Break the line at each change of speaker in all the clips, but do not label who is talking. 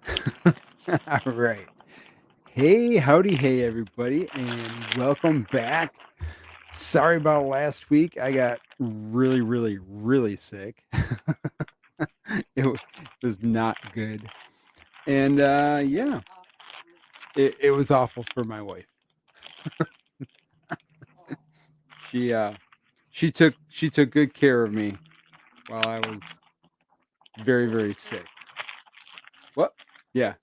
All right. Hey, howdy, hey, everybody, and welcome back. Sorry about last week. I got really, really, really sick. It was not good. And yeah, it was awful for my wife. She she took good care of me while I was very, very sick. What? Yeah,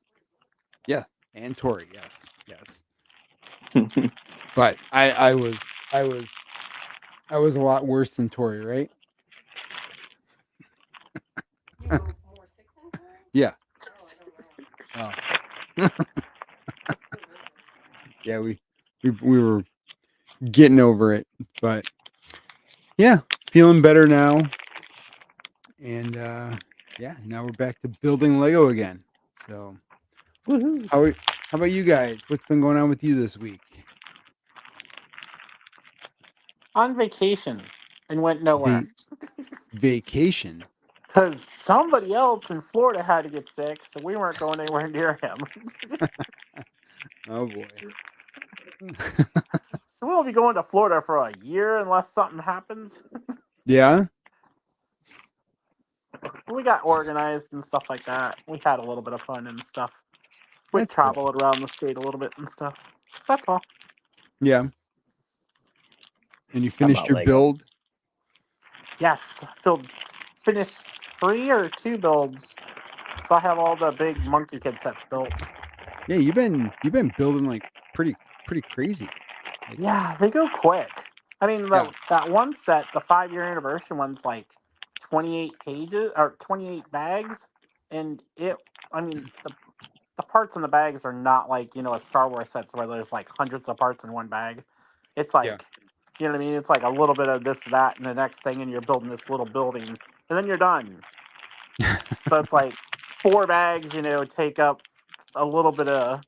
yeah. And Tori, yes, yes. But I was a lot worse than Tori, right? Yeah. Oh. Yeah, we were getting over it, but yeah, feeling better now. And yeah, now we're back to building Lego again. So
Woohoo.
how about you guys? What's been going on with you this week?
On vacation and went nowhere
Va- Vacation.
because somebody else in Florida had to get sick, so we weren't going anywhere near him.
Oh boy.
So we'll be going to Florida for a year unless something happens.
Yeah.
We got organized and stuff like that. We had a little bit of fun and stuff. We
That's cool.
traveled around the state a little bit and stuff. So that's all.
Yeah. And you
How
finished
about
your
Lego?
build?
Yes, finished 3 or 2 builds. So I have all the big Monkey Kid sets built.
Yeah, you've been building like pretty crazy. Like
Yeah, they go quick. I mean,
yeah.
that one set, the 5-year anniversary one's like 28 pages or 28 bags, and it. I mean, the parts in the bags are not like a Star Wars sets where there's like hundreds of parts in one bag. It's
Yeah.
like, you know what I mean? It's like a little bit of this, that, and the next thing, and you're building this little building, and then you're done. So it's like 4 bags, take up a little bit of.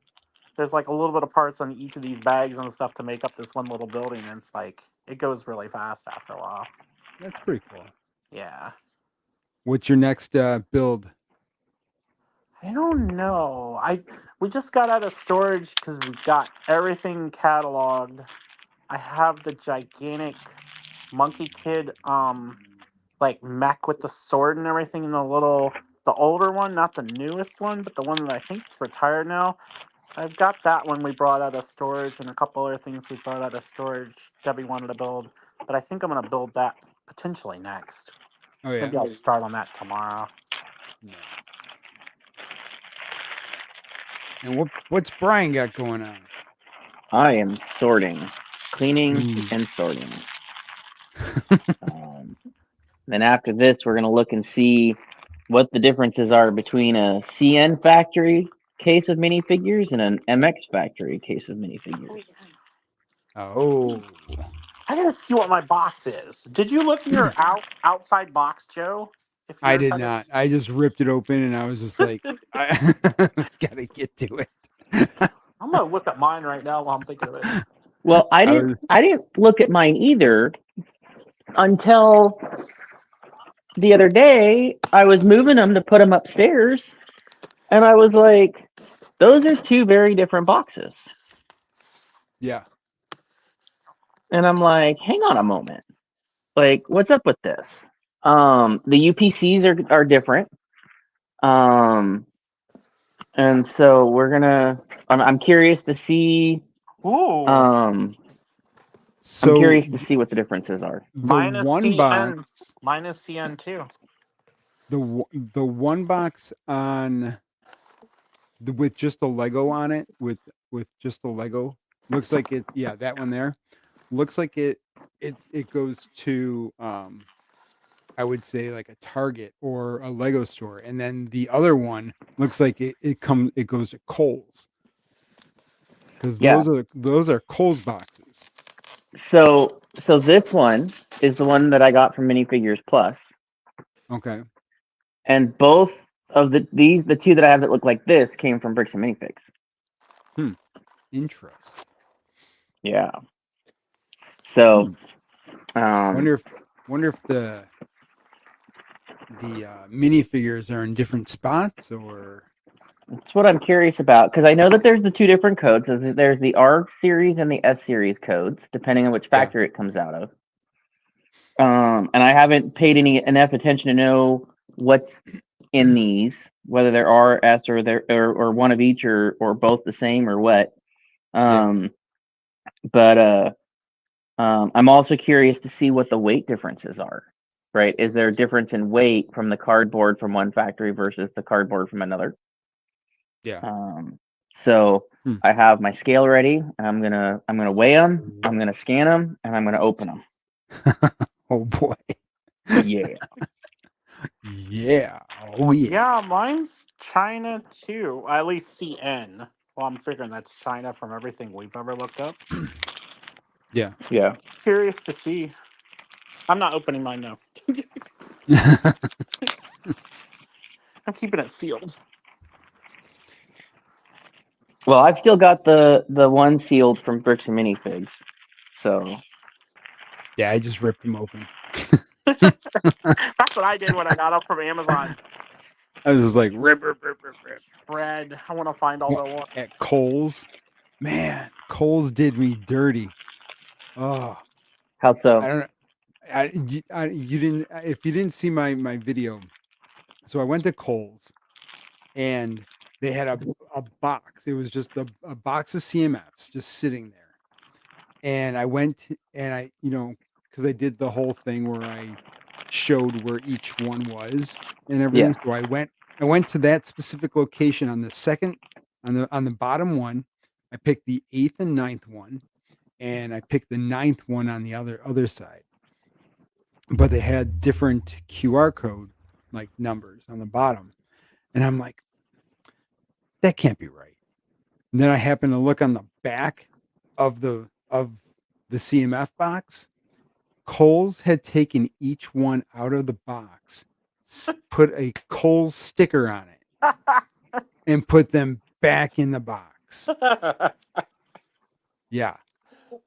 There's like a little bit of parts on each of these bags and stuff to make up this one little building, and it's like it goes really fast after a while.
That's pretty cool.
Yeah.
What's your next build?
I don't know. We just got out of storage because we got everything cataloged. I have the gigantic Monkey Kid like mech with the sword and everything in the older one, not the newest one, but the one that I think is retired now. I've got that one we brought out of storage and a couple other things we brought out of storage Debbie wanted to build. But I think I'm gonna build that potentially next.
Oh yeah.
Maybe I'll start on that tomorrow.
Nice. And what's Brian got going on?
I am sorting, cleaning,
Ooh.
and sorting. Um, then after this, we're gonna look and see what the differences are between a CN factory case of minifigures and an MX factory case of minifigures.
Oh.
I gotta see what my box is. Did you look in your outside box, Joe? If
I
yours
did
had
not.
this,
I just ripped it open and I was just like, I gotta get to it.
I'm gonna look at mine right now while I'm thinking of it.
Well,
I was
I didn't look at mine either until the other day. I was moving them to put them upstairs, and I was like, those are two very different boxes.
yeah.
And I'm like, hang on a moment. Like, what's up with this? The UPCs are different. Um, and so I'm curious to see.
Ooh,
Um, I'm
So
curious to see what the differences are.
the
mine is
one
CN.
box,
Mine is CN too.
the one box on with just the Lego on it, with just the Lego, looks like it. Yeah, that one there looks like it goes to I would say like a Target or a Lego store, and then the other one looks like it goes to Kohl's, because
Yeah.
those are Kohl's boxes.
So this one is the one that I got from Minifigures Plus,
Okay.
and both of the two that I have that look like this came from Bricks and Minifigs.
Hmm. Interesting.
Yeah. So
Hmm.
um,
Wonder if wonder if the minifigures are in different spots, or
That's what I'm curious about because I know that there's the two different codes. There's the R series and the S series codes, depending on which factory it comes out of. And I haven't paid enough attention to know what's in these, whether there are S or or one of each or both the same or what. But I'm also curious to see what the weight differences are. Right? Is there a difference in weight from the cardboard from one factory versus the cardboard from another?
Yeah.
So I have my scale ready, and I'm gonna weigh them. I'm gonna scan them, and I'm gonna open them.
Oh boy.
Yeah.
Yeah. Oh yeah.
Yeah, mine's China too. At least CN. Well, I'm figuring that's China from everything we've ever looked up.
Yeah.
Yeah.
Curious to see. I'm not opening mine now. I'm keeping it sealed.
Well, I've still got the one sealed from Bricks and Minifigs. So
Yeah, I just ripped them open.
That's what I did when I got up from Amazon.
I was just like rip.
Red. I want to find all the ones.
At Kohl's. Man, Kohl's did me dirty. Oh,
how so?
I don't know. You didn't. If you didn't see my video, so I went to Kohl's, and they had a box. It was just a box of CMFs just sitting there. And I went and I, because I did the whole thing where I showed where each one was and everything.
Yeah.
So I went to that specific location on the second, on the bottom one. I picked the 8th and 9th one, and I picked the 9th one on the other side. But they had different QR code like numbers on the bottom, and I'm like, that can't be right. And then I happened to look on the back of the CMF box. Kohl's had taken each one out of the box, put a Kohl's sticker on it, and put them back in the box. Yeah.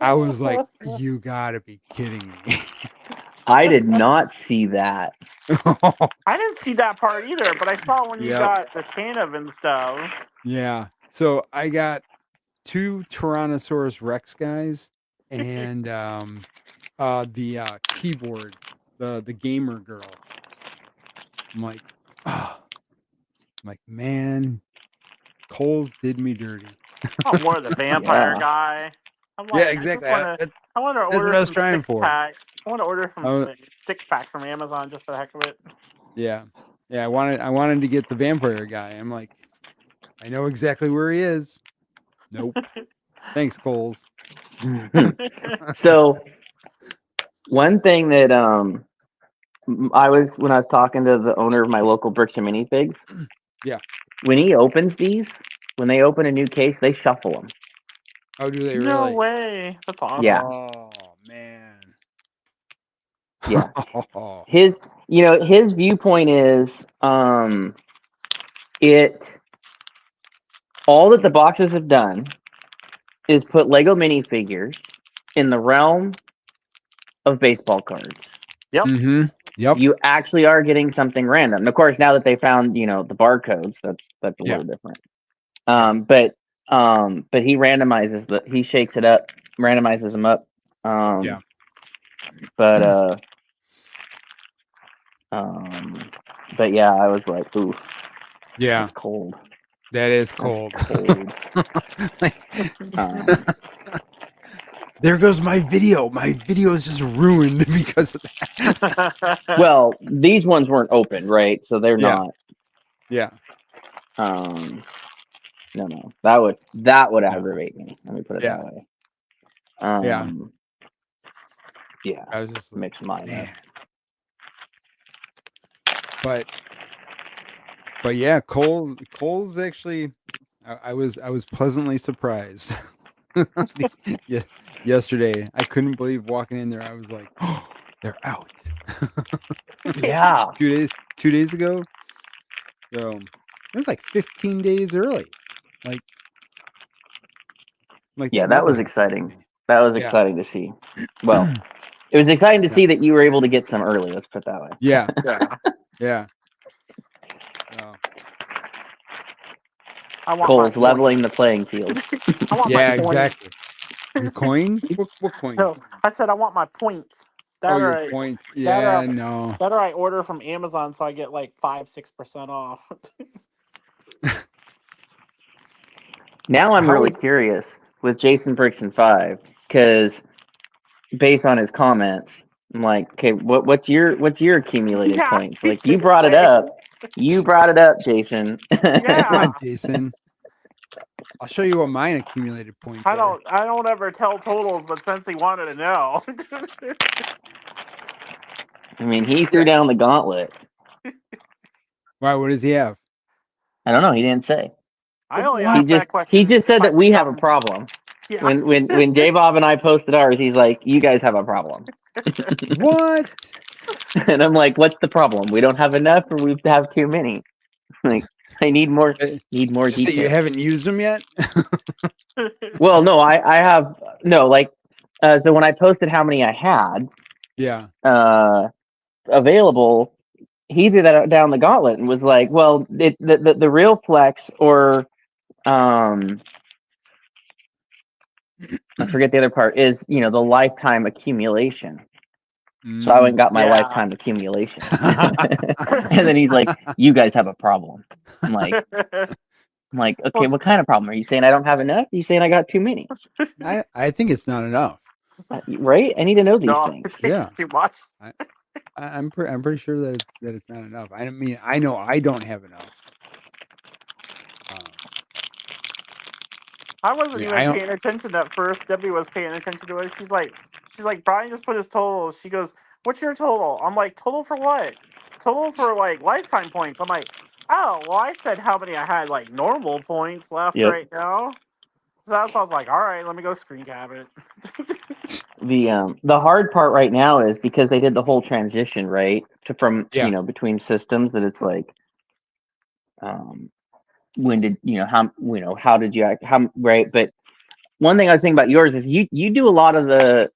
I was like, you gotta be kidding me.
I did not see that.
I didn't see that part either, but I saw when you
Yep.
got the Tanev and stuff.
Yeah. So I got 2 Tyrannosaurus Rex guys and the keyboard, the gamer girl. I'm like, man, Kohl's did me dirty.
I'm more the vampire
Yeah.
guy. I'm like,
Yeah, exactly.
I want to
That's
order
what I was
some
trying
six
for.
packs. I want to order from
I
6-packs from Amazon just for the heck of it.
Yeah. Yeah, I wanted to get the vampire guy. I'm like, I know exactly where he is. Nope. Thanks, Kohl's.
So one thing that when I was talking to the owner of my local Bricks and Minifigs.
Yeah.
When he opens these, when they open a new case, they shuffle them.
Oh, do they
No
really?
way. That's awesome.
Yeah.
Oh, man.
Yeah. His viewpoint is all that the boxes have done is put Lego minifigures in the realm of baseball cards.
Yep.
Mm-hmm. Yep.
You actually are getting something random. And of course, now that they found, the barcodes, that's a little different. But he randomizes he shakes it up, randomizes them up.
Yeah.
But yeah, I was like, ooh.
Yeah.
That's cold.
That is cold.
Cold.
There goes my video. My video is just ruined because of that.
Well, these ones weren't open, right? So they're not.
Yeah.
No. That would aggravate me. Let me put it that way. Yeah.
I was just like,
mix mine
man. Up. But yeah, Kohl's actually, I was pleasantly surprised. Yesterday, I couldn't believe walking in there. I was like, oh, they're out.
Yeah.
2 days ago. So it was like 15 days early. Like
yeah, that was exciting. That was exciting to see. Well, it was exciting to see that you were able to get some early. Let's put it that way.
Yeah. Yeah.
I want
Cole's
my
leveling the
points.
playing field.
I want
Yeah,
my points.
exactly. Your coins? What coins?
No, I said I want my points.
Oh,
That
your
or
points.
that
Yeah,
or
no.
that or I order from Amazon so I get like 5-6% off.
Now I'm
How
really
is
curious with Jason Bricks and 5 because based on his comments, I'm like, okay, what's your accumulated
Yeah,
points? Like you brought it up. You brought it up, Jason.
come
Yeah.
on, Jason? I'll show you what mine accumulated points
I
are.
don't ever tell totals, but since he wanted to know.
I mean, he threw
Yeah.
down the gauntlet.
Why? What does he have?
I don't know. He didn't say.
I only
What?
asked that question.
He just
if
said
I
that we have a
become-
problem.
Yeah.
When J Bob and I posted ours, he's like, "You guys have a problem,"
What?
and I'm like, "What's the problem? We don't have enough, or we have too many? Like, I need more
So you
details."
haven't used them yet?
Well, no, I have no like. So when I posted how many I had
Yeah.
available, he threw that down the gauntlet and was like, "Well, the real flex or I forget the other part is the lifetime accumulation." So I went and got my
Yeah.
lifetime accumulation, and then he's like, "You guys have a problem." I'm like, "Okay, what kind of problem? Are you saying I don't have enough? Are you saying I got too many?
I think it's not enough.
Right? I need to know these
No,
things."
it takes
Yeah.
too much.
I'm pretty sure that it's not enough. I mean, I know I don't have enough.
I wasn't
Yeah,
even paying attention at first. Debbie was paying attention to it. She's like, Brian just put his total. She goes, "What's your total?" I'm like, "Total for what? Total for like lifetime points." I'm like, "Oh, well, I said how many I had like normal points left
Yep.
right now." So that's why I was like, "All right, let me go screen cap it."
The hard part right now is because they did the whole transition right from
Yeah.
between systems that it's like when did how did you act how right. But one thing I was thinking about yours is you do a lot of the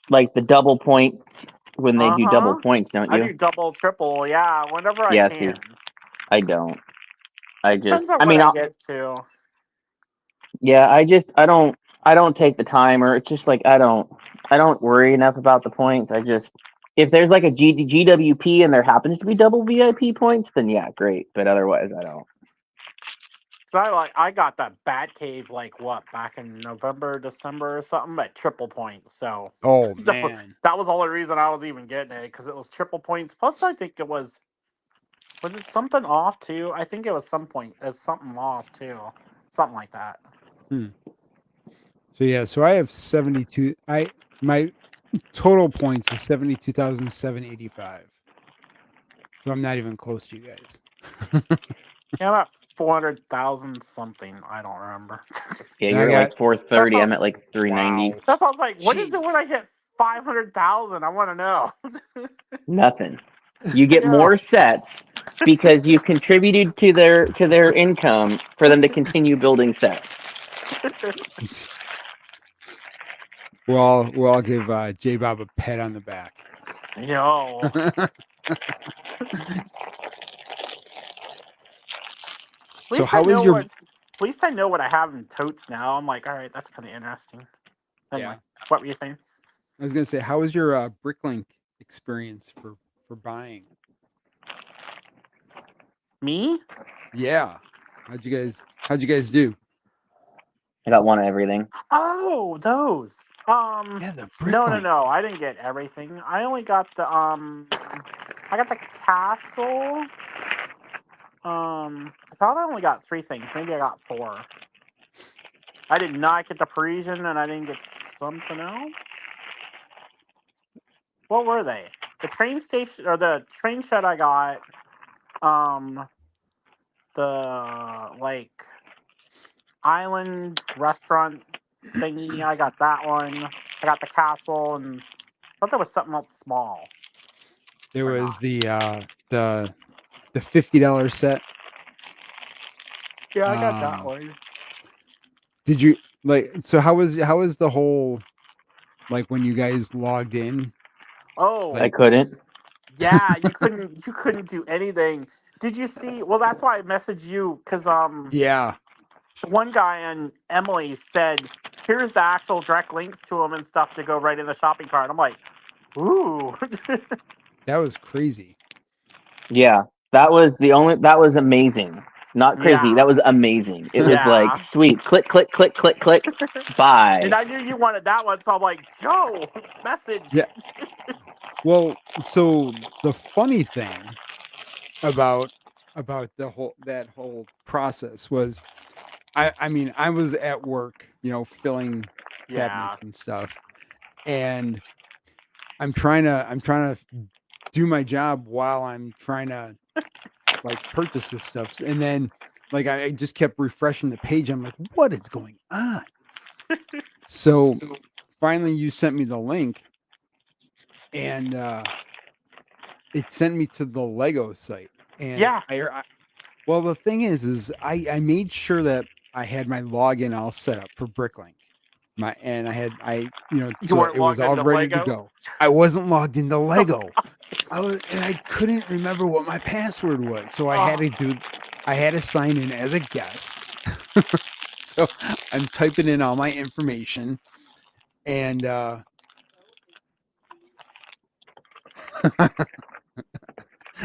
like the double point when they do double
Uh-huh.
points, don't
I
you?
do double, triple, yeah, whenever I
Yeah, see,
can.
I don't.
Depends on
I
what
mean,
I get to.
yeah, I don't take the time, or it's just like I don't worry enough about the points. I just if there's like a GWP and there happens to be double VIP points, then yeah, great. But otherwise, I don't.
So I got that Bat Cave like what back in November, December or something at triple points. So
Oh man.
that was the only reason I was even getting it because it was triple points. Plus, I think it was it something off too. I think it was something off too, something like that.
So yeah, so I have 72. My total points is 72,785. So I'm not even close to you guys.
Yeah, about 400,000 something. I don't remember.
Yeah,
And I
you're at
got
like 430. I'm at like 390.
wow.
That's why I was like, what is it
Jeez.
when I hit 500,000? I want to know.
Nothing. You get
Yeah.
more sets because you've contributed to their income for them to continue building sets.
We'll all give J Bob a pat on the back.
Yo.
So how is your
At least I know what I have in totes now. I'm like, all right, that's kind of interesting. Anyway,
yeah?
what were you saying?
I was gonna say, how was your Bricklink experience for buying?
Me?
Yeah. How'd you guys do?
I got one of everything.
Oh, those.
Yeah, the
No,
Bricklink.
no. I didn't get everything. I only got the I got the castle. I thought I only got 3 things. Maybe I got 4. I did not get the Parisian, and I didn't get something else. What were they? The train station or the train shed I got. The like island restaurant thingy. I got that one. I got the castle, and I thought there was something else small.
There
Or
was
not.
the $50 set.
Yeah, I got that one.
Did you like? So how was the whole like when you guys logged in?
Oh,
I
Like,
couldn't.
yeah, you couldn't do anything. Did you see? Well, that's why I messaged you because
Yeah,
one guy and Emily said, "Here's the actual direct links to them and stuff to go right in the shopping cart." I'm like, "Ooh,
that was crazy.
Yeah, that was amazing. Not crazy.
yeah,
That was amazing. It was like
yeah."
sweet. Click, click, click, click, click.
And
Buy.
I knew you wanted that one, so I'm like, "Joe, message."
Yeah. Well, so the funny thing about that whole process was I mean, I was at work, filling
Yeah.
cabinets and stuff, and I'm trying to do my job while I'm trying to like purchase this stuff. And then like I just kept refreshing the page. I'm like, what is going on? So finally you sent me the link and it sent me to the Lego site. And
Yeah.
well, the thing is I made sure that I had my login all set up for Bricklink.
You
So
weren't
it was
logged
all
into
ready to
Lego?
go. I wasn't logged into
Oh,
Lego. I couldn't remember what my password was. So
oh.
I had to sign in as a guest. So I'm typing in all my information and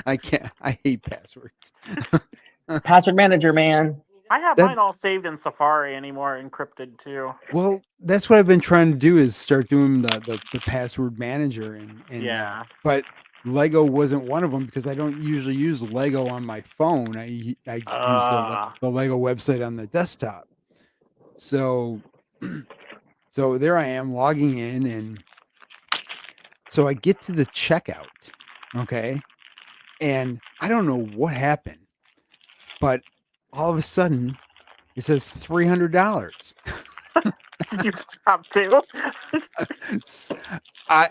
I hate passwords.
Password manager, man.
I have
That
mine all saved in Safari anymore, encrypted too.
Well, that's what I've been trying to do is start doing the password manager
Yeah.
but Lego wasn't one of them because I don't usually use Lego on my phone. I use
Uh,
the Lego website on the desktop. So so there I am logging in and so I get to the checkout, okay? And I don't know what happened, but all of a sudden it says $300.
did you have to?
I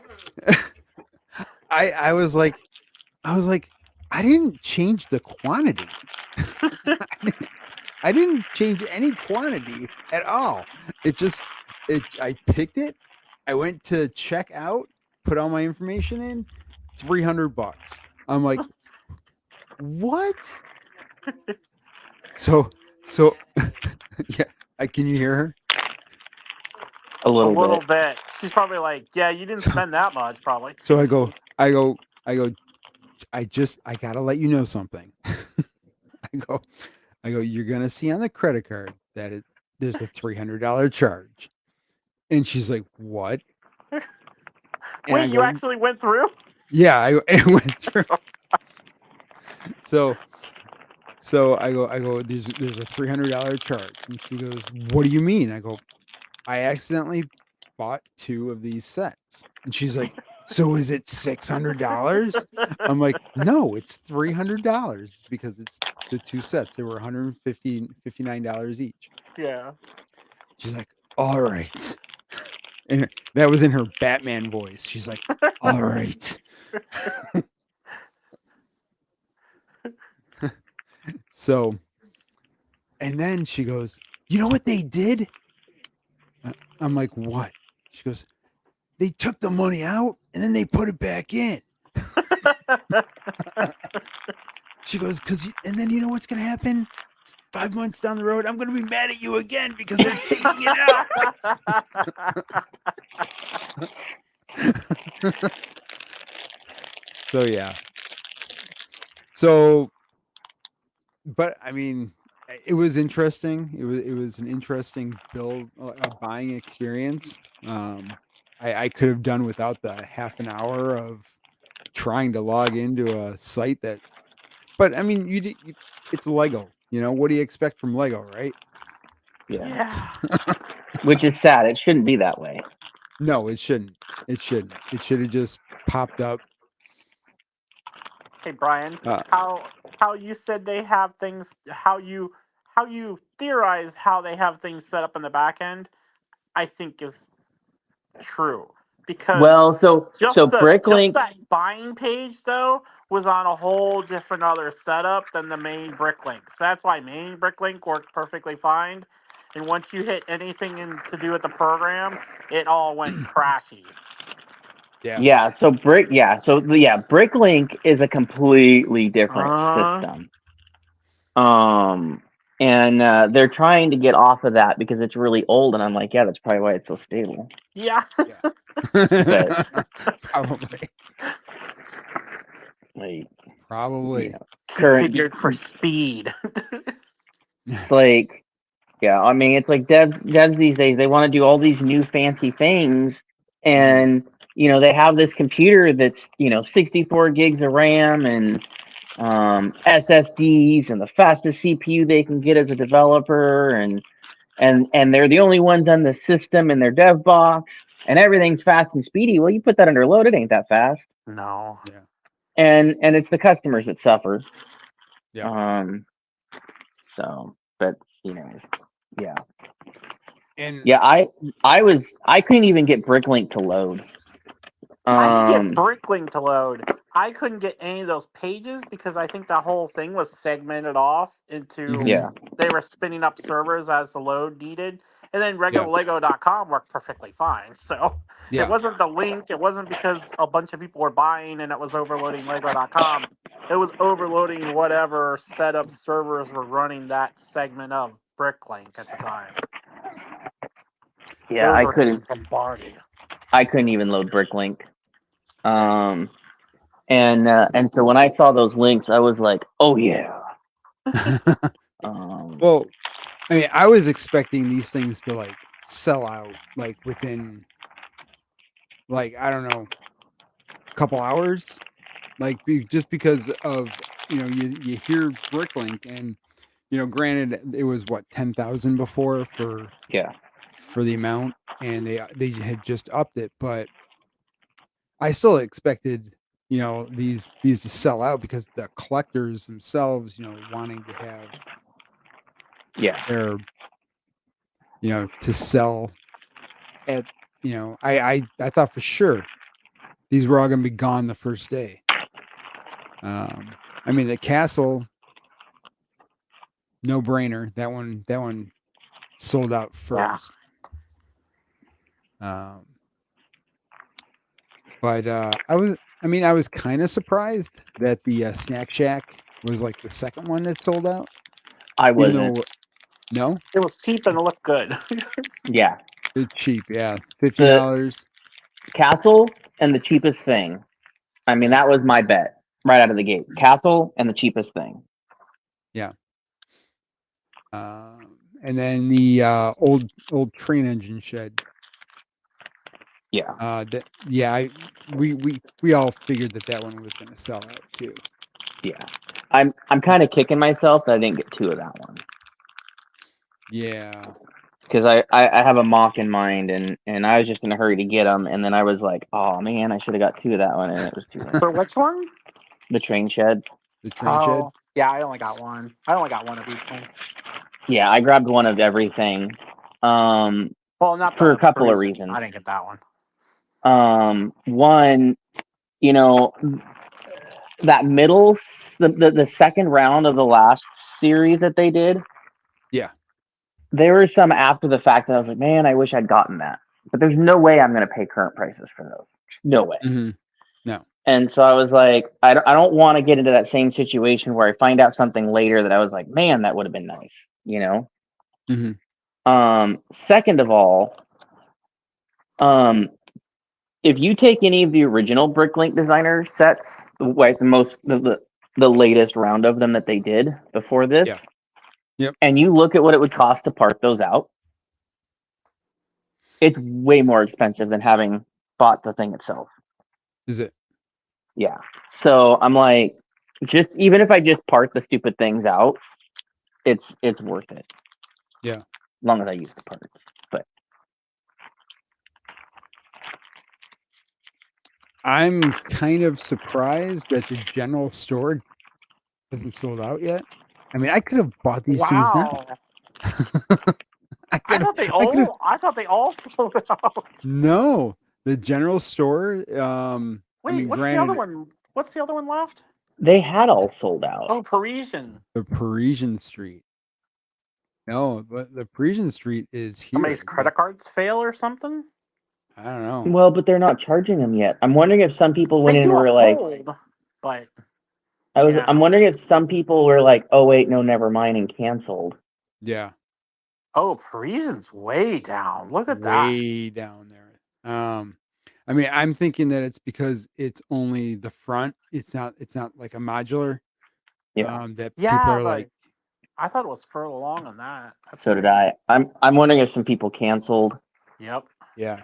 I was like I didn't change the quantity. I didn't change any quantity at all. It just I picked it. I went to check out, put all my information in, $300. I'm like, what? So so yeah, can you hear her?
A
A
little
little
bit.
bit. She's probably like, yeah, you didn't
So
spend that much, probably.
so I go, I gotta let you know something. I go, you're gonna see on the credit card that there's a $300 charge. And she's like, what? And I
Wait, you
go,
actually went through?
yeah, I went through. So I go, there's a $300 charge. And she goes, what do you mean? I go, I accidentally bought two of these sets. And she's like, so is it $600? I'm like, no, it's $300 because it's the two sets. They were $159 each.
Yeah.
She's like, all right. And that was in her Batman voice. She's like, all right. So, and then she goes, you know what they did? I'm like, what? She goes, they took the money out and then they put it back in. She goes, and then you know what's going to happen? 5 months down the road, I'm going to be mad at you again because they're taking it out. So, yeah. So, but I mean, it was interesting. It was an interesting buying experience. I could have done without the half an hour of trying to log into a site but I mean, it's Lego. What do you expect from Lego, right?
Yeah.
Yeah.
Which is sad. It shouldn't be that way.
No, it shouldn't. It shouldn't. It should have just popped up.
Hey Brian,
Uh,
how you said they have things, how you theorize how they have things set up in the back end, I think is true, because
Well, so
just
Bricklink.
that buying page though was on a whole different other setup than the main Bricklink. So that's why main Bricklink worked perfectly fine. And once you hit anything to do with the program, it all went crashy.
Yeah. So Bricklink is a completely different
Uh,
system. And they're trying to get off of that because it's really old, and I'm like, yeah, that's probably why it's so stable.
yeah.
But
Probably.
like,
Probably.
current,
Configured for speed.
like, yeah, I mean, it's like devs these days, they want to do all these new fancy things, and they have this computer that's 64 gigs of RAM and SSDs and the fastest CPU they can get as a developer, and they're the only ones on the system in their dev box, and everything's fast and speedy. Well, you put that under load, it ain't that fast,
No.
Yeah.
and it's the customers that suffer.
Yeah.
So, but yeah.
And
Yeah, I couldn't even get Bricklink to load.
I could get Bricklink to load. I couldn't get any of those pages because I think the whole thing was segmented off into
Yeah.
they were spinning up servers as the load needed. And then
Yeah.
regularlego.com worked perfectly fine. So it
Yeah.
wasn't the link. It wasn't because a bunch of people were buying and it was overloading lego.com. It was overloading whatever setup servers were running that segment of Bricklink at the time.
Yeah,
Those were getting bombarded.
I couldn't even load Bricklink. And so when I saw those links, I was like, oh yeah.
Well, I mean, I was expecting these things to like sell out like within like I don't know, a couple hours, like just because of you hear Bricklink and granted it was what 10,000 before for
Yeah.
the amount, and they had just upped it, but I still expected these to sell out because the collectors themselves wanting to have
Yeah.
their to sell at I thought for sure these were all going to be gone the first day. I mean the castle, no brainer. That one sold out
Yeah.
first. But I was kind of surprised that the Snack Shack was like the second one that sold out.
I
Even
wasn't.
though no,
It was cheap and it looked good.
Yeah.
it's cheap. Yeah,
The
$50.
Castle and the cheapest thing. I mean, that was my bet right out of the gate. Castle and the cheapest thing.
Yeah. And then the old train engine shed.
Yeah.
We all figured that one was going to sell out too.
Yeah. I'm kind of kicking myself that I didn't get two of that one.
Yeah.
Because I have a mock in mind, and I was just in a hurry to get them, and then I was like, oh man, I should have got two of that one, and it was too late.
For which one?
The train shed.
The train shed.
Yeah, I only got one. I only got one of each one.
Yeah, I grabbed one of everything.
Well, not
for
the
a couple of
Parisian.
reasons.
I didn't get that one.
One, that middle, the second round of the last series that they did.
Yeah.
There were some after the fact that I was like, man, I wish I'd gotten that. But there's no way I'm going to pay current prices for those. No way.
Mm-hmm. No.
And so I was like, I don't want to get into that same situation where I find out something later that I was like, man, that would have been nice,
Mm-hmm.
Second of all, if you take any of the original Bricklink designer sets, like the latest round of them that they did before this,
Yeah. Yep.
and you look at what it would cost to part those out, it's way more expensive than having bought the thing itself.
Is it?
Yeah. So I'm like, just even if I just part the stupid things out, it's worth it.
Yeah.
As long as I use the parts. But
I'm kind of surprised that the general store hasn't sold out yet. I mean, I could have bought these things now.
I thought they all sold out.
No, the general store.
Wait,
I mean,
what's the other one? What's the other one left?
they had all sold out.
Oh, Parisian.
The Parisian Street. No, but the Parisian Street is here.
Somebody's credit cards fail or something?
I don't know.
Well, but they're not charging them yet. I'm wondering if some people went
They
in and
do a
were like,
hold, but
I'm
yeah.
wondering if some people were like, oh wait, no, never mind, and canceled.
Yeah,
Oh, Parisian's way down. Look at that.
way down there. I mean, I'm thinking that it's because it's only the front. It's not like a modular.
Yeah,
That people
Yeah,
are
but
like,
I thought it was further along on that. That's
so did
weird.
I. I'm wondering if some people canceled,
Yep.
yeah,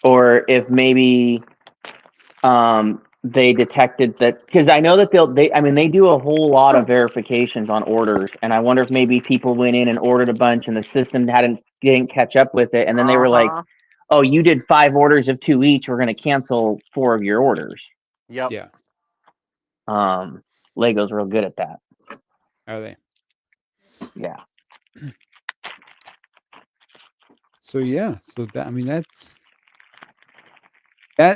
or if maybe they detected that, because I know that they do a whole lot of verifications on orders, and I wonder if maybe people went in and ordered a bunch and the system didn't catch up with it, and then they were like,
Uh-huh.
oh, you did 5 orders of 2 each, we're going to cancel 4 of your orders.
Yep.
yeah.
Lego's real good at that.
Are they?
Yeah.
So yeah, so that, I mean, that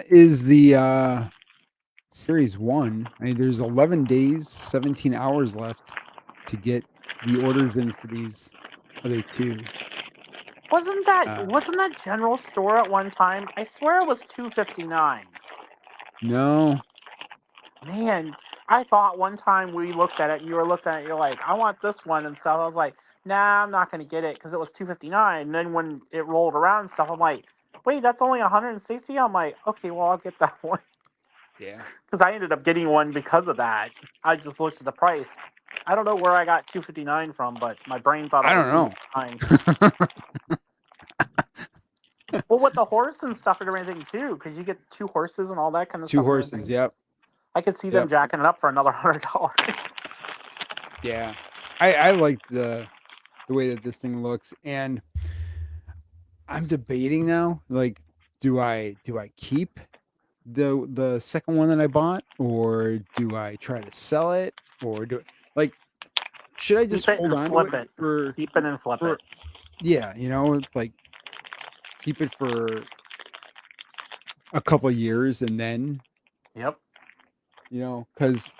is the series 1. I mean, there's 11 days, 17 hours left to get the orders in for these other 2.
Wasn't that general store at one time? I swear it was $2.59.
No,
Man, I thought one time we looked at it and you were looking at it, you're like, I want this one and stuff. I was like, nah, I'm not gonna get it because it was $2.59. And then when it rolled around and stuff, I'm like, wait, that's only 160. I'm like, okay, well I'll get that one
yeah,
because I ended up getting one because of that. I just looked at the price. I don't know where I got $2.59 from, but my brain thought it
I
was
don't know.
$2.59. Well, with the horse and stuff and everything too, because you get 2 horses and all that kind of
2
stuff and
horses.
everything.
Yep,
I could see them
yep,
jacking it up for another $100.
yeah. I like the way that this thing looks, and I'm debating now. Like, do I keep the second one that I bought, or do I try to sell it, or like should I just
Keep it
hold
and
on to
flip
it
it.
for
Keep it and flip it.
yeah, like keep it for a couple of years and then,
Yep.
because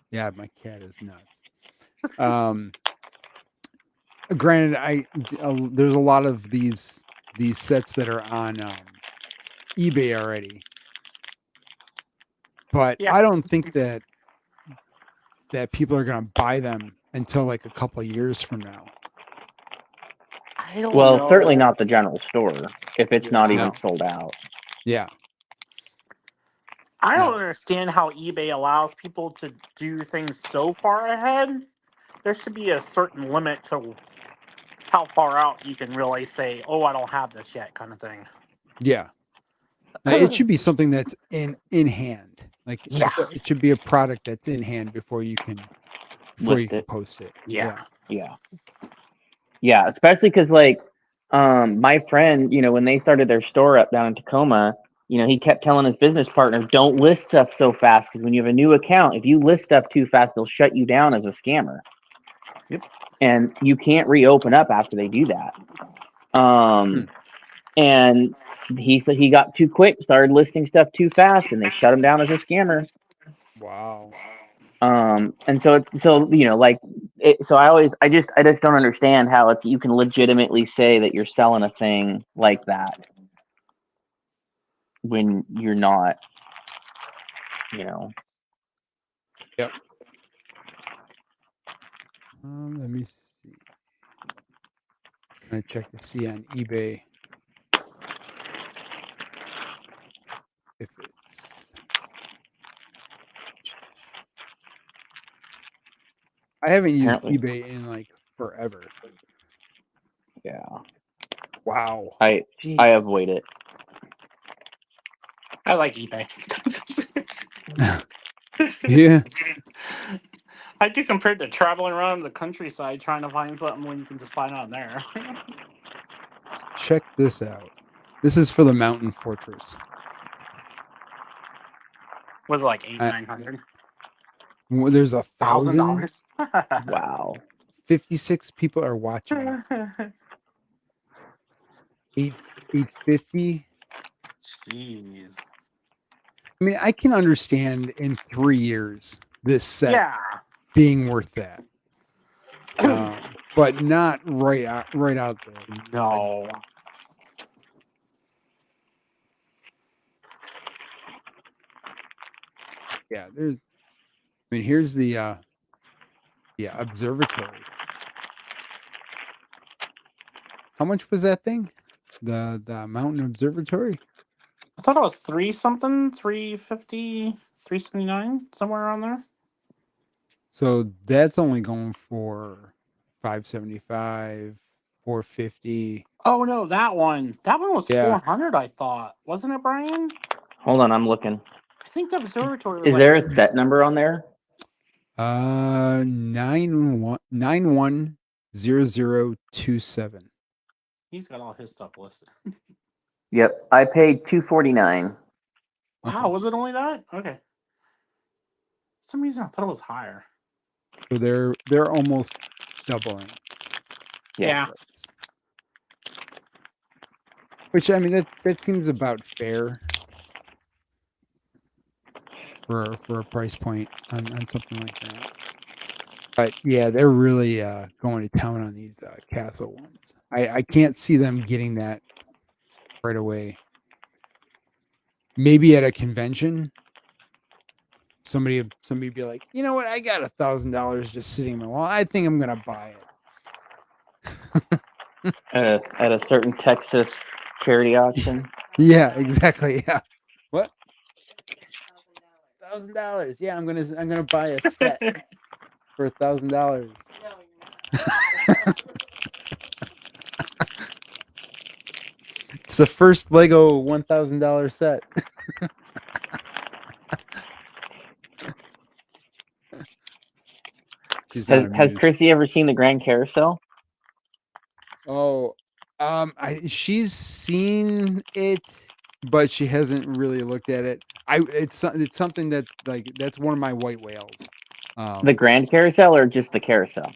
yeah, my cat is nuts. Um, Granted, there's a lot of these sets that are on eBay already, but
Yeah.
I don't think that people are gonna buy them until like a couple of years from now.
I don't
Well, certainly
know.
not the general store if it's not even
No.
sold out.
Yeah.
I don't
No.
understand how eBay allows people to do things so far ahead. There should be a certain limit to how far out you can really say, "Oh, I don't have this yet," kind of thing.
Yeah. It should be something that's in hand. Like
Yeah.
it should be a product that's in hand before you can
List it.
post it.
Yeah.
Yeah, especially because like my friend, when they started their store up down in Tacoma, he kept telling his business partners, don't list stuff so fast because when you have a new account, if you list stuff too fast, they'll shut you down as a scammer.
Yep.
And you can't reopen up after they do that. And he said he got too quick, started listing stuff too fast, and they shut him down as a scammer.
Wow.
And so I just don't understand how you can legitimately say that you're selling a thing like that when you're not,
Yep. Let me see. I'm gonna check to see on eBay if it's. I haven't used
apparently.
eBay in like forever.
Yeah.
Wow.
I
Gee.
avoid it.
I like eBay.
Yeah.
I do compared to traveling around the countryside trying to find something when you can just find it on there.
Check this out. This is for the Mountain Fortress.
Was it like eight,
I,
900?
there's 1,000.
$1,000?
Wow.
56 people are watching. 850.
Jeez.
I mean, I can understand in 3 years this set
Yeah.
being worth that. but not right out there.
No.
Yeah, there's. I mean, here's the observatory. How much was that thing? The mountain observatory?
I thought it was 3 something, 350, 379, somewhere around there.
So that's only going for 575, 450.
Oh no, that one. That one was
Yeah.
400, I thought. Wasn't it, Brian?
Hold on, I'm looking.
I think the observatory was
Is there a set number on there?
910027.
He's got all his stuff listed.
Yep, I paid $249.
Wow, was it only that? Okay. For some reason I thought it was higher.
So they're almost doubling.
Yeah.
Which I mean that seems about fair for a price point on something like that. But yeah, they're really going to town on these castle ones. I can't see them getting that right away. Maybe at a convention, somebody be like, you know what, I got $1,000 just sitting in my wall. I think I'm gonna buy it.
At a certain Texas charity auction.
Yeah, exactly. Yeah. What? $1,000. Yeah, I'm gonna buy a set for $1,000. It's the first Lego $1,000 set. She's not
Has
amused.
Chrissy ever seen the Grand Carousel?
Oh, she's seen it, but she hasn't really looked at it. It's something that like that's one of my white whales.
The Grand Carousel or just the carousel?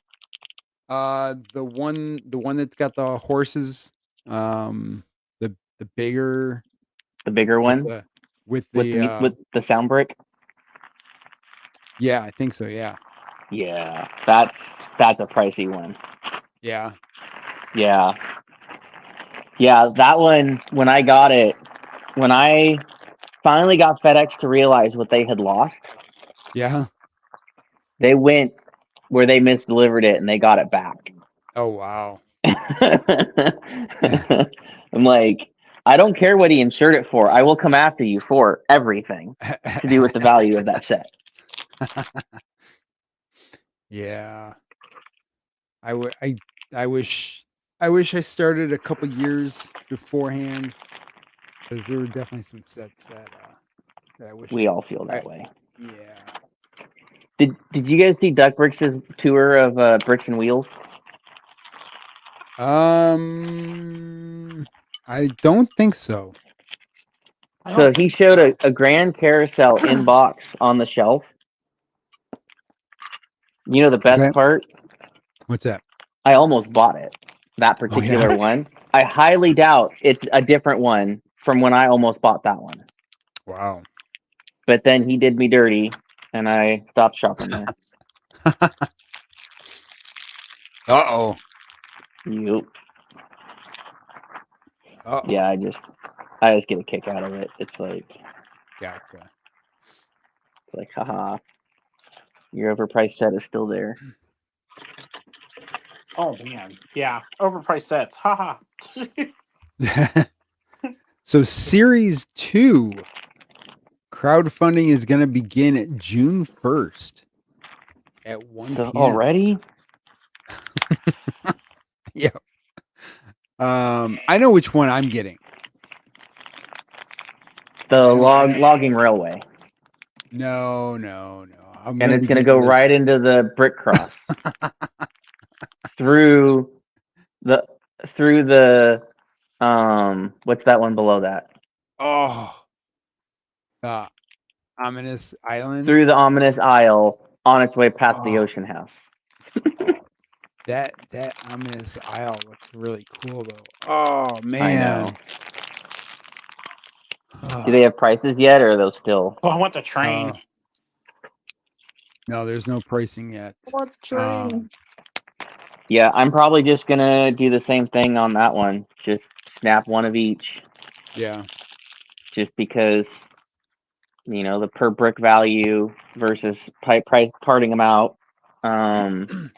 The one that's got the horses, the bigger
one
with
with the sound brick.
Yeah, I think so. Yeah.
Yeah, that's a pricey one.
Yeah.
Yeah, that one. When I got it, when I finally got FedEx to realize what they had lost,
Yeah.
they went where they misdelivered it and they got it back.
Oh wow.
I'm like, I don't care what he insured it for. I will come after you for everything to do with the value of that set.
Yeah. I wish I started a couple years beforehand, because there were definitely some sets that I wish
We all feel that way.
Yeah.
Did you guys see Duck Bricks' tour of Bricks and Wheels?
I don't think so.
So he showed a Grand Carousel in box on the shelf. You know the best part?
What's that?
I almost bought it. That particular one. I highly doubt it's a different one from when I almost bought that one.
Wow.
But then he did me dirty, and I stopped shopping there.
Uh-oh.
Yep.
Uh-oh.
Yeah, I just get a kick out of it. It's like,
gotcha.
It's like, haha, your overpriced set is still there.
Oh man, yeah, overpriced sets. Haha.
So Series 2 crowdfunding is going to begin at June 1st at 1 p.m.
Already?
Yeah. I know which one I'm getting.
The logging railway.
No.
And it's going to go right into the brick cross. through the what's that one below that?
Oh. Ominous Island.
Through the ominous aisle on its way past the ocean house.
That ominous aisle looks really cool though. Oh man.
I know. Do they have prices yet, or are those still?
Oh, I want the train.
No, there's no pricing yet.
What train?
Yeah, I'm probably just gonna do the same thing on that one. Just snap one of each,
Yeah.
just because the per brick value versus price parting them out. And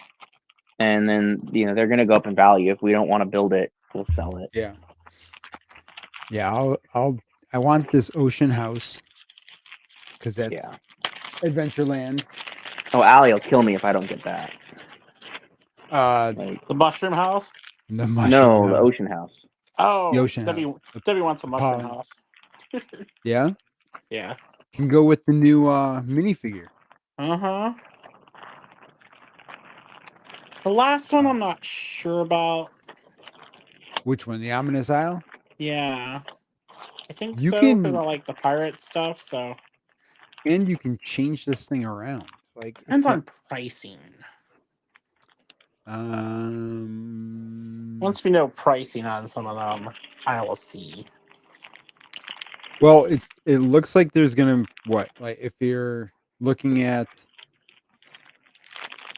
then they're gonna go up in value. If we don't want to build it, we'll sell it.
Yeah. Yeah. I want this ocean house because that's
Yeah.
Adventureland.
Oh, Allie will kill me if I don't get that.
The mushroom house.
The mushroom
No, the
house.
ocean house.
Oh,
The ocean
Debbie.
house.
Debbie wants a mushroom
Poly.
house.
Yeah.
Yeah.
Can go with the new minifigure.
Uh-huh. The last one I'm not sure about.
Which one? The Ominous Isle?
Yeah. I think
You
so, because I
can
like the pirate stuff, so
and you can change this thing around. Like
depends
it's not
on pricing.
um
Once we know pricing on some of them, I will see.
well it looks like there's gonna what? Like if you're looking at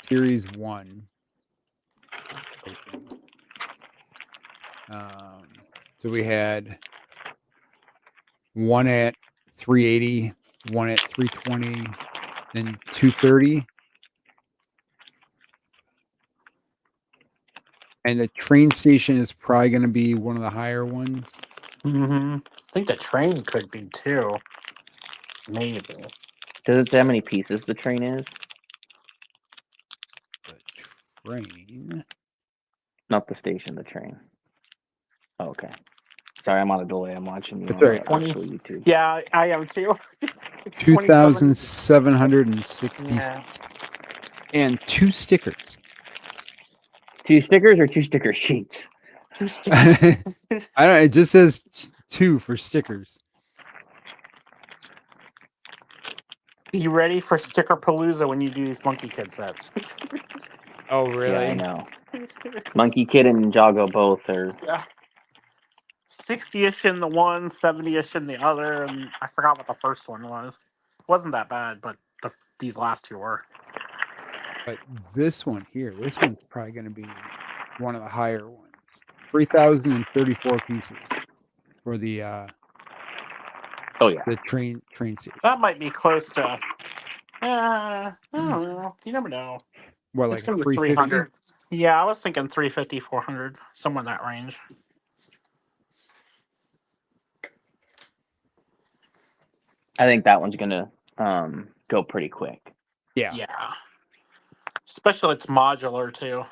series one open. So we had one at 380, one at 320, then 230. And the train station is probably going to be one of the higher ones.
Mm-hmm. I think the train could be too. Maybe.
Does it say how many pieces the train is?
The train.
Not the station, the train. Oh, okay. Sorry, I'm on a delay. I'm watching you
That's
on
right.
actual YouTube.
Yeah, I am too. It's 27.
2,706
Yeah.
pieces. And 2 stickers.
2 stickers or 2 sticker sheets?
2 stickers.
I don't. It just says 2 for stickers.
Be ready for sticker palooza when you do these Monkey Kid sets.
Oh,
Yeah,
really?
I know. Monkey Kid and Ninjago both are.
Yeah. 60-ish in the one, 70-ish in the other, and I forgot what the first one was. It wasn't that bad, but these last two were.
But this one here, this one's probably going to be one of the higher ones. 3,034 pieces for the
Oh yeah.
the train station.
That might be close to. I don't know. You never know.
What,
It's
like a
going to be
350?
300. Yeah, I was thinking 350, 400, somewhere in that range.
I think that one's gonna go pretty quick.
Yeah.
Yeah. Especially it's modular, too.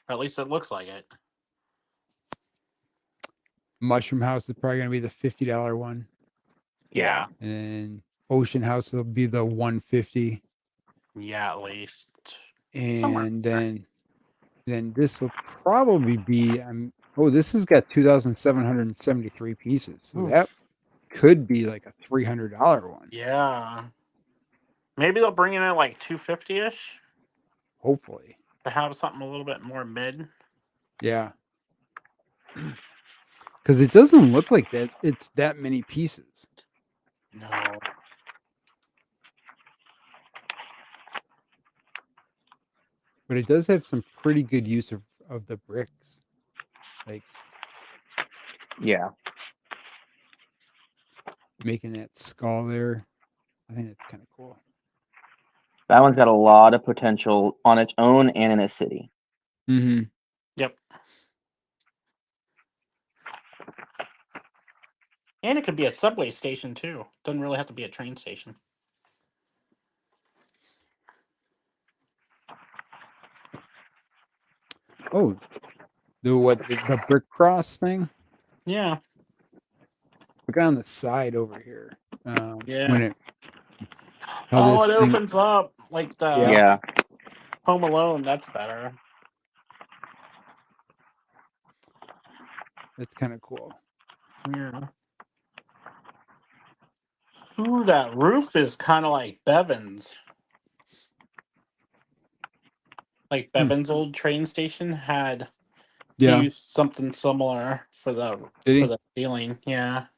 At least it looks like it.
Mushroom House is probably going to be the $50 one.
Yeah.
And then Ocean House will be the 150.
Yeah, at least.
And then this will probably be this has got 2,773 pieces. So
Oof.
that could be like a $300 one.
Yeah. Maybe they'll bring in at like 250-ish
Hopefully.
to have something a little bit more mid.
Yeah. Because it doesn't look like that it's that many pieces.
No.
But it does have some pretty good use of the bricks. Like
Yeah.
making that skull there. I think that's kind of cool.
That one's got a lot of potential on its own and in a city.
Mm-hmm.
Yep. And it could be a subway station, too. Doesn't really have to be a train station.
Oh, the brick cross thing?
Yeah.
Look on the side over here.
Yeah.
When it
Oh,
this
it
thing,
opens up like the
Yeah.
Home Alone. That's better.
that's kind of cool.
Yeah. Ooh, that roof is kind of like Bevan's. Like Bevan's old train station had
Yeah.
used something similar for the
Did he?
ceiling. Yeah.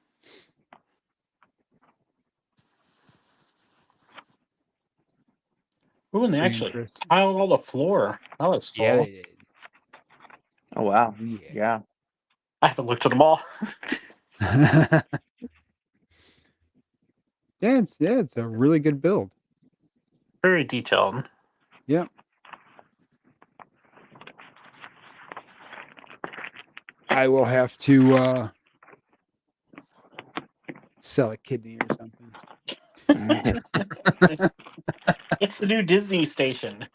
Ooh, and they
Pretty
actually
interesting.
tiled all the floor. That looks
Yeah,
cool.
they did.
Oh wow.
Yeah.
Yeah.
I haven't looked at them all.
Yeah, it's a really good build.
Very detailed.
Yep. I will have to sell a kidney or something.
It's the new Disney station.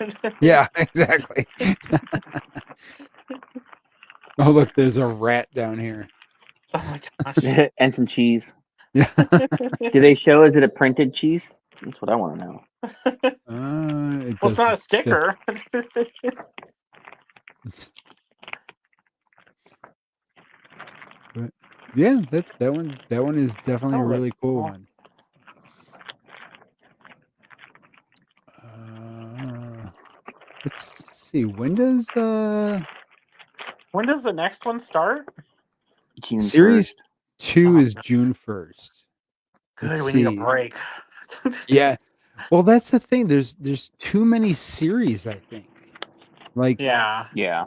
Yeah, exactly. Oh, look, there's a rat down here.
Oh my gosh.
And some cheese.
Yeah.
Do they show? Is it a printed cheese? That's what I want to know.
It
Well, it's not a
doesn't.
sticker.
But yeah, that one is definitely a
Oh,
really
that's
cool
cool.
one. Let's see. When does
When does the next one start?
June
Series
1st.
2
Oh,
is June 1st. Let's
good. We need a
see.
break.
Yeah. Well, that's the thing. There's too many series, I think. Like,
Yeah.
Yeah.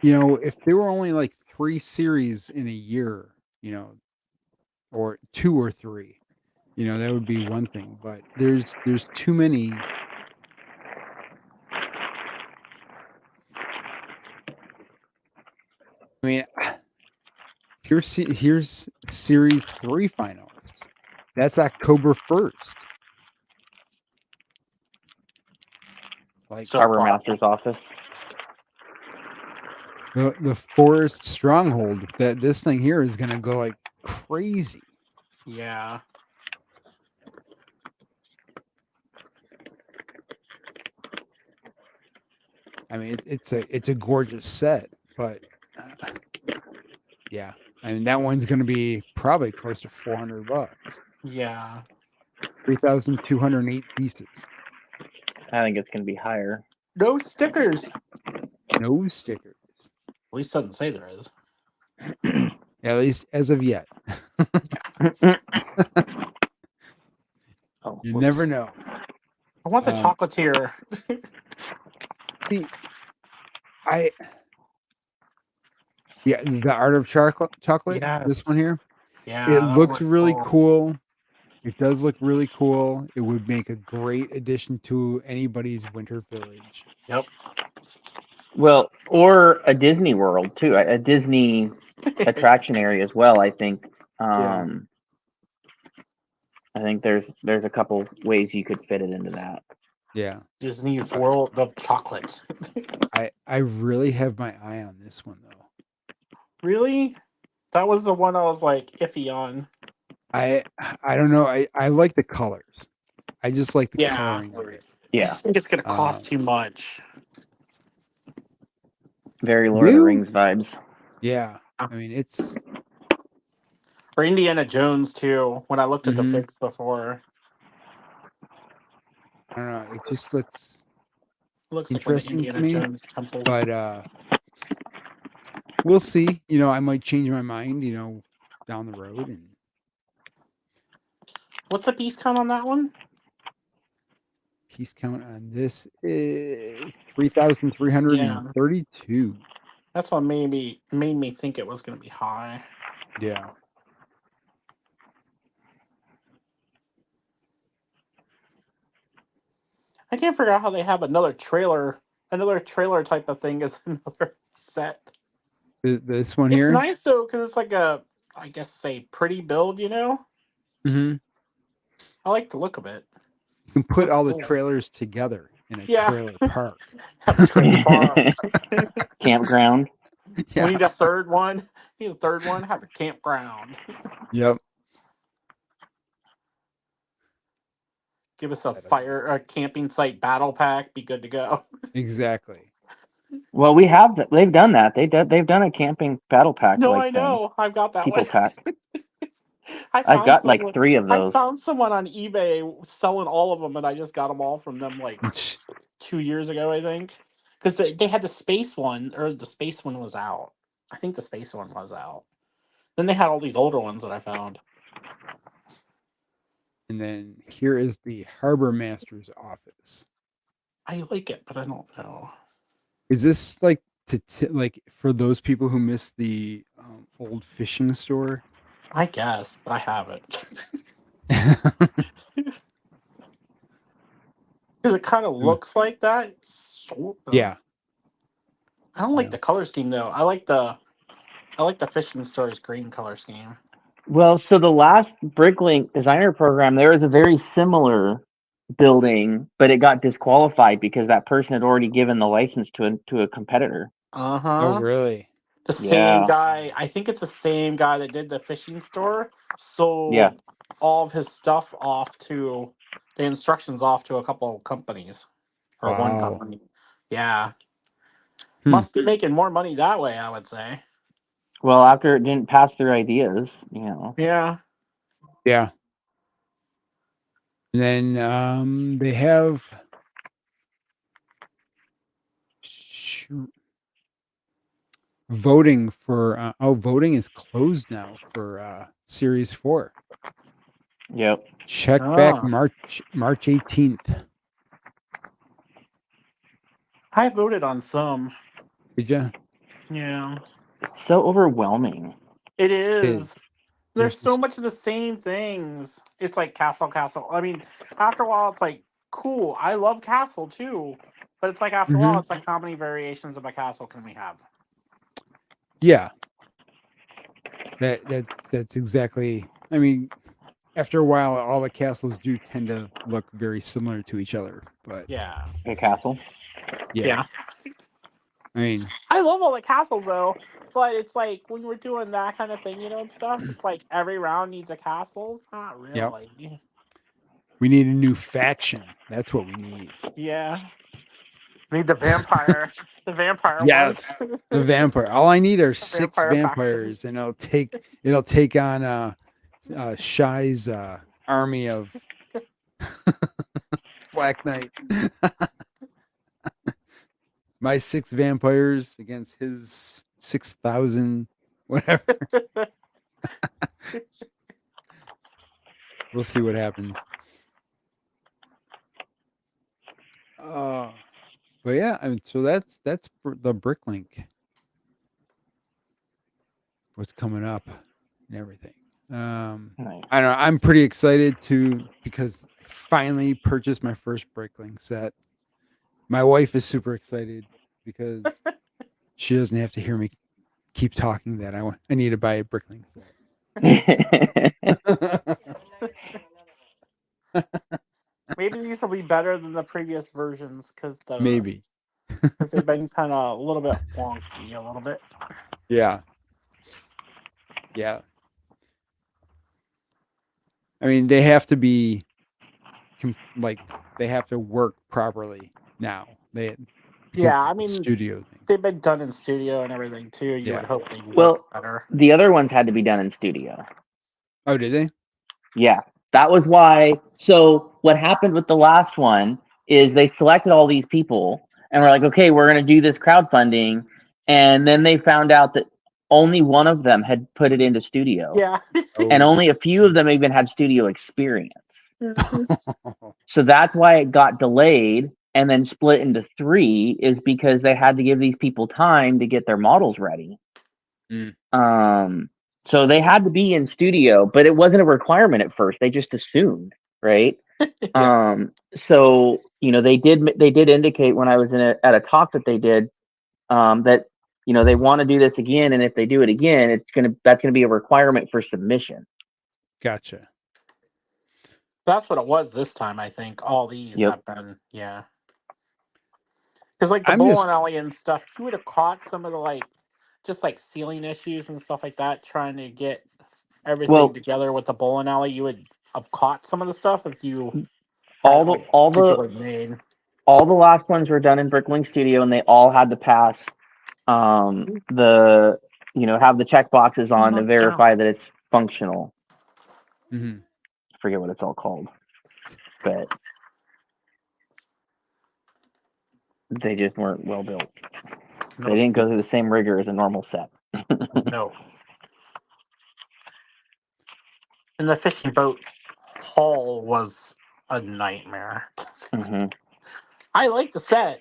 if there were only like 3 series in a year, or 2 or 3, that would be one thing, but there's too many. I mean, here's series 3 finalists. That's October 1st. Like
So
Harbor
far.
Master's office.
the Forest Stronghold, that this thing here is going to go like crazy.
Yeah.
I mean, it's a gorgeous set, but yeah, I mean that one's going to be probably close to $400.
Yeah.
3,208 pieces.
I think it's going to be higher.
No stickers.
No stickers.
At least doesn't say there is.
At least as of yet.
Oh,
You
whoops.
never know.
I want the
Um,
chocolatier.
See, the Art of Chocolate. This
Yes.
one here.
Yeah.
It
That
looks
looks
really
cool.
cool. It does look really cool. It would make a great addition to anybody's winter village.
Yep.
Well, or a Disney World too. A Disney attraction area as well. I think.
Yeah.
I think there's a couple ways you could fit it into that.
Yeah.
Disney World of Chocolate.
I really have my eye on this one though.
Really? That was the one I was like iffy on.
I don't know. I like the colors. I just like the
Yeah.
coloring of it.
I
Yeah,
just think it's going to cost too much.
very Lord of the
You?
Rings vibes.
Yeah. I mean, it's
Or Indiana Jones, too, when I looked at the
Mhm.
figs before.
I don't know. It just looks
It looks like one of the
interesting to
Indiana
me,
Jones temples.
but we'll see. I might change my mind, down the road. And
What's the piece count on that one?
piece count on this is 3,332.
That's what made me think it was going to be high.
Yeah.
I can't figure out how they have another trailer type of thing as another set.
This one
It's
here.
nice though because it's like a, I guess, say pretty build.
Mm-hmm.
I like the look of it.
You can put
Looks
all the
cool.
trailers together in a
Yeah.
trailer park.
Have a trailer park.
Campground.
We need
Yeah.
a third one. Have a campground.
Yep.
Give us a camping site battle pack. Be good to go.
Exactly.
Well, they've done that. They've done a camping battle pack
No,
like
I
thing.
know. I've got that
People
one.
pack.
I
I've
found
got like
someone.
3 of
I
those.
found someone on eBay selling all of them, and I just got them all from them like 2 years ago, I think, because they had the space one, or the space one was out. I think the space one was out. Then they had all these older ones that I found.
And then here is the harbor master's office.
I like it, but I don't know.
Is this like like for those people who miss the old fishing store.
I guess, but I haven't. Because it kind of looks like that. Sort of.
Yeah.
I don't like the color scheme though. I like the fishing store's green color scheme.
Well, so the last Bricklink designer program, there was a very similar building, but it got disqualified because that person had already given the license to a competitor.
Uh
Oh,
huh.
really?
The same
Yeah.
guy. I think it's the same guy that did the fishing store.
Yeah.
Sold all of his stuff off to the instructions off to a couple companies or one
Wow.
company. Yeah.
Hmm.
Must be making more money that way, I would say.
Well, after it didn't pass their ideas, you know.
Yeah.
Yeah. And then they have shoot, voting for voting is closed now for Series 4.
Yep.
Check back
Ah.
March 18th.
I voted on some.
Did you?
Yeah.
It's so overwhelming.
It
It
is.
is.
There's so much of the same things. It's like Castle. I mean, after a while, it's like, cool. I love Castle too. But it's like, after a while, it's like, how many variations of a castle can we have?
Yeah. That's exactly. I mean, after a while, all the castles do tend to look very similar to each other. But
Yeah.
A castle.
yeah. I mean,
I love all the castles though, but it's like when we're doing that kind of thing, and stuff, it's like every round needs a castle. Not
yep.
really.
We need a new faction. That's what we need.
Yeah. Need the vampire. The vampire
Yes.
ones.
The vampire. All I need are 6
vampire faction.
vampires, and it'll take on Shy's army of Black Knight. My 6 vampires against his 6,000 whatever. We'll see what happens. But yeah, I mean, so that's the Bricklink. What's coming up and everything.
Nice.
I don't know. I'm pretty excited because I finally purchased my first Bricklink set. My wife is super excited because she doesn't have to hear me keep talking that I need to buy a Bricklink set.
Maybe these will be better than the previous versions because
Maybe.
they've been kind of a little bit wonky, a little bit.
Yeah. Yeah. I mean, they have to be they have to work properly now.
Yeah, I
the
mean,
studio thing.
they've been done in studio and everything too. You
Yeah.
would hope they work
Well,
better.
the other ones had to be done in studio.
Oh, did they?
Yeah, that was why. So what happened with the last one is they selected all these people and were like, okay, we're going to do this crowdfunding. And then they found out that only one of them had put it into studio.
Yeah.
And
Oh.
only a few of them even had studio experience. So that's why it got delayed and then split into 3 is because they had to give these people time to get their models ready. So they had to be in studio, but it wasn't a requirement at first. They just assumed, right?
Yeah.
So they did indicate when I was at a talk that they did that they want to do this again, and if they do it again, that's gonna be a requirement for submission.
Gotcha.
That's what it was this time, I think. All these
Yep.
have been, yeah. Because like the
I'm just
bowling alley and stuff, you would have caught some of the just like ceiling issues and stuff like that, trying to get everything
Well,
together with the bowling alley. You would have caught some of the stuff if you had
all
it
the
like
all the
digitally made.
all the last ones were done in Bricklink Studio, and they all had to pass the have the check boxes on to verify that it's functional.
Mhm.
I forget what it's all called, but they just weren't well built. They didn't go through the same rigor as a normal set.
No. And the fishing boat haul was a nightmare.
Mm-hmm.
I like the set.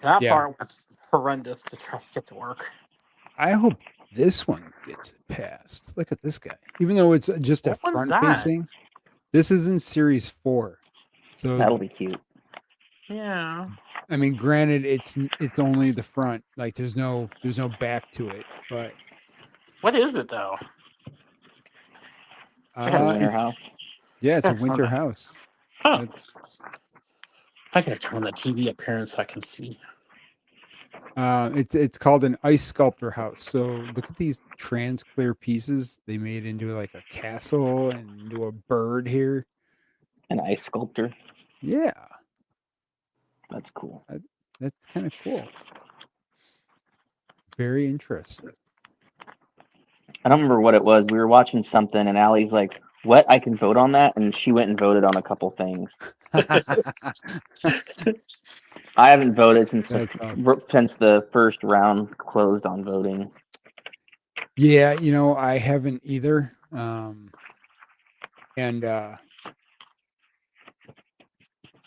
That
Yeah.
part was horrendous to try to get to work.
I hope this one gets it passed. Look at this guy. Even though it's just a
What one's
front
that?
facing, this is in series 4. So
That'll be cute.
Yeah.
I mean, granted, it's only the front. Like there's no back to it. But
What is it though?
Like a winter
it,
house.
yeah, it's a
That's not
winter
bad.
house.
Huh.
That's
I gotta turn on the TV appearance so I can see.
it's called an ice sculptor house. So look at these trans clear pieces they made into like a castle and into a bird here.
An ice sculptor.
Yeah,
That's cool.
that's kind of cool. Very interesting.
I don't remember what it was. We were watching something, and Allie's like, "What? I can vote on that?" And she went and voted on a couple things. I haven't voted since
That's awesome.
since the first round closed on voting.
Yeah, I haven't either. And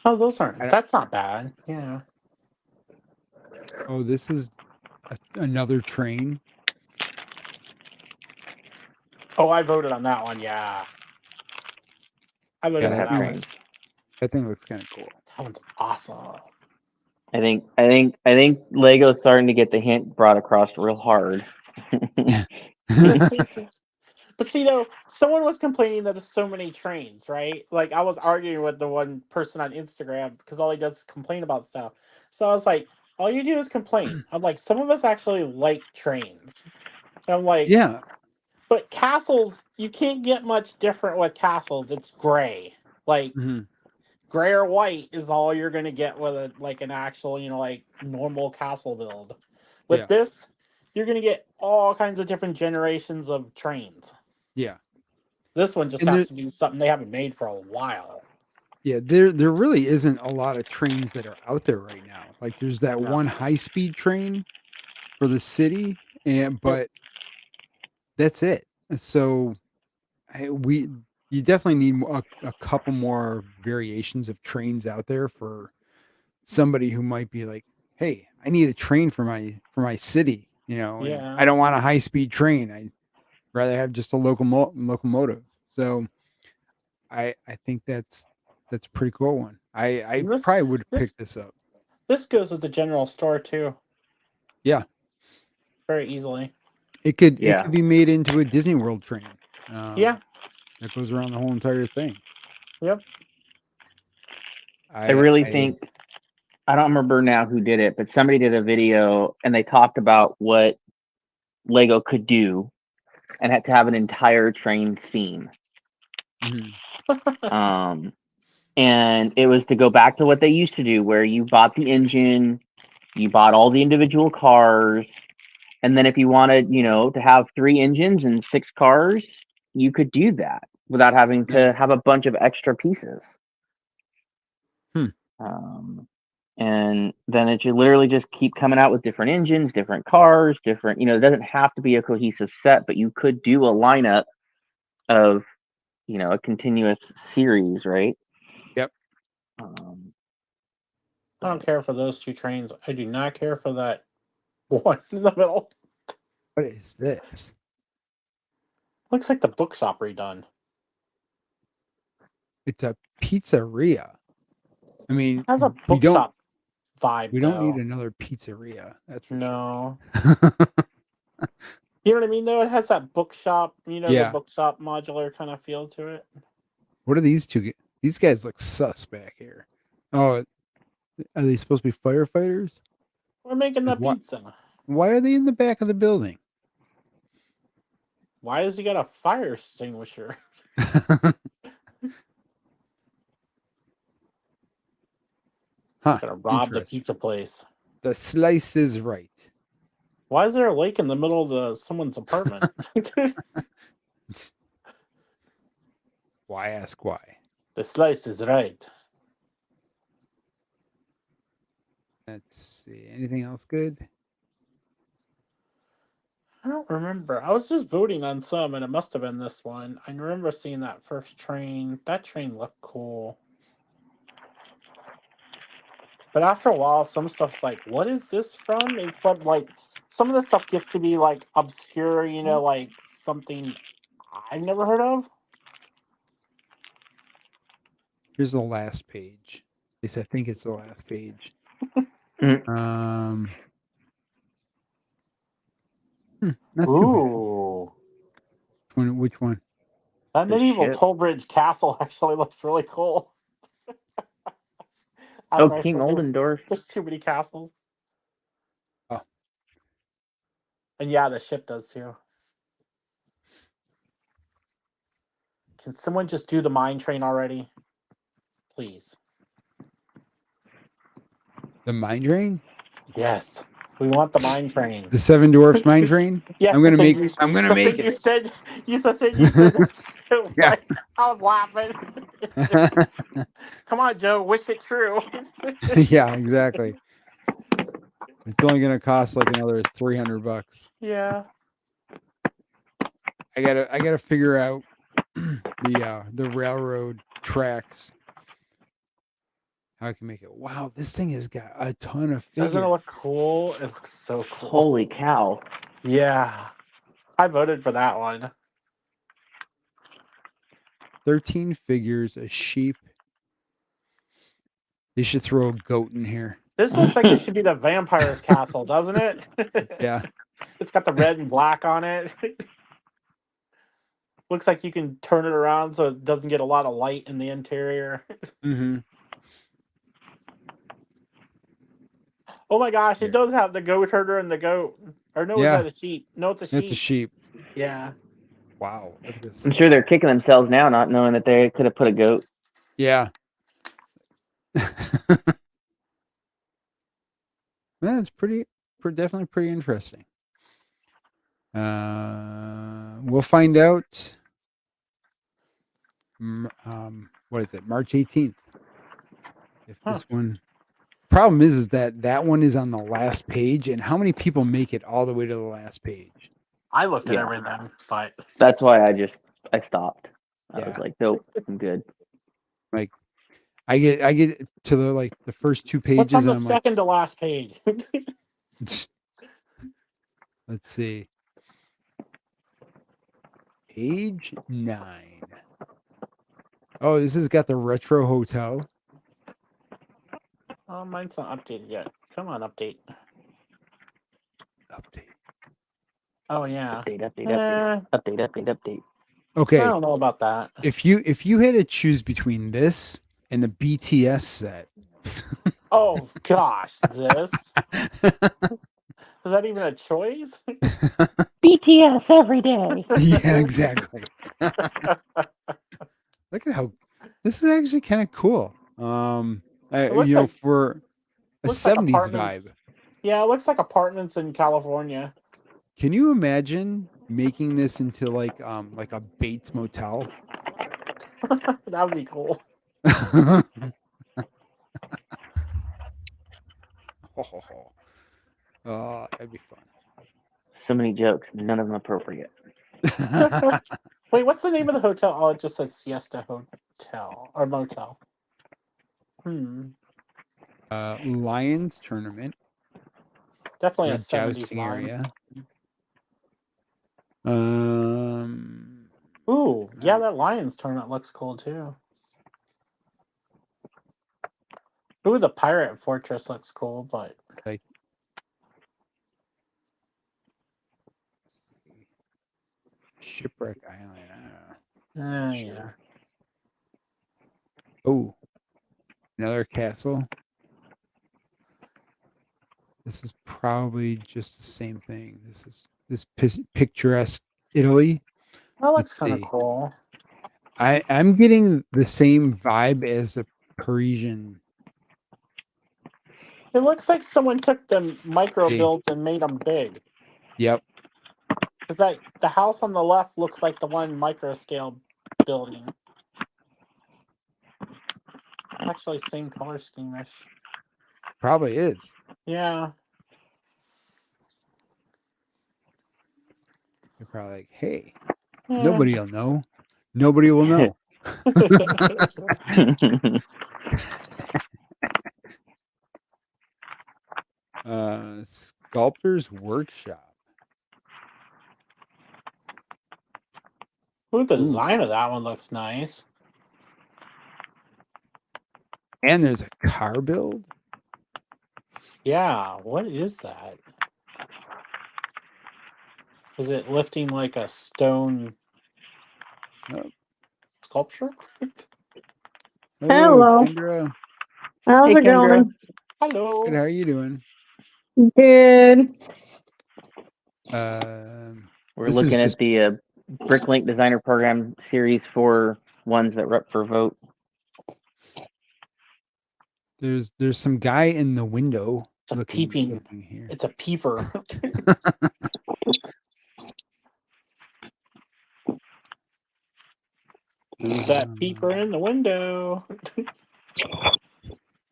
Oh, those aren't.
I,
That's not bad. Yeah.
oh, this is another train.
Oh, I voted on that one. Yeah. I voted
Gotta
on
have
that one.
trains.
That thing looks kind of cool.
That one's awesome.
I think Lego's starting to get the hint brought across real hard.
But see, though, someone was complaining that there's so many trains, right? Like, I was arguing with the one person on Instagram because all he does is complain about stuff. So I was like, all you do is complain. I'm like, some of us actually like trains. And I'm like,
Yeah.
but castles, you can't get much different with castles. It's gray. Like,
Mhm.
gray or white is all you're going to get with an actual, like normal castle build. With
Yeah.
this, you're going to get all kinds of different generations of trains.
Yeah.
This one just
And
has to be something they haven't made for a while.
yeah, there really isn't a lot of trains that are out there right now. Like there's that
No.
one high-speed train for the city, but that's it. So you definitely need a couple more variations of trains out there for somebody who might be like, "Hey, I need a train for my city," and
Yeah.
I don't want a high-speed train. I rather have just a locomotive. So I think that's a pretty cool one. I
And this
probably would pick
this
this up.
this goes with the general store too,
Yeah,
very easily.
it
Yeah.
could be made into a Disney World train.
Yeah.
That goes around the whole entire thing.
Yep.
I really think I don't remember now who did it, but somebody did a video and they talked about what Lego could do and had to have an entire train theme.
Mhm.
And it was to go back to what they used to do, where you bought the engine, you bought all the individual cars, and then if you wanted, to have 3 engines and 6 cars, you could do that without having
Yeah.
to have a bunch of extra pieces.
Hmm.
And then it should literally just keep coming out with different engines, different cars, different, it doesn't have to be a cohesive set, but you could do a lineup of, a continuous series, right?
Yep.
I don't care for those 2 trains. I do not care for that one in the middle.
What is this?
Looks like the bookshop redone.
It's a pizzeria. I mean,
It has a
we don't
bookshop vibe.
we don't need
though.
another pizzeria. That's for
No.
sure.
You know what I mean? Though it has that bookshop, the
Yeah.
bookshop modular kind of feel to it.
What are these two? These guys look sus back here. Oh, are they supposed to be firefighters?
We're making the
What?
pizza.
Why are they in the back of the building?
Why does he got a fire extinguisher?
Huh.
Gonna rob the
Interesting.
pizza place.
The slice is right.
Why is there a lake in the middle of someone's apartment?
Why ask why?
The slice is right.
Let's see. Anything else good?
I don't remember. I was just voting on some, and it must have been this one. I remember seeing that first train. That train looked cool. But after a while, some stuff's like, what is this from? It's like some of the stuff gets to be like obscure, like something I've never heard of.
Here's the last page. At least I think it's the last page.
Mm.
Not too bad.
Ooh.
Which one?
That
The
medieval
ship.
toll bridge castle actually looks really cool.
Oh,
After I
King
said
Oldendorf.
there's too many castles.
Oh,
And yeah, the ship does too. Can someone just do the mine train already? Please.
the mine train?
Yes. We want the mine train.
The Seven Dwarfs mine train?
Yes,
I'm
the
gonna
thing
make
you
I'm gonna
the
make
thing you
it.
said the thing you said was so
Yeah.
funny. I was laughing. Come on, Joe, wish it true.
Yeah, exactly. It's only gonna cost like another $300.
Yeah.
I gotta figure out the railroad tracks. How I can make it. Wow, this thing has got a ton of
Doesn't it
figures.
look cool? It looks so cool.
Holy cow.
Yeah. I voted for that one.
13 figures, a sheep. They should throw a goat in here.
This looks like it should be the vampire's castle, doesn't it?
Yeah.
It's got the red and black on it. Looks like you can turn it around so it doesn't get a lot of light in the interior.
Mm-hmm.
Oh my gosh,
Here.
it does have the goat herder and the goat. Or no, is
Yeah.
that a sheep? No, it's a sheep.
It's a sheep.
Yeah.
Wow. Look at this.
I'm sure they're kicking themselves now, not knowing that they could have put a goat.
Yeah. Man, it's definitely pretty interesting. We'll find out. What is it? March 18th. If
Huh.
this one. Problem is that one is on the last page, and how many people make it all the way to the last page?
I looked at
Yeah.
everything, but
That's why I stopped. I was
Yeah.
like, nope, I'm good.
Like, I get to the first two pages,
what's on the
and I'm like,
second to last page?
let's see. Page 9. Oh, this has got the retro hotel.
Oh, mine's not updated yet. Come on, update.
Update.
Oh yeah.
Update.
I
Okay.
don't know about that.
If you had to choose between this and the BTS set.
Oh gosh, this is that even a choice?
BTS every day.
Yeah, exactly. Look at how this is actually kind of cool.
It looks like
for a
looks like
70s
apartments.
vibe.
Yeah, it looks like apartments in California.
Can you imagine making this into like a Bates Motel?
That would be cool.
Oh, that'd be fun.
So many jokes, none of them appropriate.
Wait, what's the name of the hotel? Oh, it just says Siesta Hotel or Motel.
Lions tournament.
Definitely a
Or
70s
jousting
vibe.
area.
Ooh, yeah, that Lions tournament looks cool too. Ooh, the Pirate Fortress looks cool, but
like Shipwreck Island. Sure.
yeah.
Oh, another castle. This is probably just the same thing. This picturesque Italy.
That looks
Let's
kind of
see.
cool.
I'm getting the same vibe as the Parisian.
It looks like someone took the micro
See.
builds and made them big.
Yep.
Because that the house on the left looks like the one micro scale building. Actually, same color scheme-ish.
Probably is.
Yeah.
They're probably like, hey,
Yeah.
nobody will know. Nobody will know. Sculptor's Workshop.
Ooh, the
Ooh.
design of that one looks nice.
And there's a car build.
Yeah, what is that? Is it lifting like a stone
Oh,
sculpture?
hello,
Hello.
Kendra.
How's
Hey,
it
Kendra.
going?
Good.
Hello.
How are you doing?
Good.
We're
This is
looking
just
at the Bricklink Designer Program series for ones that were up for vote.
there's some guy in the window
It's a
looking
peeping.
here.
It's a peeper. Who's that peeper in the window?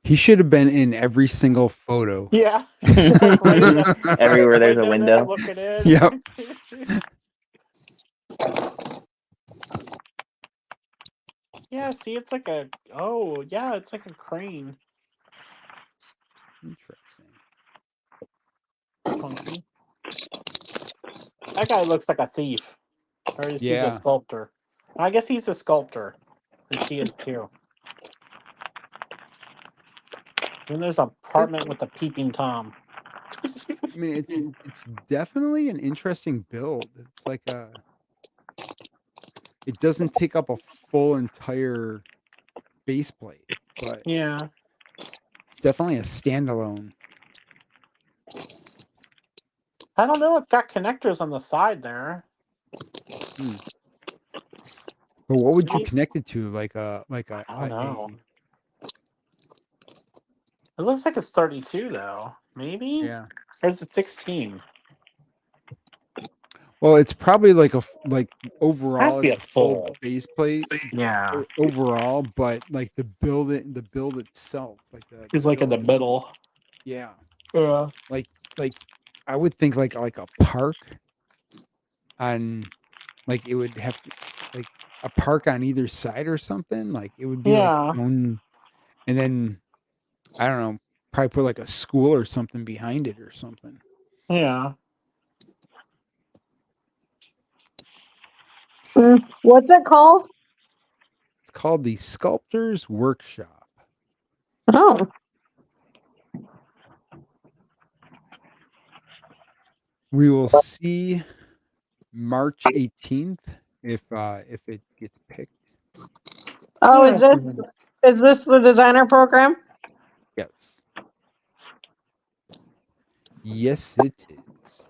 He should have been in every single photo.
Yeah. Like right in the,
Everywhere there's a
there,
window.
looking in.
Yep.
Yeah, see, it's like a, oh, yeah, it's like a crane.
Interesting.
Funky. That guy looks like a thief. Or is he the
Yeah.
sculptor? I guess he's the sculptor. And she is too. And there's an apartment with a peeping Tom.
I mean, it's definitely an interesting build. It's like it doesn't take up a full entire base plate, but
Yeah.
it's definitely a standalone.
I don't know. It's got connectors on the side there.
But what would you
Maybe
connect it to? Like a
I don't know. It looks like it's 32 though. Maybe?
yeah.
Or is it 16?
Well, it's probably like
Has
overall
to be
it's
a
a full
full.
base plate
Yeah.
overall, but like the build itself, like the
He's like in the
build,
middle.
yeah.
Yeah.
Like I would think like a park on like it would have to like a park on either side or something. Like it would be like
Yeah.
its own, and then I don't know, probably put like a school or something behind it or something.
Yeah.
What's it called?
It's called the Sculptor's Workshop.
Oh.
We will see March 18th if it gets picked.
Oh,
Yeah,
is this the designer program?
Yes. Yes, it is.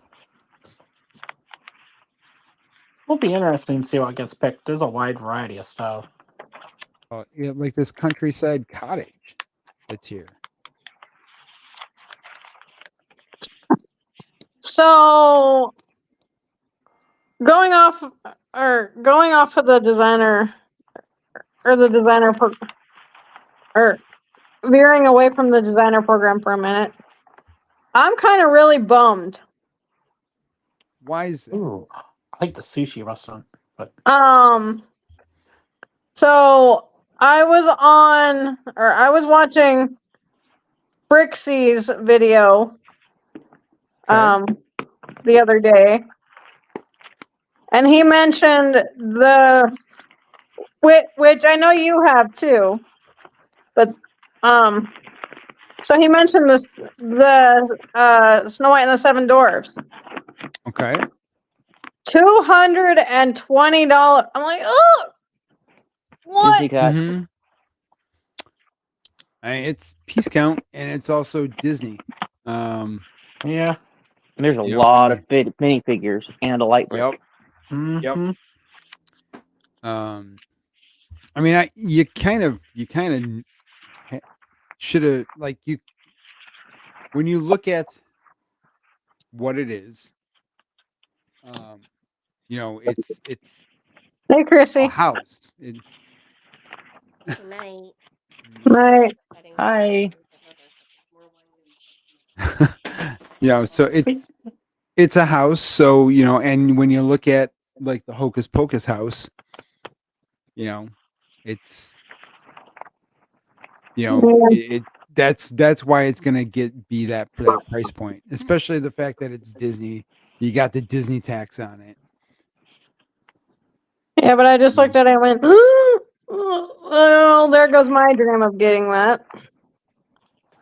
It'll be interesting to see what gets picked. There's a wide variety of stuff.
Yeah, like this countryside cottage that's here.
So going off of the designer or the designer or veering away from the designer program for a minute. I'm kind of really bummed.
Why is it?
Ooh. I like the sushi restaurant, but
So I was watching Brixie's video
Okay.
the other day, and he mentioned which I know you have too, but so he mentioned the Snow White and the Seven Dwarfs.
Okay.
$220. I'm like, oh, what?
Disney Cut.
Mm-hmm. It's piece count and it's also Disney.
yeah.
There's a
You know,
lot of minifigures and a light brick.
Yep.
Mm-hmm.
I mean, you kind of should have like when you look at what it is, you know, it's
Hey, Chrissy.
a house.
Good night.
Night.
Hi.
You know, so it's a house. So you know, and when you look at like the Hocus Pocus house, you know, it's you know
Yeah.
that's why it's gonna be that price point, especially the fact that it's Disney. You got the Disney tax on it.
Yeah, but I just looked at it and went, oh, there goes my dream of getting that.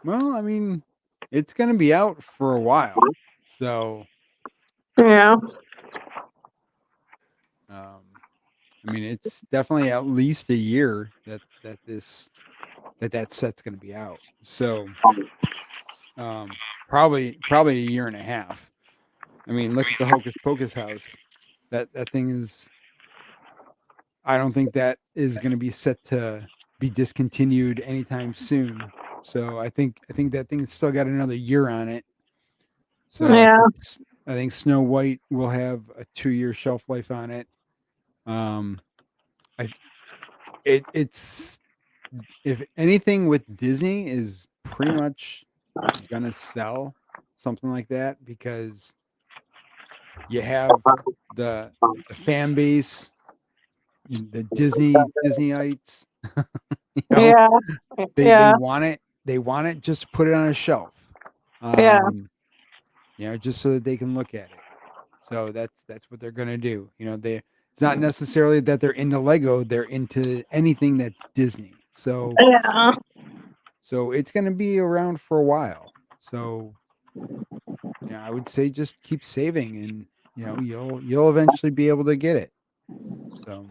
Well, I mean, it's gonna be out for a while, so
Yeah.
I mean, it's definitely at least a year that set's gonna be out. So probably a year and a half. I mean, look at the Hocus Pocus house. That thing is. I don't think that is going to be set to be discontinued anytime soon. So I think that thing's still got another year on it. So
Yeah.
I think Snow White will have a 2-year shelf life on it. I it's if anything with Disney is pretty much gonna sell something like that because you have the fan base, the Disneyites, you know,
Yeah.
they
Yeah.
want it. They want it just to put it on a shelf.
Yeah.
Just so that they can look at it. So that's what they're gonna do. It's not necessarily that they're into Lego, they're into anything that's Disney. So
Yeah.
it's gonna be around for a while. So I would say just keep saving and you'll eventually be able to get it. So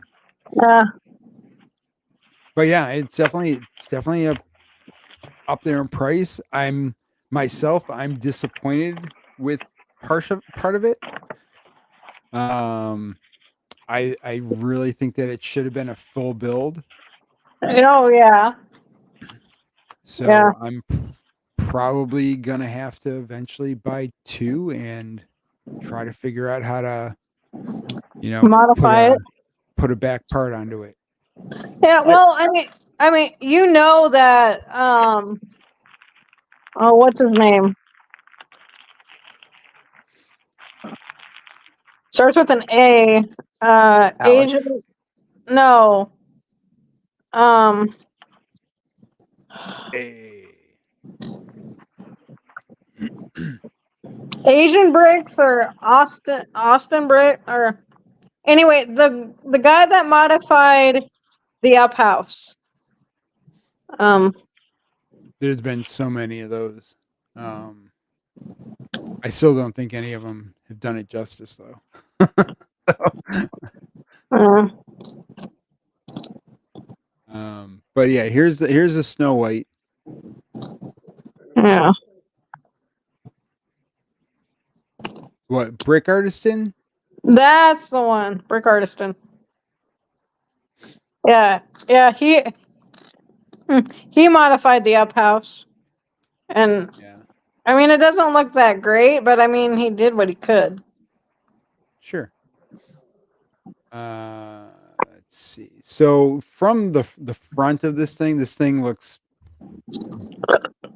Yeah.
but yeah, it's definitely up there in price. I'm disappointed with part of it. I really think that it should have been a full build.
Oh, yeah.
So
Yeah.
I'm probably gonna have to eventually buy 2 and try to figure out how to,
Modify it.
put a back part onto it.
Yeah. Well, I mean, you know that. Oh, what's his name? Starts with an A.
Alex.
Asian. No. Um. Asian Bricks or Austin Brick or anyway, the guy that modified the up house.
There's been so many of those. I still don't think any of them have done it justice, though.
uh,
But yeah, here's the Snow White.
yeah.
What, Brick Artistan?
That's the one. Brick Artistan. Yeah. Yeah, he modified the up house. And
Yeah,
I mean it doesn't look that great, but I mean he did what he could.
sure. Let's see. So from the front of this thing looks.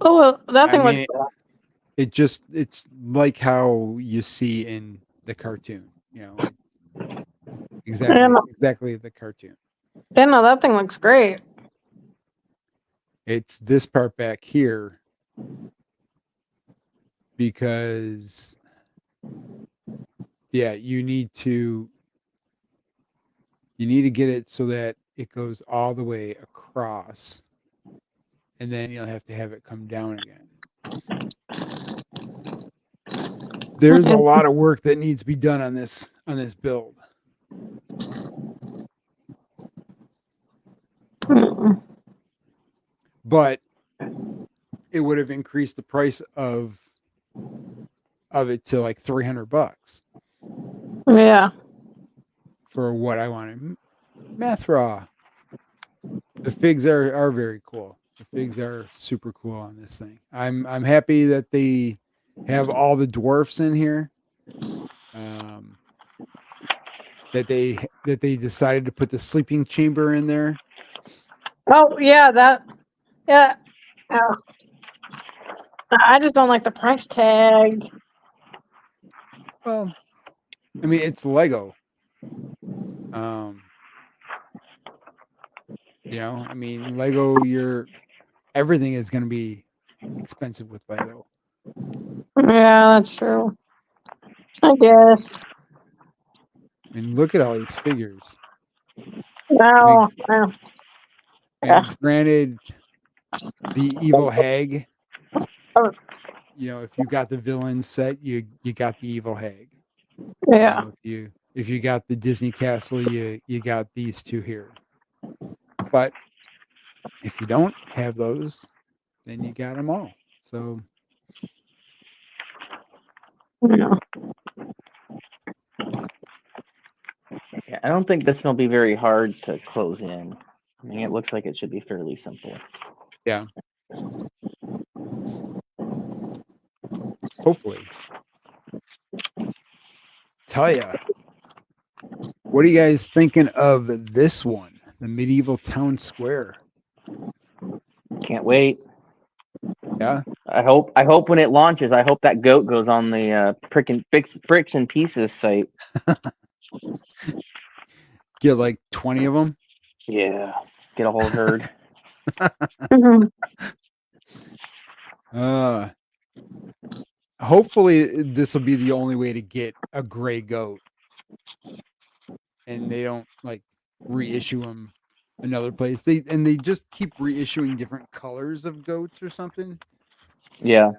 Oh, well, that
I
thing
mean,
looks
it's like how you see in the cartoon. Exactly the cartoon.
yeah, no, that thing looks great.
It's this part back here because you need to get it so that it goes all the way across, and then you'll have to have it come down again. There's a lot of work that needs to be done on this build. But it would have increased the price of it to like $300
Yeah.
for what I wanted. Math Raw. The figs are very cool. The figs are super cool on this thing. I'm happy that they have all the dwarfs in here. That they decided to put the sleeping chamber in there.
Oh yeah, yeah. I just don't like the price tag.
Well, I mean, it's Lego. I mean, Lego, everything is going to be expensive with Lego.
Yeah, that's true. I guess.
I mean, look at all these figures.
No. Yeah.
And granted, the evil hag.
Oh,
If you got the villain set, you got the evil hag.
yeah.
If you got the Disney castle, you got these two here. But if you don't have those, then you got them all. So
Yeah.
Yeah, I don't think this will be very hard to close in. I mean, it looks like it should be fairly simple.
yeah, hopefully. Tell ya, what are you guys thinking of this one, the medieval town square?
Can't wait.
Yeah,
I hope when it launches, I hope that goat goes on the bricks and pieces site.
get like 20 of them.
Yeah, get a whole herd.
Mhm.
Hopefully this will be the only way to get a gray goat, and they don't like reissue them another place. They just keep reissuing different colors of goats or something.
Yeah,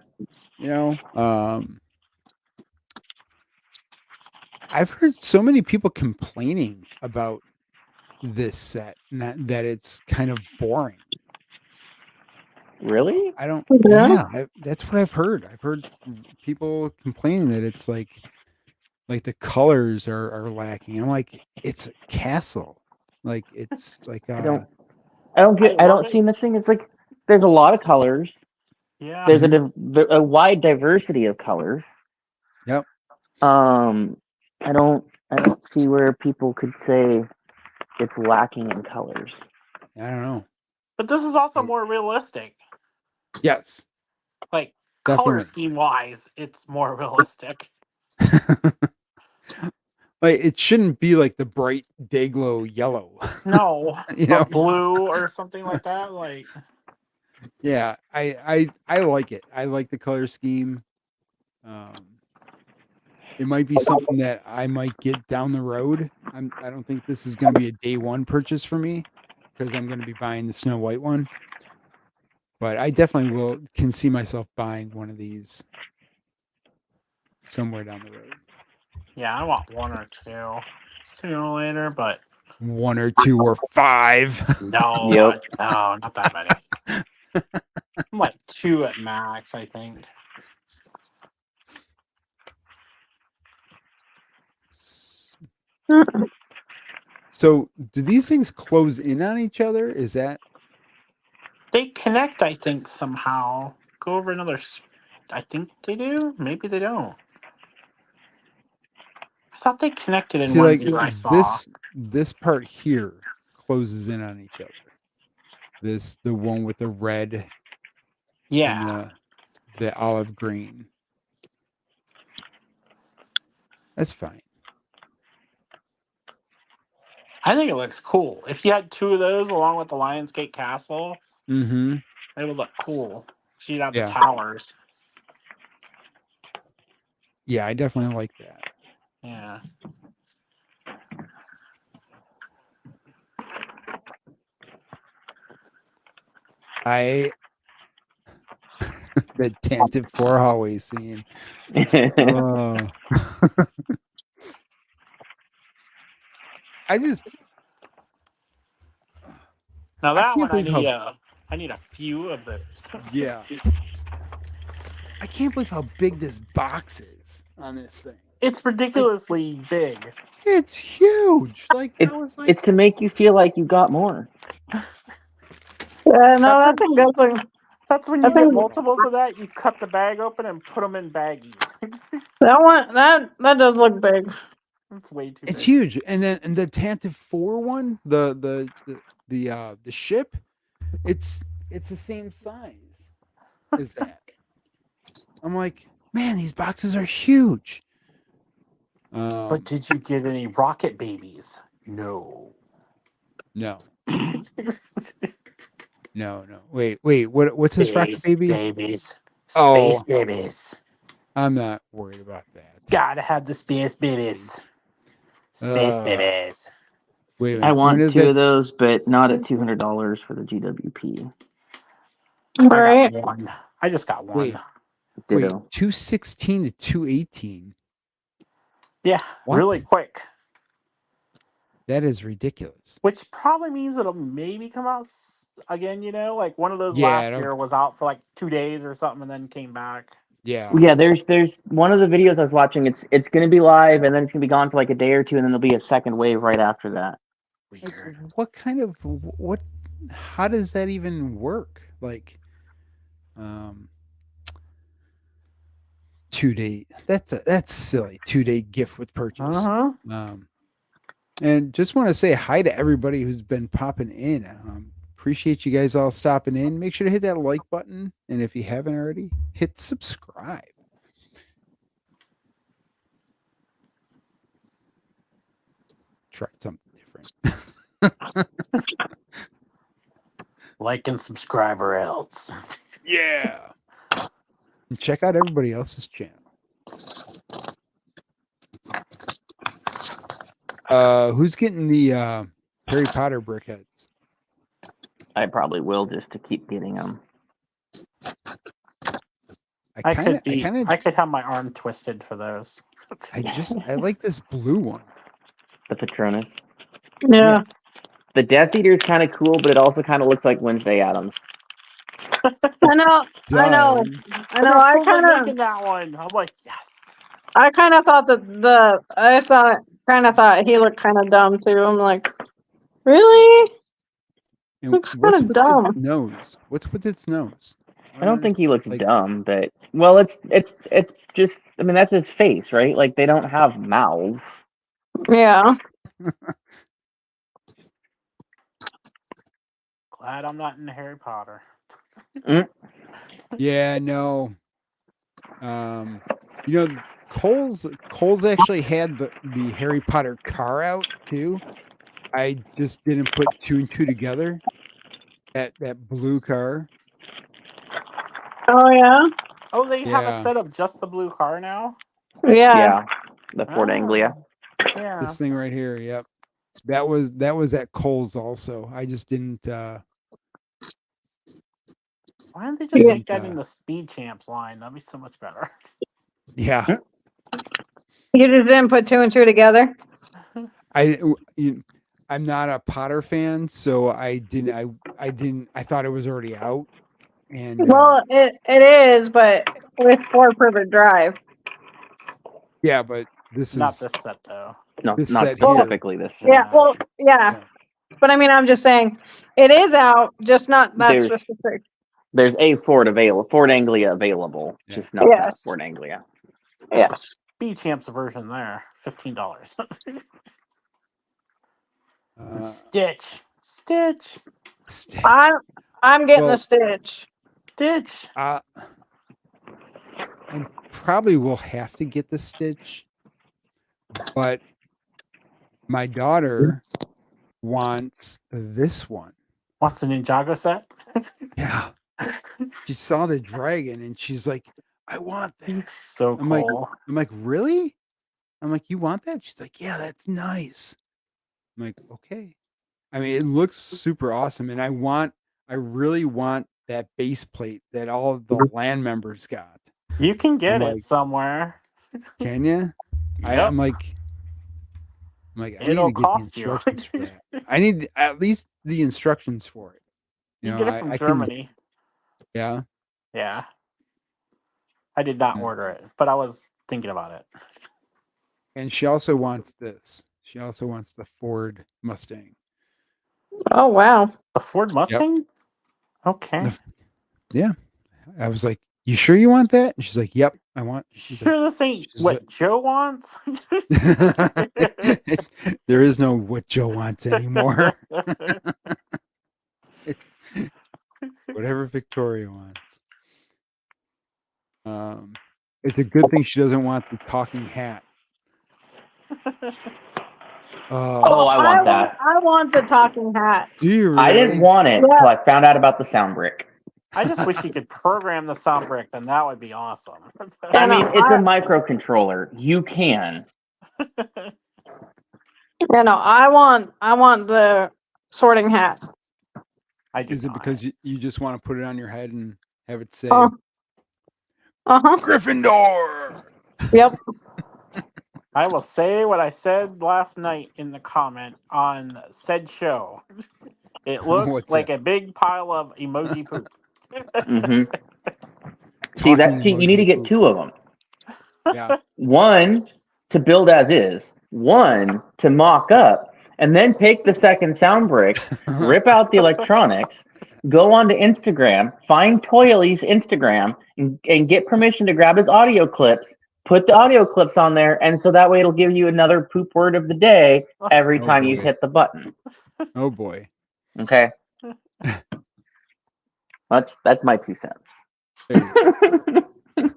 I've heard so many people complaining about this set and that it's kind of boring.
really?
I don't.
Yeah.
Yeah, that's what I've heard. I've heard people complaining that it's like the colors are lacking. I'm like, it's a castle. Like it's like
I don't
I
I
love
don't
it.
see missing. It's like there's a lot of colors.
Yeah.
There's
Mhm.
a wide diversity of colors.
Yep.
I don't see where people could say it's lacking in colors.
I don't know.
But this is also more realistic.
Yes,
Like color
definitely.
scheme wise, it's more realistic.
Like it shouldn't be like the bright day glow yellow.
No,
you
or
know.
blue or something like that. Like
Yeah, I like it. I like the color scheme. Um, it might be something that I might get down the road. I don't think this is going to be a day one purchase for me because I'm going to be buying the Snow White one. But I definitely can see myself buying one of these somewhere down the road.
yeah, I want one or two sooner or later, but
One or two or five.
no,
Yep.
no, not that many. I'm like two at max, I think.
So, do these things close in on each other? Is that
They connect, I think, somehow. Go over another. I think they do. Maybe they don't. I thought they connected in
see
one
like
view I saw.
this part here closes in on each other? The one with the red
Yeah,
and the olive green. That's fine.
I think it looks cool. If you had two of those along with the Lionsgate Castle,
Mm-hmm.
they would look cool. So you'd have the
Yeah.
towers.
Yeah, I definitely like that.
Yeah.
I the Tantive 4 hallway scene. Oh. I just
Now
I
that
can't
one
believe how
I need a few of the.
yeah. I can't believe how big this box is on this thing.
It's ridiculously big.
It's huge. Like
it's
I was like
it's to make you feel like you got more.
Yeah, no,
That's
I
when,
think that's a.
that's when
I
you get
think
multiples of that. You cut the bag open and put them in baggies.
that one that does look big.
It's way too
it's
big.
huge. And the Tantive 4 one, the ship, it's the same size as that. I'm like, man, these boxes are huge.
But did you get any rocket babies? No.
No, No. Wait. What's this rocket
Space
baby?
babies.
Oh.
Space babies.
I'm not worried about that.
Gotta have the space babies. Space
Uh,
babies.
Wait a
I
minute. When
want
is
2
that?
of those, but not at $200 for the GWP.
I
Right.
got one. I just got one.
Wait,
Ditto.
216 to 218.
Yeah,
What?
really quick.
That is ridiculous.
Which probably means it'll maybe come out again, like one of those
Yeah,
last year was out for like 2 days or something and then came back.
yeah.
Yeah, there's one of the videos I was watching. It's going to be live, and then it's going to be gone for like a day or two, and then there'll be a second wave right after that.
Like,
Weird.
what kind of what? How does that even work? Like, 2-day. That's silly. 2-day gift with purchase.
Uh-huh.
And just want to say hi to everybody who's been popping in. Appreciate you guys all stopping in. Make sure to hit that like button, and if you haven't already, hit subscribe. Try something different.
Like and subscribe or else.
Yeah. And check out everybody else's channel. Who's getting the Harry Potter brickheads?
I probably will just to keep getting them.
I could have my arm twisted for those.
I like this blue one.
The Patronus.
Yeah.
The Death Eater is kind of cool, but it also kind of looks like Wednesday Addams.
I know.
Does.
I
making that one. I'm like, yes.
kind of thought he looked kind of dumb too. I'm like, really?
And
Looks
what's
kinda
with
dumb.
its nose? What's with its nose?
I don't think he looks
like,
dumb, but well, it's just. I mean, that's his face, right? Like they don't have mouths.
Yeah.
Glad I'm not in Harry Potter.
Yeah, no. Cole's actually had the Harry Potter car out too. I just didn't put 2 and 2 together. That blue car.
Oh yeah.
Oh, they have a
Yeah.
set of just the blue car now?
Yeah.
The Ford
Oh.
Anglia.
Yeah.
This thing right here. Yep. That was at Cole's also. I just didn't
Why didn't they just
Yeah.
make that in the Speed Champs line? That'd be so much better.
yeah.
You just didn't put 2 and 2 together.
I'm not a Potter fan, so I thought it was already out. And
Well, it is, but with 4 Privet Drive.
yeah, but this
Not
is
this set though.
No,
this
not
set here.
specifically this.
Yeah. Well, yeah.
Yeah.
But I mean, I'm just saying, it is out, just not that
There's-
specific.
There's a Ford Anglia available,
Yeah.
just not that
Yes.
Ford Anglia.
Yes.
Speed Champs version there. $15. And Stitch.
I'm getting
Well,
the Stitch.
I probably will have to get the Stitch, but my daughter wants this one.
What's the Ninjago set?
Yeah. She saw the dragon and she's like, I want that.
It's so
I'm
cool.
like, really? I'm like, you want that? She's like, yeah, that's nice. I'm like, okay. I mean, it looks super awesome. And I really want that base plate that all of the land members got.
You can get
I'm like,
it somewhere.
Can you?
Yep.
I'm like, I need
It'll
to get the
cost you.
instructions for that. I need at least the instructions for it.
You can get it from Germany.
Yeah.
Yeah. I did not
Yeah.
order it, but I was thinking about it.
And she also wants this. She also wants the Ford Mustang.
Oh wow.
The Ford Mustang? Okay.
Yeah. I was like, you sure you want that? And she's like, yep, I want.
Sure, this ain't what Joe wants?
There is no what Joe wants anymore. It's whatever Victoria wants. It's a good thing she doesn't want the talking hat.
Oh, I want that.
I want the talking hat.
Do you really?
I didn't want it
Yeah.
until I found out about the sound brick.
I just wish you could program the sound brick, then that would be awesome.
Yeah,
I
no,
mean, it's a microcontroller. You can.
Yeah, no, I want the sorting hat.
I do
Is it
not.
because you just want to put it on your head and have it say
Uh huh.
Gryffindor?
Yep.
I will say what I said last night in the comment on said show. It looks
What's
like
that?
a big pile of emoji poop.
Hmm. See,
Talking
you need to
emoji
get
poop.
2 of them.
Yeah.
One to build as is, one to mock up, and then take the second sound brick, rip out the electronics, go onto Instagram, find Toily's Instagram, and get permission to grab his audio clips, put the audio clips on there, and so that way it'll give you another poop word of the day every
Oh,
time you
boy.
hit the button.
Oh boy.
Okay? That's my 2 cents.
There you go.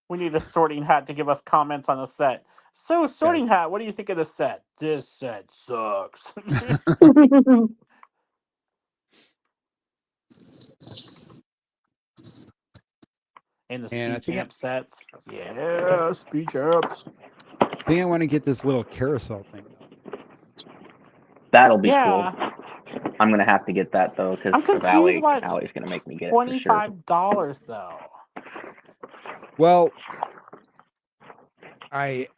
We need a sorting hat to give us comments on the set. So, sorting hat, what do you think of the set? This set sucks. And the
And I
speed
think
champ sets. Yeah, speed champs.
I think I want to get this little carousel thing though.
That'll be
Yeah.
cool. I'm gonna have to get that though because
I'm confused why it's
Allie's gonna make me get it for sure.
$25 though.
Well, I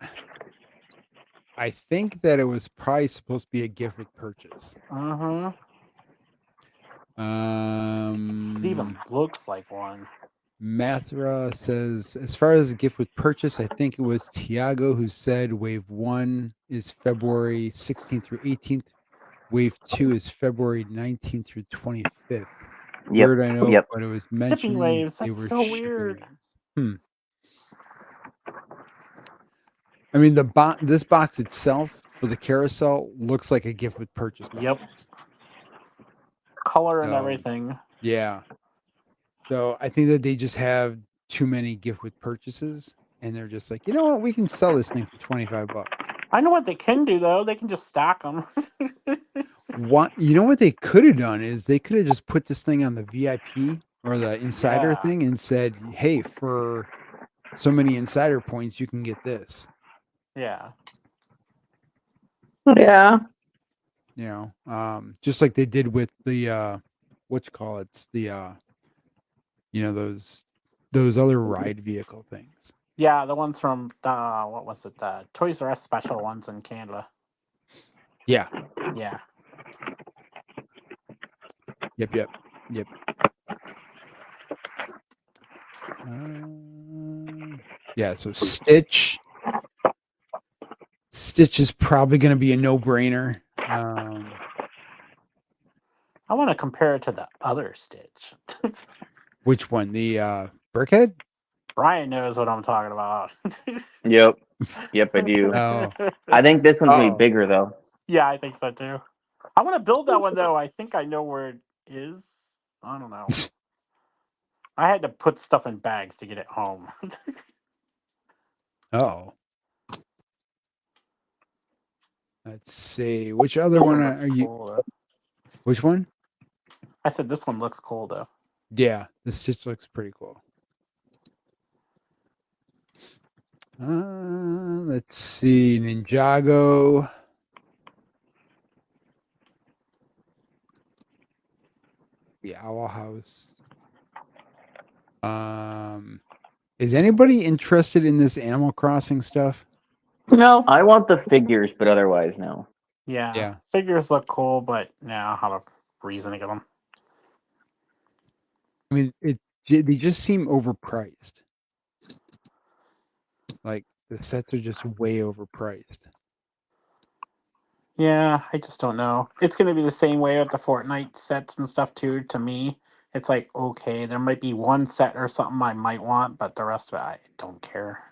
think that it was probably supposed to be a gift with purchase.
Uh-huh. It even looks like one.
Mathra says, as far as a gift with purchase, I think it was Tiago who said wave 1 is February 16th through 18th. Wave 2 is February 19th through 25th.
Yep.
Weird, I know,
Yep.
but it was
Shipping
mentioned
waves.
they
That's
were
so
shipping
weird.
waves. I mean, this box itself for the carousel looks like a gift with purchase box.
Yep. Color and
So,
everything.
yeah. So I think that they just have too many gift with purchases, and they're just like, you know what, we can sell this thing for $25.
I know what they can do though. They can just stack them.
What you know what they could have done is they could have just put this thing on the VIP or the insider
Yeah.
thing and said, hey, for so many insider points, you can get this.
Yeah.
Yeah.
You know, just like they did with the what you call it, the you know, those other ride vehicle things.
Yeah, the ones from what was it? The Toys R Us special ones in Canada.
Yeah.
Yeah.
Yep. Yeah, so Stitch is probably going to be a no-brainer.
I want to compare it to the other Stitch.
Which one? The Brickhead?
Brian knows what I'm talking about.
Yep. Yep, I do.
Oh.
I think this one's gonna be
Oh.
bigger though.
Yeah, I think so too. I want to build that one though. I think I know where it is. I don't know. I had to put stuff in bags to get it home.
Oh. Let's see. Which other one
looks
are you?
cool, though.
Which one?
I said this one looks cool though.
Yeah, the Stitch looks pretty cool. Let's see. Ninjago. The Owl House. Is anybody interested in this Animal Crossing stuff?
No.
I want the figures, but otherwise no.
Yeah. Figures look cool, but now I have a reason to get them.
I mean, they just seem overpriced. Like the sets are just way overpriced.
Yeah, I just don't know. It's going to be the same way with the Fortnite sets and stuff too. To me, it's like okay, there might be one set or something I might want, but the rest of it I don't care.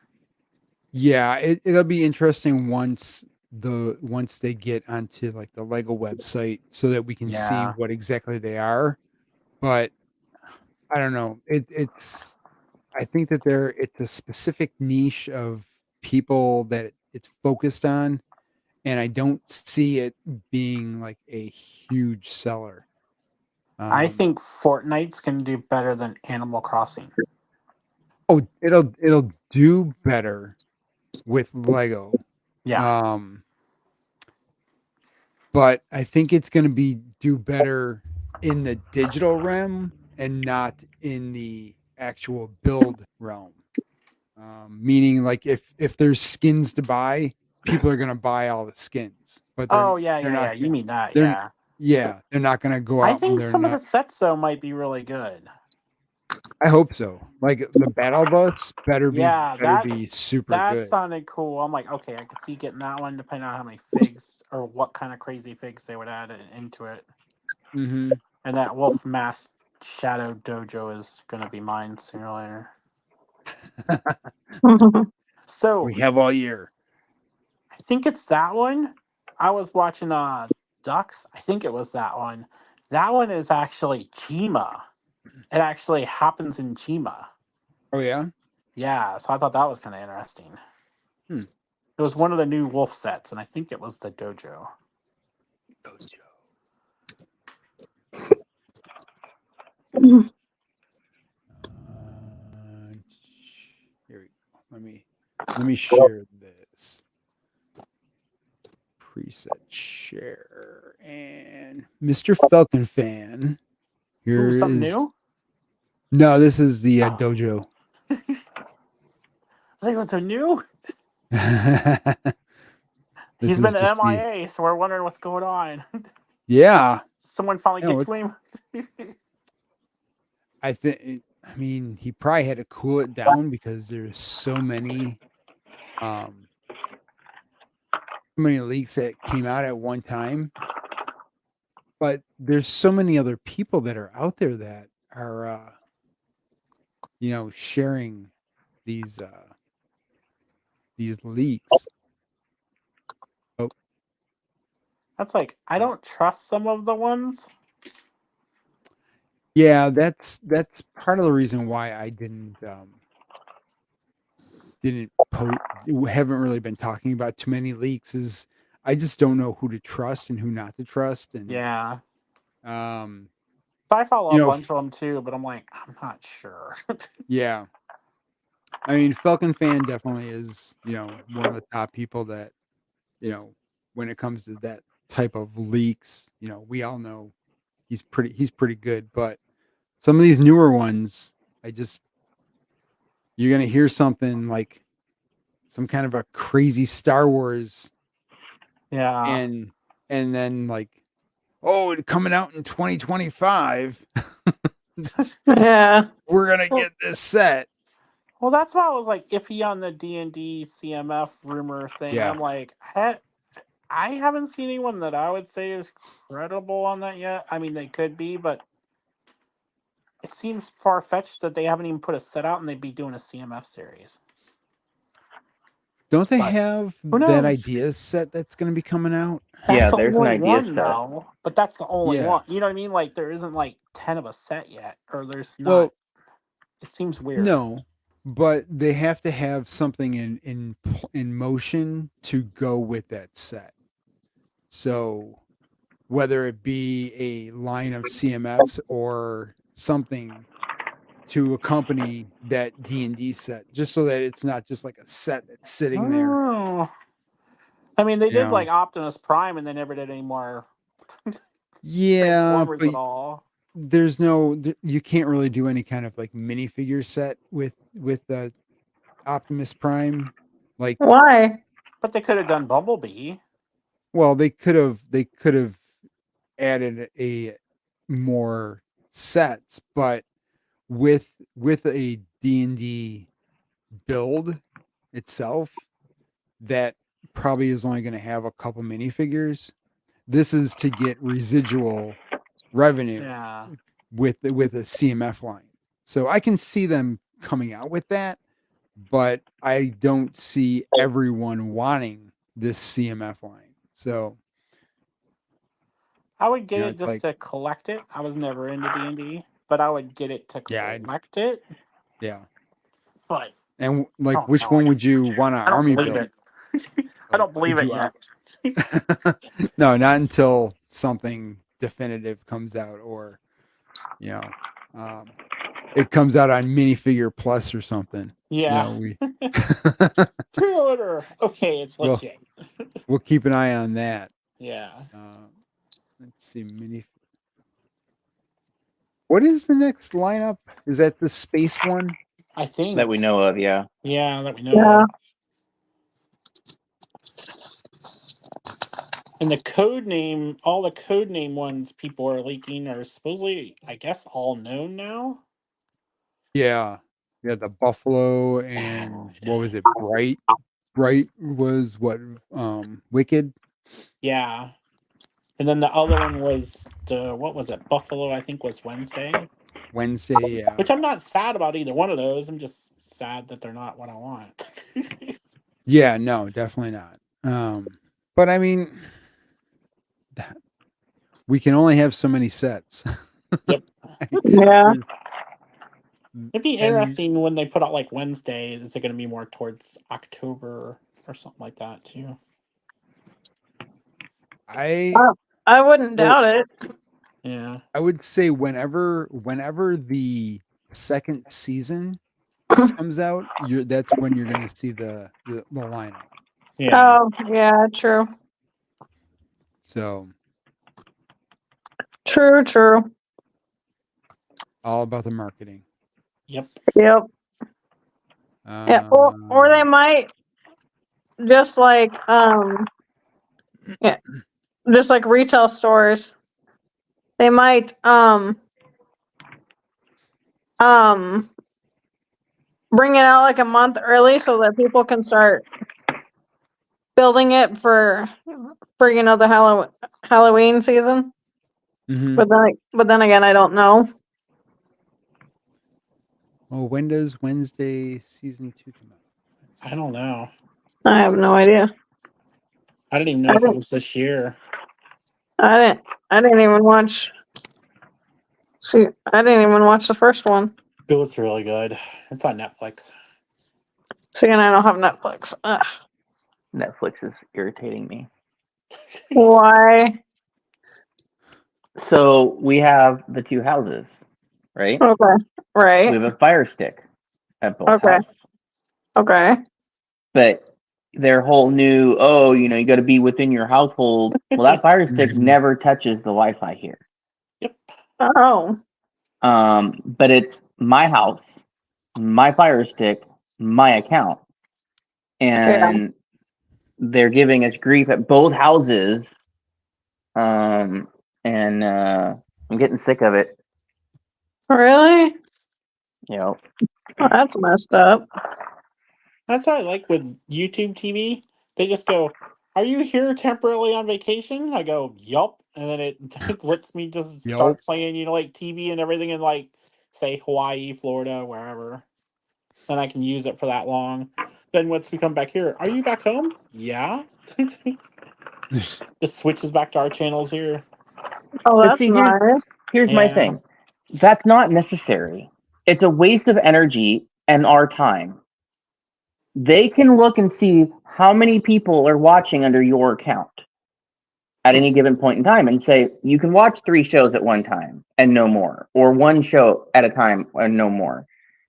Yeah, it'll be interesting once they get onto like the Lego website so that we can see
Yeah.
what exactly they are. But I don't know. It's I think that it's a specific niche of people that it's focused on, and I don't see it being like a huge seller.
I think Fortnite's gonna do better than Animal Crossing.
Oh, it'll do better with Lego.
Yeah.
But I think it's going to do better in the digital realm and not in the actual build realm. Meaning, like if there's skins to buy, people are going to buy all the skins, but
Oh yeah,
they're
yeah, yeah.
not
You mean that?
they're
Yeah.
they're not going to go
I
out and
think
they're
some of the
not.
sets though might be really good.
I hope so. Like the battle bus
Yeah,
better be super
that
good.
sounded cool. I'm like, okay, I could see getting that one depending on how many figs or what kind of crazy figs they would add into it.
Mm-hmm.
And that Wolf Mask Shadow Dojo is gonna be mine sooner or later. So
We have all year.
I think it's that one. I was watching Ducks. I think it was that one. That one is actually Chima. It actually happens in Chima.
Oh yeah.
Yeah, so I thought that was kind of interesting.
Hmm.
It was one of the new wolf sets, and I think it was the dojo.
Here we go. Let me share this preset share and Mr. Falcon fan.
Ooh,
Here
something
is
new?
no. This is the
Oh.
dojo.
I think what's so new?
This
He's
is
been
just the
MIA, so we're wondering what's going on.
yeah.
Someone finally
No,
get to him.
I think. I mean, he probably had to cool it down because there's so many leaks that came out at one time. But there's so many other people that are out there that are sharing these leaks. Oh,
That's like I don't trust some of the ones.
yeah, that's part of the reason why I didn't haven't really been talking about too many leaks is I just don't know who to trust and who not to trust and
Yeah.
um
So I follow
you
a
know
bunch of them too, but I'm like, I'm not sure.
yeah. I mean, Falcon fan definitely is, one of the top people that, when it comes to that type of leaks, we all know he's pretty good, but some of these newer ones, you're going to hear something like some kind of a crazy Star Wars
Yeah.
and then like, oh, it's coming out in 2025.
Yeah.
We're going to
Well,
get this set.
well, that's why I was like iffy on the D&D CMF rumor thing.
Yeah.
I'm like, I haven't seen anyone that I would say is credible on that yet. I mean, they could be, but it seems far fetched that they haven't even put a set out and they'd be doing a CMF series.
Don't they
But
have
who
that
knows?
idea set that's going to be coming out?
That's
Yeah,
the
there's an
only
idea
one
set.
now, but that's the only
Yeah.
one. You know what I mean? Like there isn't like 10 of a set yet, or there's not.
Well,
It seems weird.
no, but they have to have something in motion to go with that set. So whether it be a line of CMFs or something to accompany that D&D set, just so that it's not just like a set that's sitting there.
Oh. I mean, they
You
did
know?
like Optimus Prime, and they never did any more
Yeah,
Transformers
but
at all.
there's you can't really do any kind of like minifigure set with the Optimus Prime. Like,
Why?
But they could have done Bumblebee.
well, they could have added a more sets, but with a D&D build itself that probably is only going to have a couple minifigures. This is to get residual revenue
Yeah.
with a CMF line. So I can see them coming out with that, but I don't see everyone wanting this CMF line. So,
I would get it
it's
just
like,
to collect it. I was never into D&D, but I would get it to
yeah,
collect it.
yeah.
But
And like,
oh
which
no,
one would you want to
I don't
army
believe
build?
it. I don't believe
Would
it
you
yet.
No, not until something definitive comes out, or you know, it comes out on Minifigure Plus or something.
Yeah.
We
Pre-order. Okay, it's
well,
legit.
we'll keep an eye on that.
Yeah.
Let's see, What is the next lineup? Is that the space one?
I think
That we know of, yeah.
Yeah, that we know.
Yeah.
Of. And the code name, all the code name ones people are leaking are supposedly, I guess, all known now.
Yeah, the Buffalo and what was it? Bright. Bright was what? Wicked.
Yeah. And then the other one was what was it? Buffalo, I think, was Wednesday.
Wednesday. Yeah.
Which I'm not sad about either one of those. I'm just sad that they're not what I want.
Yeah. No, definitely not. But I mean, we can only have so many sets.
Yep.
Yeah.
It'd be
And
interesting when they put out like Wednesday. Is it going to be more towards October or something like that too?
I
I wouldn't doubt it.
Yeah.
I would say whenever the second season comes out, that's when you're going to see the lineup.
Yeah.
Oh, yeah, true.
So
True.
all about the marketing.
Yep.
Yep. Yeah. Or they might just like yeah, just like retail stores. They might bring it out like a month early so that people can start building it for the Halloween season.
Mhm.
But then again, I don't know.
Well, when does Wednesday season 2 come out?
I don't know.
I have no idea.
I didn't even know if it was this year.
I didn't even watch. See, I didn't even watch the first one.
It was really good. It's on Netflix.
See, and I don't have Netflix. Ugh.
Netflix is irritating me.
Why?
So we have the two houses, right?
Okay. Right.
We have a fire stick at both
Okay.
houses.
Okay.
But their whole new, you got to be within your household. Well, that fire stick
Mhm.
never touches the Wi-Fi here.
Yep.
Oh.
But it's my house, my fire stick, my account, and they're giving us grief at both houses. And I'm getting sick of it.
Really?
You know,
Oh, that's messed up.
That's what I like with YouTube TV. They just go, "Are you here temporarily on vacation?" I go, "Yup," and then it lets me just
Yup.
start playing, like TV and everything, in like say Hawaii, Florida, wherever. And I can use it for that long. Then once we come back here, are you back home? Yeah. Just switches back to our channels here.
Oh,
but
that's
see,
nice.
here's my
Yeah.
thing. That's not necessary. It's a waste of energy and our time. They can look and see how many people are watching under your account at any given point in time and say, you can watch 3 shows at one time and no more, or 1 show at a time and no more.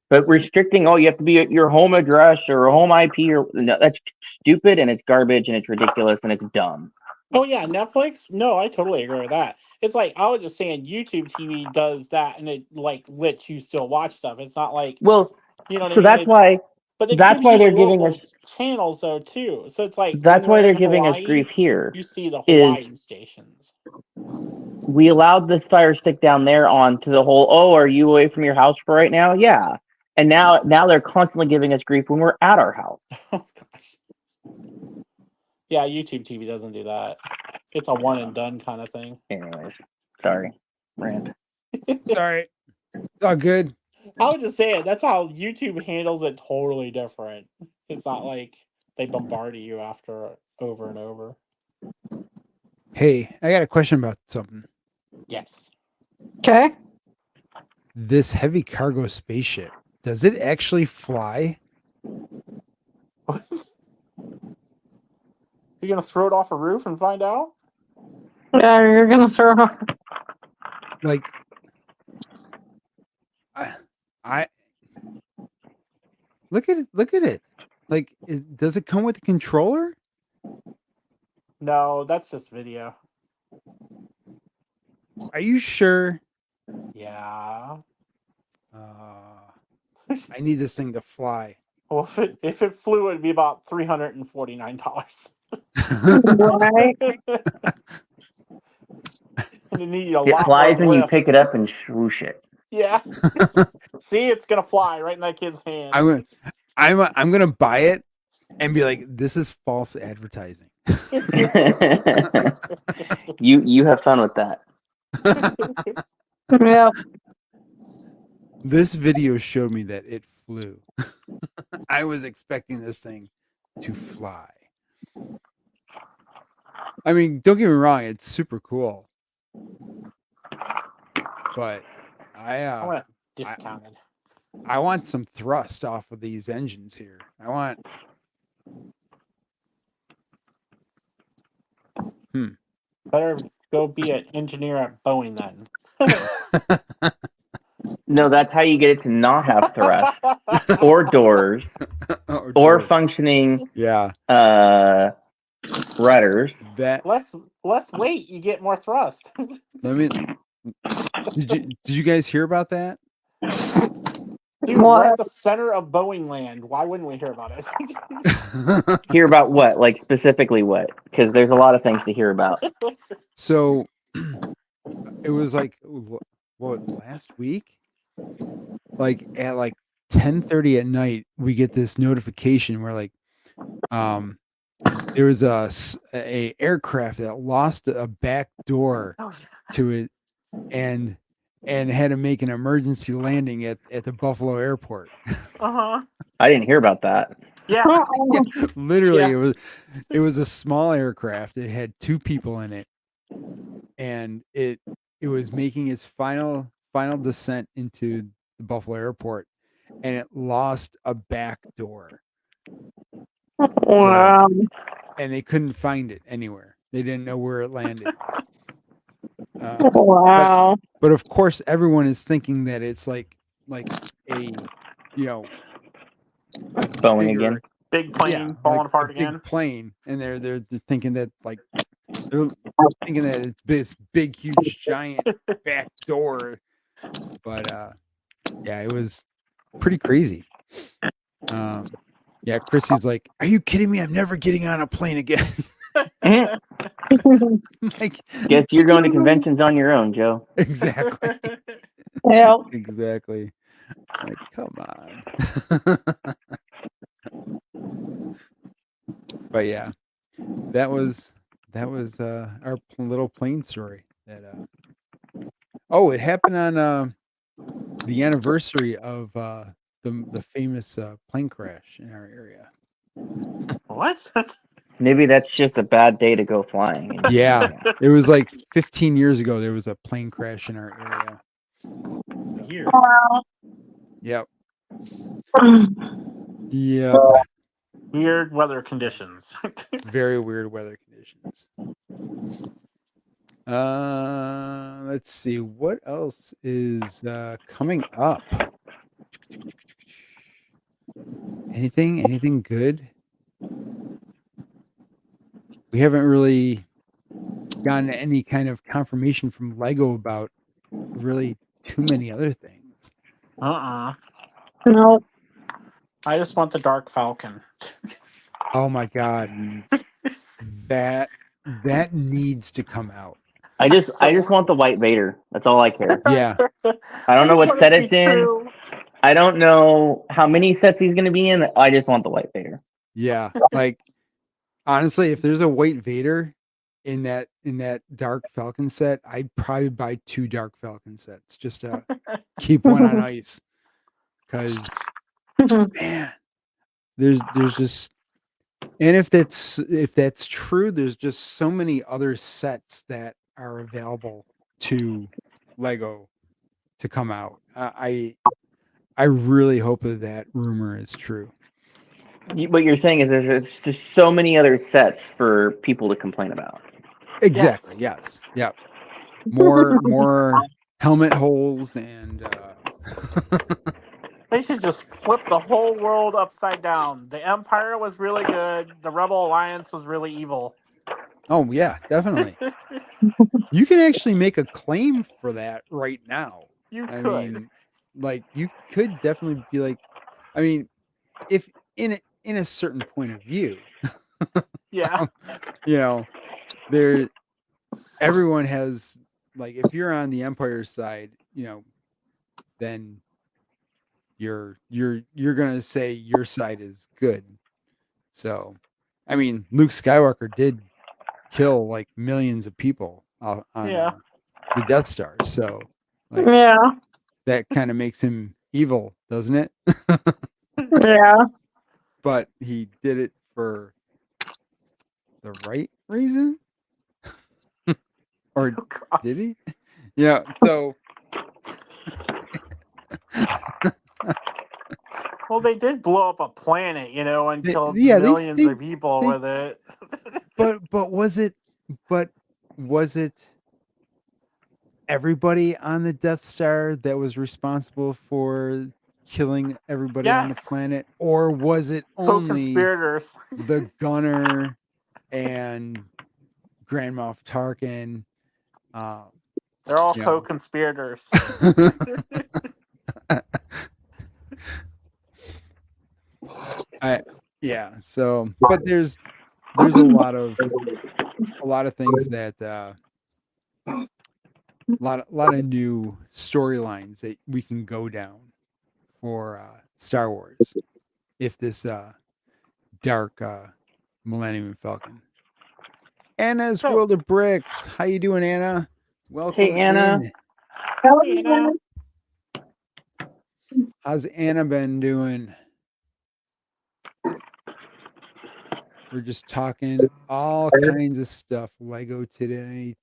But restricting, you have to be at your home address or a home IP, or no, that's stupid and it's garbage and it's ridiculous and it's dumb.
Oh yeah, Netflix? No, I totally agree with that. It's like I was just saying YouTube TV does that and it like lets you still watch stuff. It's not like
Well,
you know what
so
I mean? But it
that's
gives
why
you the
they're giving us
local channels though too. So it's like when
that's why
we're
they're
in
giving us
Hawaii,
grief here.
you see the
Is
Hawaiian stations.
we allowed this fire stick down there on to the whole, are you away from your house for right now? Yeah. And now they're constantly giving us grief when we're at our house.
Oh gosh. Yeah, YouTube TV doesn't do that. It's a one and done kind of thing.
Anyways, sorry, rant.
Sorry. Oh, good.
I would just say it. That's how YouTube handles it totally different. It's not like they bombard you after over and over.
Hey, I got a question about something.
Yes.
Okay.
This heavy cargo spaceship, does it actually fly?
You gonna throw it off a roof and find out?
Yeah, you're gonna throw it off.
Like, I look at it. Look at it. Like, does it come with a controller?
No, that's just video.
Are you sure?
Yeah.
I need this thing to fly.
Well, if it flew, it'd be about $349.
Right.
And it need a
It
lot more
flies when you
lift.
pick it up and swoosh it.
Yeah. See, it's gonna fly right in that kid's hand.
I'm gonna buy it and be like, this is false advertising.
You have fun with that.
Yep.
This video showed me that it flew. I was expecting this thing to fly. I mean, don't get me wrong, it's super cool. But
I went discounted.
I want some thrust off of these engines here. I want
Better go be an engineer at Boeing then.
No, that's how you get it to not have thrust or doors or functioning
yeah.
rudders.
That
less weight, you get more thrust.
let me did you guys hear about that?
Dude, we're
What?
at the center of Boeing land. Why wouldn't we hear about it?
Hear about what? Like specifically what? Because there's a lot of things to hear about.
So it was like what last week? Like at like 10:30 at night, we get this notification where like there was a aircraft that lost a back door to it and had to make an emergency landing at the Buffalo airport.
Uh-huh.
I didn't hear about that.
Yeah.
Yeah, literally
Yeah.
it was a small aircraft. It had 2 people in it, and it was making its final descent into the Buffalo airport, and it lost a back door.
Wow.
And they couldn't find it anywhere. They didn't know where it landed.
Wow.
But of course, everyone is thinking that it's like a
Boeing
bigger,
again.
Big plane
yeah,
falling
like
apart
a big
again.
plane, and they're thinking that like they're thinking that it's this big, huge, giant back door. But yeah, it was pretty crazy. Yeah, Chrissy's like, "Are you kidding me? I'm never getting on a plane again." Like,
Guess you're going to
"No."
conventions on your own, Joe.
Exactly.
Yep.
Exactly. Like, come on. But yeah, that was our little plane story. That oh, it happened on the anniversary of the famous plane crash in our area.
What?
Maybe that's just a bad day to go flying.
Yeah, it was like 15 years ago. There was a plane crash in our area. So,
Weird.
yep. Yep.
Weird weather conditions.
Very weird weather conditions. Let's see what else is coming up. Anything good? We haven't really gotten any kind of confirmation from Lego about really too many other things.
Nope.
I just want the Dark Falcon.
Oh my god, that needs to come out.
I just want the white Vader. That's all I care.
Yeah.
I don't know
just
what
want
set
it to
it's
be
in.
true.
I don't know how many sets he's going to be in. I just want the white Vader.
Yeah, like honestly, if there's a white Vader in that Dark Falcon set, I'd probably buy 2 Dark Falcon sets just to keep one on ice. Because man, there's just, and if that's true, there's just so many other sets that are available to Lego to come out. I really hope that rumor is true.
what you're saying is there's just so many other sets for people to complain about.
Exactly. Yes. Yep. More helmet holes and
They should just flip the whole world upside down. The Empire was really good. The Rebel Alliance was really evil.
oh yeah, definitely. You can actually make a claim for that right now.
You
I
could.
mean, like you could definitely be like, I mean, if in a certain point of view,
Yeah.
you know, there everyone has like if you're on the Empire side, then you're gonna say your side is good. So, I mean, Luke Skywalker did kill like millions of people on
Yeah.
the Death Star. So, like
Yeah.
that kind of makes him evil, doesn't it?
Yeah.
But he did it for the right reason, or
Oh, gosh.
did he? Yeah. So,
Well, they did blow up a planet, and killed
yeah,
millions of people
they
with it.
but was it everybody on the Death Star that was responsible for killing everybody on the
Yes.
planet, or was it only
Co-conspirators.
the gunner and Grand Moff Tarkin?
They're all
Yeah.
co-conspirators.
Yeah. So, but there's a lot of things that a lot of new storylines that we can go down for Star Wars if this dark Millennium Falcon. Anna's
So,
World of Bricks. How you doing, Anna? Welcome
Hey, Anna.
in.
yeah.
How's Anna been doing? We're just talking all kinds of stuff. Lego today.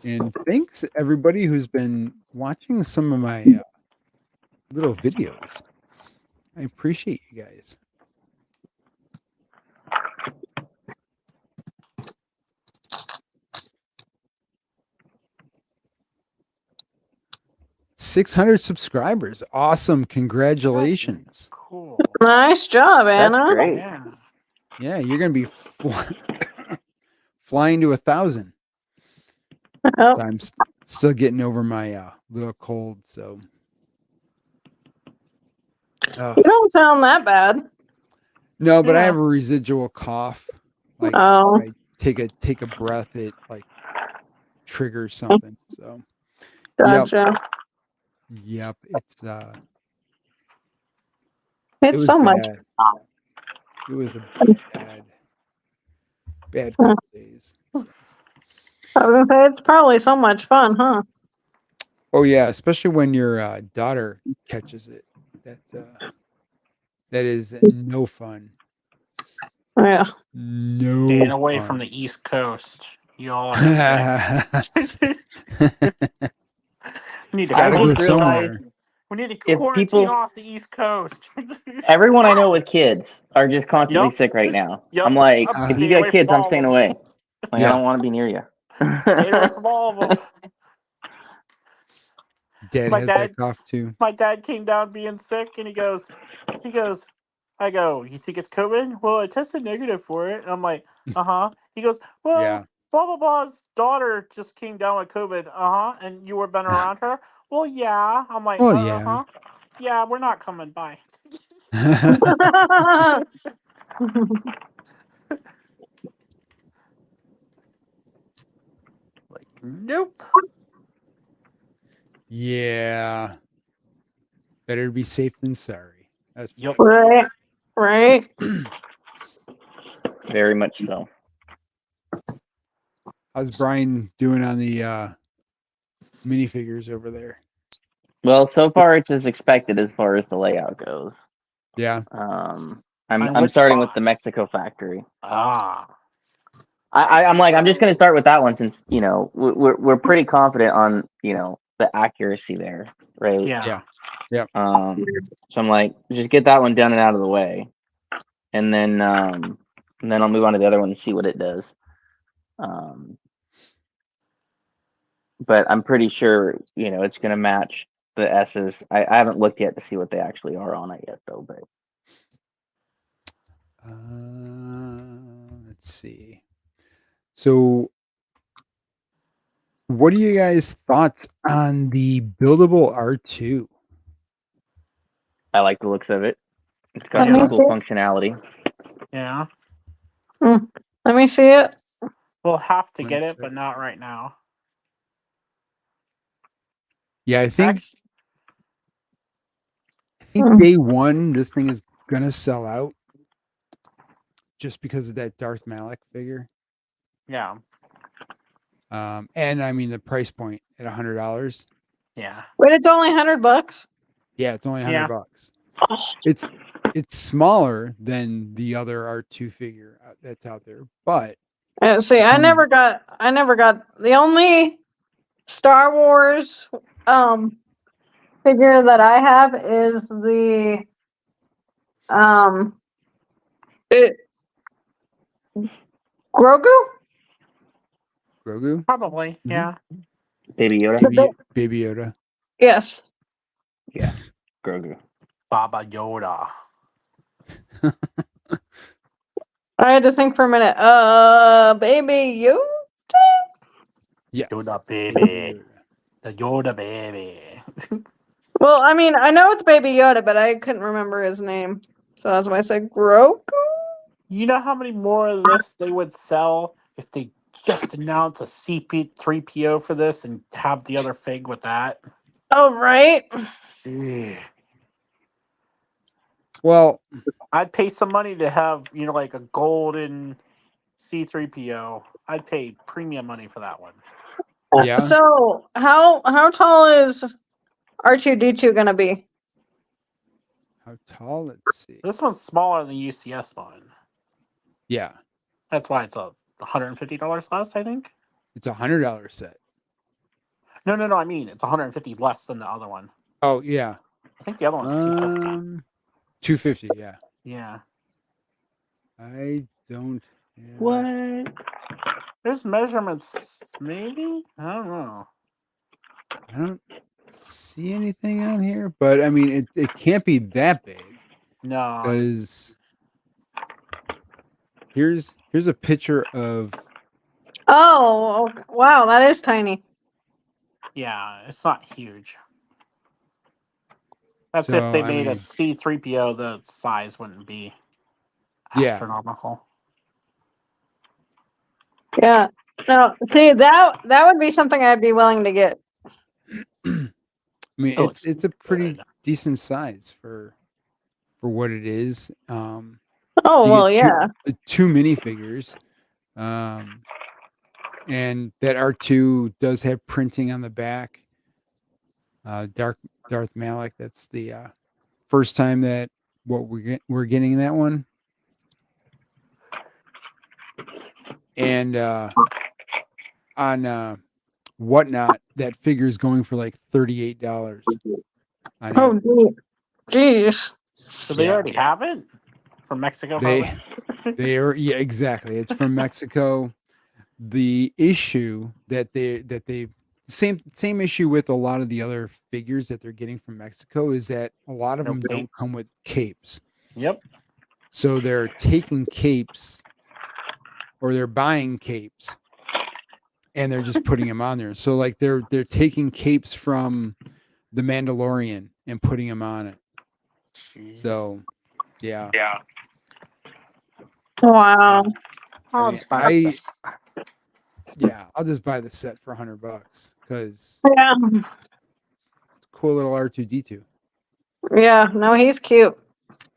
And thanks everybody who's been watching some of my little videos. I appreciate you guys. $600 subscribers. Awesome. Congratulations.
Cool.
Nice job,
That's
Anna.
great.
Yeah.
Yeah, you're going to be flying to 1,000.
Oh,
So I'm still getting over my little cold. So
you don't sound that bad.
no, but I
Yeah.
have a residual cough. Like
Oh.
I take a breath, it like triggers something. So
Gotcha.
yep, it's
It's
it was
so much.
bad. It was a bad
Huh.
couple days. So.
I was gonna say it's probably so much fun, huh?
Oh yeah, especially when your daughter catches it. That is no fun.
Yeah.
No
Staying away
fun.
from the East Coast. You all are sick. We need to
I
Gotta go
just realized
somewhere.
We need to
if
quarantine
people,
off the East Coast.
everyone I know with kids are just constantly
Yup.
sick right now.
Yup.
I'm like,
I'm
if you
staying
got
away from
kids, I'm
all
staying
of them.
away. Like, I
Yeah.
don't want to be near you.
Staying away from all of them.
Dad
My
has
dad-
that cough too.
My dad came down being sick, and he goes, I go, you think it's COVID? Well, I tested negative for it. And I'm like, uh-huh. He goes, well,
Yeah.
blah, blah, blah's daughter just came down with COVID. Uh-huh. And you were been around her? Well, yeah. I'm like,
Well, yeah.
uh-huh. Yeah, we're not coming by. Like, nope.
Yeah. Better be safe than sorry. That's
Yup.
Right. Right.
Very much so.
How's Brian doing on the minifigures over there?
Well, so far it's as expected as far as the layout goes.
Yeah.
On
I'm
which
starting with the
box?
Mexico factory.
Ah.
I'm like, I'm just going to start with that one since we're pretty confident on the accuracy there. right?
Yeah.
So I'm like, just get that one done and out of the way, and then I'll move on to the other one and see what it does. But I'm pretty sure it's gonna match the S's. I haven't looked yet to see what they actually are on it yet, though. But
Let's see. So, what are you guys' thoughts on the buildable R2?
I like the looks of it. It's got
Let me
some cool
see.
functionality.
Yeah.
Let me see it.
We'll have to
One
get it,
sec.
but not right now.
Yeah, I think
Hmm.
day one this thing is gonna sell out just because of that Darth Malik figure.
Yeah.
And I mean the price point at $100.
Yeah.
Wait, it's only $100.
Yeah, it's only
Yeah.
$100.
Oh,
It's smaller than the other R2 figure that's out there, but
see, I
Hmm.
never got the only Star Wars figure that I have is the it, Grogu.
Grogu,
Probably.
Mhm.
Yeah.
Baby Yoda.
Baby Yoda.
Yes.
Yeah, Grogu.
Baba Yoda.
I had to think for a minute. Baby Yoda.
Yes,
Yoda
Baby
baby.
Yoda.
The Yoda baby.
Well, I mean, I know it's Baby Yoda, but I couldn't remember his name, so that's why I said Grogu.
You know how many more of this they would sell if they just announce a CP3PO for this and have the other fig with that?
Oh, right.
Gee.
Well,
I'd pay some money to have, like a golden C3PO. I'd pay premium money for that one.
yeah.
So, how tall is R2D2 gonna be?
How tall? Let's see.
This one's smaller than the UCS one.
Yeah,
That's why it's $150 less, I think.
it's $100 set.
No. I mean, it's $150 less than the other one.
Oh yeah.
I think the other one's $250.
250. Yeah.
Yeah.
I don't. Have,
What?
There's measurements, maybe? I don't know.
I don't see anything on here, but I mean, it can't be that big
No.
because here's a picture of.
Oh, wow, that is tiny.
Yeah, it's not huge. That's
So
if they
I
made a
mean,
C3PO, the size wouldn't be
Yeah.
astronomical.
Yeah. No, see that would be something I'd be willing to get.
I mean,
Oh,
it's a pretty
good.
decent size for what it is.
Oh,
You
well,
get
yeah.
the two minifigures, and that R2 does have printing on the back. Darth Malik. That's the first time that we're getting that one, and on whatnot, that figure is going for like $38 on
Oh,
Amazon.
jeez.
So they
Yeah.
already have it? From Mexico,
They
probably?
they are, yeah, exactly. It's from Mexico. The issue that they same issue with a lot of the other figures that they're getting from Mexico is that a lot of
No
them
cape.
don't come with capes.
Yep.
So they're taking capes or they're buying capes and they're just putting them on there. So like they're taking capes from the Mandalorian and putting them on it.
Jeez.
So yeah.
Yeah.
Wow.
I'll just buy the set.
Yeah, I'll just buy the set for $100 because
Yeah.
it's a cool little R2D2.
Yeah. No, he's cute.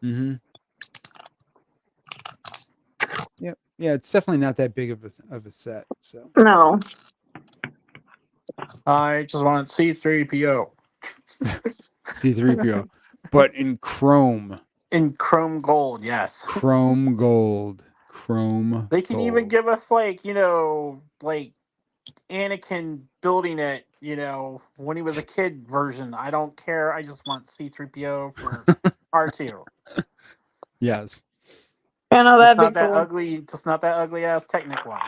Mm-hmm. Yep. Yeah, it's definitely not that big of a set. So
No.
I just want C3PO.
C3PO, but in chrome,
In chrome gold, yes.
chrome gold,
They can even
gold.
give us like Anakin building it when he was a kid version. I don't care. I just want C-3PO for R2.
Yes.
I know
Just
that'd be
not that
cool.
ugly. Just not that ugly ass Technic one.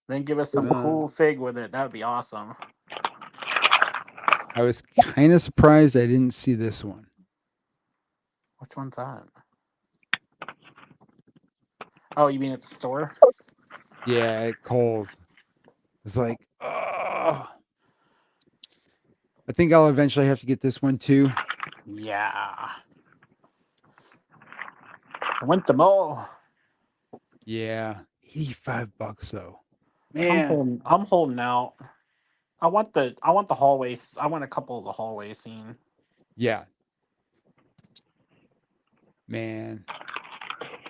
Then give us some cool fig with it. That would be awesome.
I was kind of surprised I didn't see this one.
Which one's that? Oh, you mean at the store?
Yeah, at Kohl's. It's like, oh. I think I'll eventually have to get this one too.
Yeah. I went to mall.
Yeah, $85 though.
I'm
Man,
holding out. I want the hallways. I want a couple of the hallway scene.
yeah, man.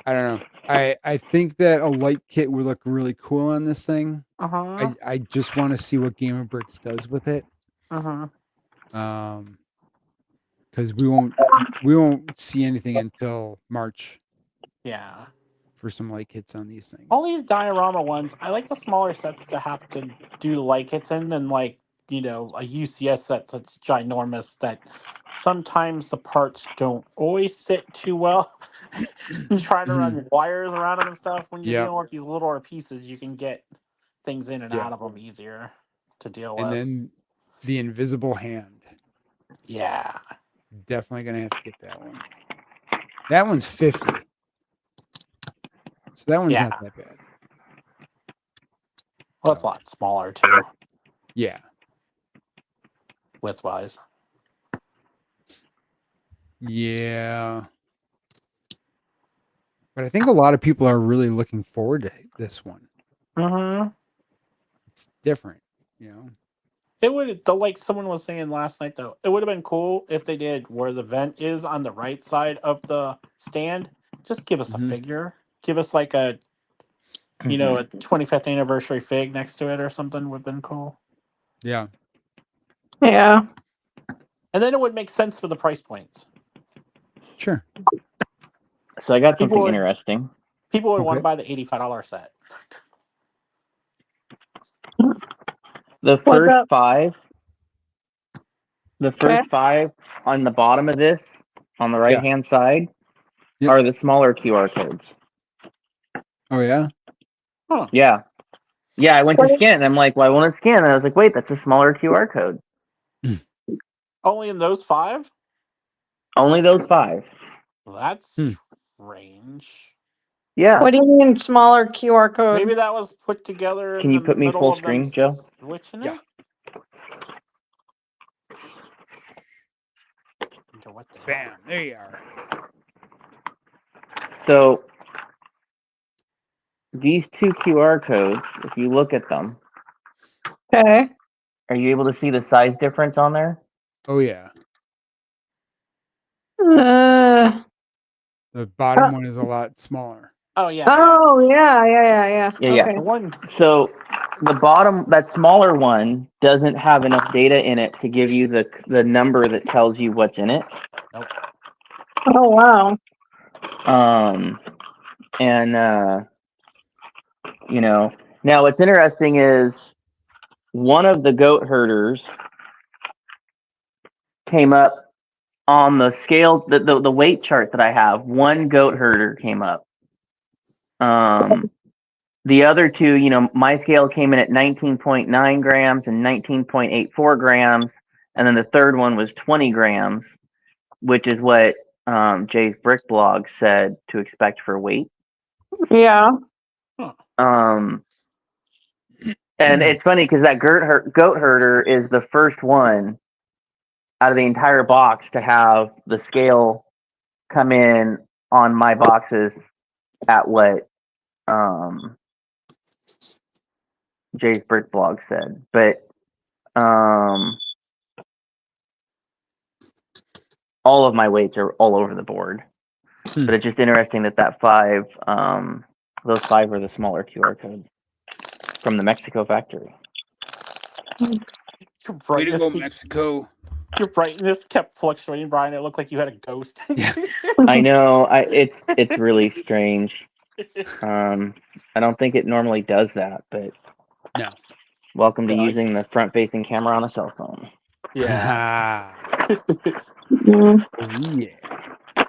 I don't know. I think that a light kit would look really cool on this thing.
Uh-huh.
I just want to see what Game of Bricks does with it.
Uh-huh.
Because we won't see anything until March
Yeah.
for some light kits on these things.
All these diorama ones, I like the smaller sets to have to do the light kits in than a UCS set that's ginormous that sometimes the parts don't always sit too well. And trying to run wires around them and stuff. When you're
Yeah.
dealing with these littler pieces, you can get things in and
Yeah.
out of them easier to deal
And
with.
then the invisible hand.
Yeah.
Definitely gonna have to get that one. That one's 50. So that one's not that bad.
Well, it's a lot smaller too,
Yeah.
width-wise.
Yeah. But I think a lot of people are really looking forward to this one.
Mm-hmm.
It's different, you know.
It would, like someone was saying last night, though, it would have been cool if they did where the vent is on the right side of the stand. Just give us a figure. Give us like a 25th anniversary fig next to it or something would have been cool.
Yeah.
Yeah.
And then it would make sense for the price points.
Sure.
So I got something interesting.
People would want to buy the $85 set.
The first five on the bottom of this, on the right hand side, are the smaller QR codes.
Oh yeah?
Huh.
Yeah. Yeah, I went to scan and I'm like, well, I want to scan. And I was like, wait, that's a smaller QR code.
Only in those 5?
Only those 5.
Well, that's strange.
Yeah.
What do you mean smaller QR code?
Maybe that was put together
Can
in
you
the
put me
middle
full
of
screen,
them
Joe?
switching
Yeah.
it? Into what they
Bam,
are.
there you are.
So these 2 QR codes, if you look at them,
Okay.
are you able to see the size difference on there?
Oh yeah.
Uh,
The bottom one is a lot smaller.
Oh, yeah.
oh, yeah.
Yeah, yeah.
Okay.
The one.
So the bottom, that smaller one, doesn't have enough data in it to give you the number that tells you what's in it.
Nope.
Oh, wow.
Now what's interesting is one of the goat herders came up on the scale, the weight chart that I have. One goat herder came up. The other 2, my scale came in at 19.9 grams and 19.84 grams. And then the third one was 20 grams, which is what Jay's Brick blog said to expect for weight.
Yeah.
And it's funny because that goat herder is the first one out of the entire box to have the scale come in on my boxes at what Jay's Brick blog said. But all of my weights are all over the board. But it's just interesting that 5, those 5 are the smaller QR codes from the Mexico factory.
Way to go, Mexico.
Your brightness kept fluctuating, Brian. It looked like you had a ghost.
Yeah.
I know. It's really strange. I don't think it normally does that, but
No.
welcome to
Yeah,
using the front-facing camera on a cell phone.
yeah.
Mm.
Oh, yeah.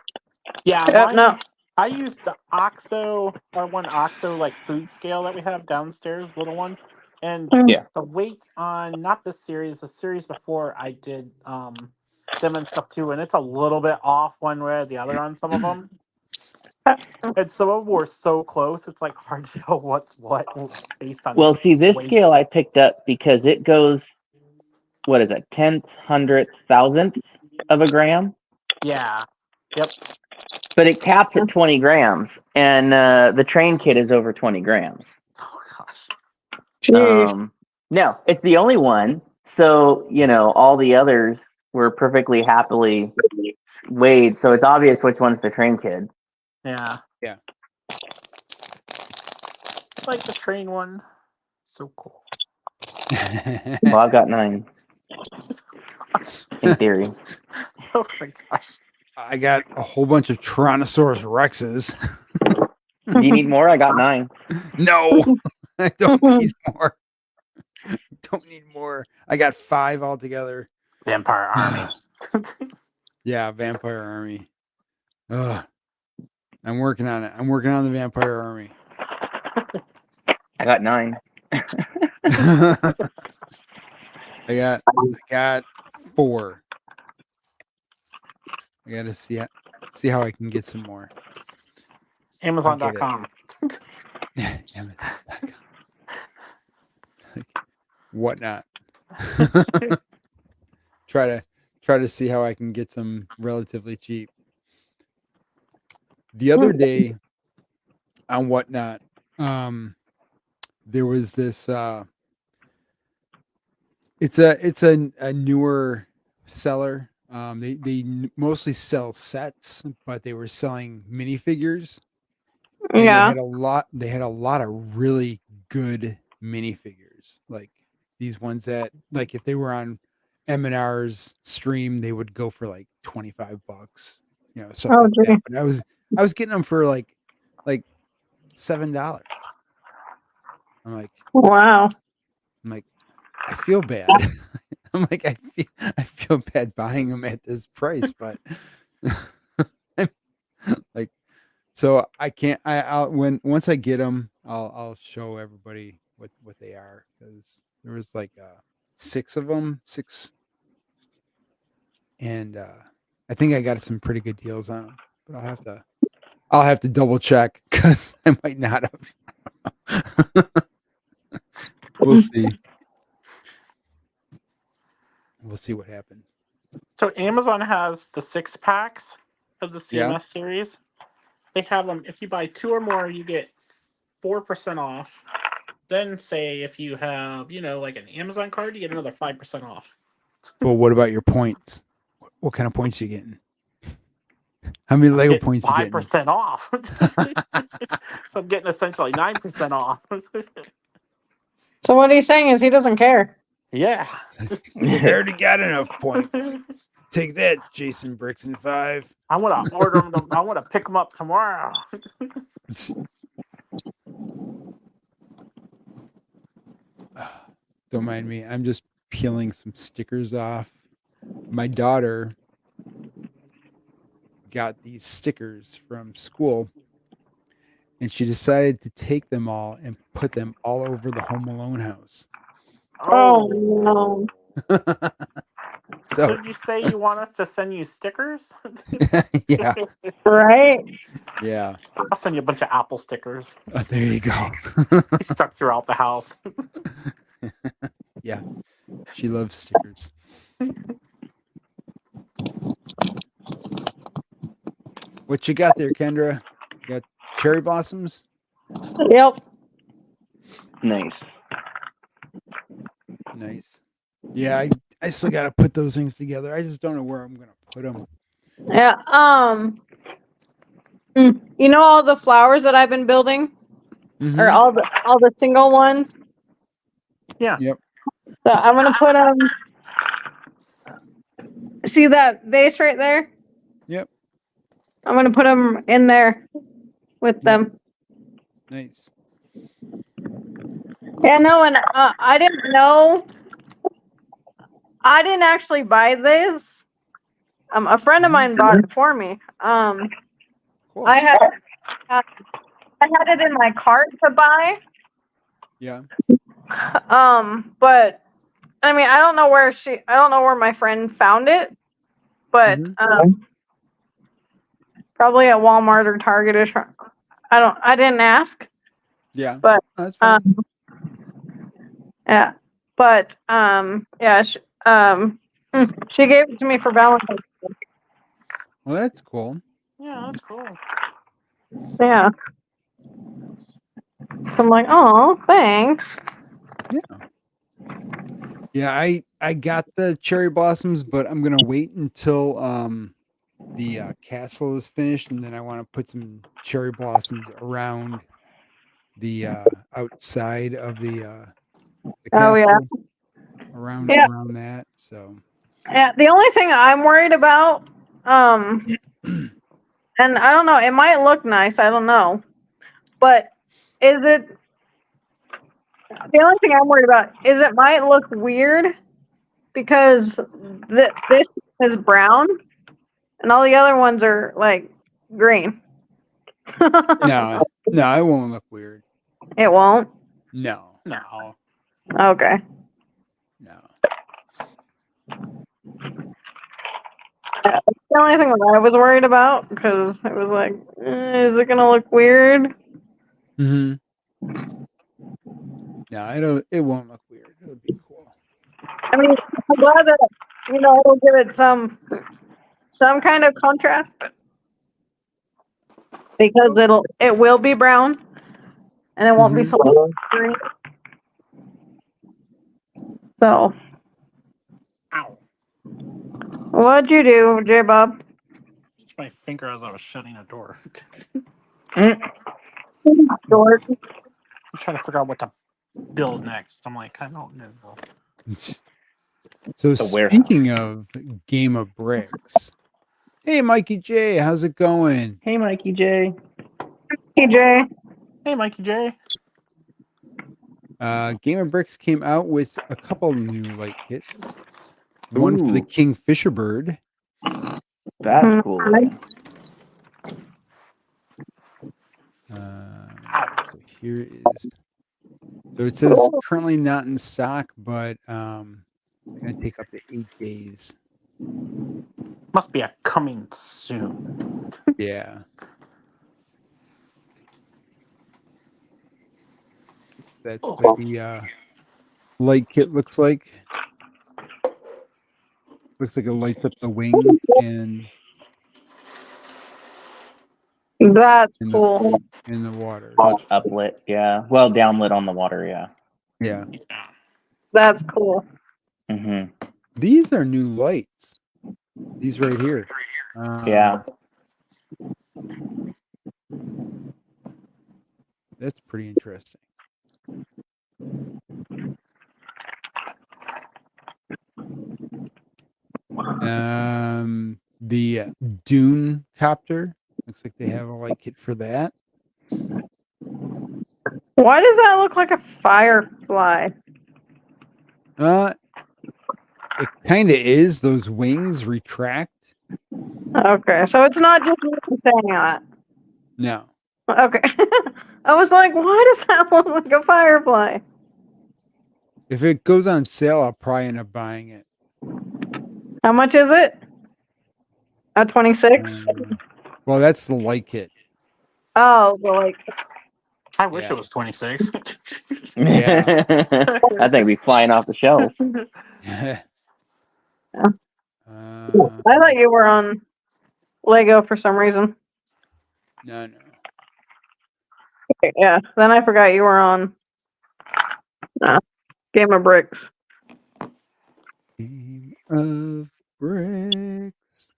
Yeah,
Yep, no.
I used the OXO, our one OXO like food scale that we have downstairs, little one, and
Mm.
Yeah.
the weights on not this series, the series before I did them and stuff too, and it's a little bit off one way or the other on some of them, and some of them were so close, it's like hard to tell what's what based on
Well,
just
see, this
weight.
scale I picked up because it goes, what is it, tenth, hundredth, thousandth of a gram,
Yeah, yep.
but it caps at 20 grams, and the train kit is over 20 grams.
Oh gosh.
Jeez.
No, it's the only one. So, all the others were perfectly happily weighed. So it's obvious which one's the train kid.
Yeah.
Yeah.
Like the train one. So cool.
Well, I've got 9
Gosh.
in theory.
Oh my gosh.
I got a whole bunch of Tyrannosaurus Rexes.
Do you need more? I got 9.
No, I don't need more. Don't need more. I got 5 altogether.
Vampire Army.
Yeah, Vampire Army. Ugh. I'm working on it. I'm working on the Vampire Army.
I got 9.
I got 4. I got to see how I can get some more.
Amazon.com.
Amazon.com. Like, whatnot. try to see how I can get some relatively cheap. The other day on whatnot, there was this it's a newer seller. They mostly sell sets, but they were selling minifigures, and
Yeah.
they had a lot of really good minifigures, like these ones that, like, if they were on M&R's stream, they would go for like $25, stuff
Oh,
like that.
gee.
But I was getting them for like $7. I'm like,
Wow.
I feel bad. I'm like, I feel bad buying them at this price, but like, so I can't. I'll once I get them, I'll show everybody what they are, because there was like 6 of them, 6, and I think I got some pretty good deals on them. But I'll have to double check, because I might not have. We'll see. We'll see what happens.
So Amazon has the 6-packs of the
Yeah.
CMS series. They have them. If you buy 2 or more, you get 4% off. Then say if you have, like an Amazon card, you get another 5% off.
But what about your points? What kind of points are you getting? How many Lego
Get
points you getting?
5% off. So I'm getting essentially 9% off.
So what he's saying is he doesn't care.
Yeah.
I already got enough points. Take that, Jason Brixton 5.
I want to order them. I want to pick them up tomorrow.
Don't mind me. I'm just peeling some stickers off. My daughter got these stickers from school, and she decided to take them all and put them all over the Home Alone house.
Oh, no.
So did you say you want us to send you stickers?
Yeah.
Right?
Yeah.
I'll send you a bunch of Apple stickers.
Oh, there you go.
Stuck throughout the house.
Yeah. She loves stickers. What you got there, Kendra? You got cherry blossoms?
Yep.
Nice.
Nice. Yeah, I still got to put those things together. I just don't know where I'm going to put them.
Yeah. You know all the flowers that I've been building, or all the single ones.
Yeah.
Yep.
So I'm gonna put them. See that vase right there?
Yep.
I'm gonna put them in there with them.
Nice.
Yeah, no, and I didn't know. I didn't actually buy this. A friend of mine bought it for me.
Cool.
I had it in my cart to buy.
Yeah.
But I mean, I don't know where my friend found it, but probably at Walmart or Target-ish. I didn't ask,
Yeah.
but
That's fine.
yeah, but yeah, she gave it to me for Valentine's.
Well, that's cool.
Yeah, that's cool.
Yeah, so I'm like, oh, thanks.
Yeah, I got the cherry blossoms, but I'm gonna wait until the castle is finished, and then I want to put some cherry blossoms around the outside of the
Oh
castle,
yeah,
around
yeah,
that. So
yeah. The only thing I'm worried about, and I don't know, it might look nice. I don't know, but is it? The only thing I'm worried about is it might look weird because this is brown and all the other ones are like green.
no, it won't look weird.
It won't.
No,
No.
Okay.
no.
That's the only thing that I was worried about because it was like, is it gonna look weird?
Mm-hmm. No, it won't look weird. It'll be cool.
I mean, I'm glad that it'll give it some kind of contrast because it will be brown and it won't be so green. So,
Ow.
what'd you do, J Bob?
Just my finger as I was shutting a door.
George.
I'm trying to figure out what to build next. I'm like, I don't know.
So
The warehouse.
speaking of Game of Bricks, hey Mikey J, how's it going?
Hey, Mikey J.
TJ.
Hey, Mikey J.
Game of Bricks came out with a couple new light kits. One for the
Ooh.
Kingfisher bird.
That's cool. looking.
So here is. So it says it's currently not in stock, but it's gonna take up to 8 days.
Must be a coming soon.
Yeah. That's what the light kit looks like. Looks like it lights up the wings and
That's
in
cool.
the water.
Oh, it's uplit. Yeah. Well, downlit on the water. Yeah.
Yeah.
Yeah.
That's cool.
Mm-hmm.
These are new lights. These right here.
Yeah.
That's pretty interesting. The Dune copter. Looks like they have a light kit for that.
Why does that look like a firefly?
It kind of is. Those wings retract.
Okay, so it's not just me saying that.
No.
Okay. I was like, why does that look like a firefly?
If it goes on sale, I'll probably end up buying it.
How much is it? At 26?
Well, that's the light kit.
Oh, well, like,
I wish
Yeah.
it was 26.
Yeah.
I think we flying off the shelf.
I thought you were on Lego for some reason.
No.
Okay, yeah, then I forgot you were on Game of Bricks.
Game of Bricks.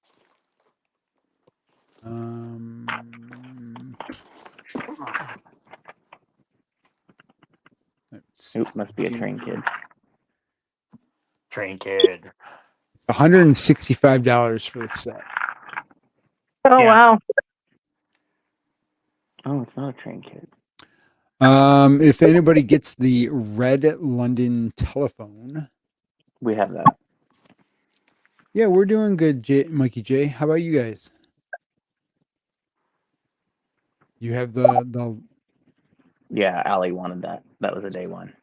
Oop, must be a train kid.
Train kid.
$165 for the set.
Oh,
Yeah.
wow.
Oh, it's not a train kid.
If anybody gets the red London telephone,
We have that.
yeah, we're doing good, Mikey J. How about you guys? You have the
Yeah, Allie wanted that. That was a day one.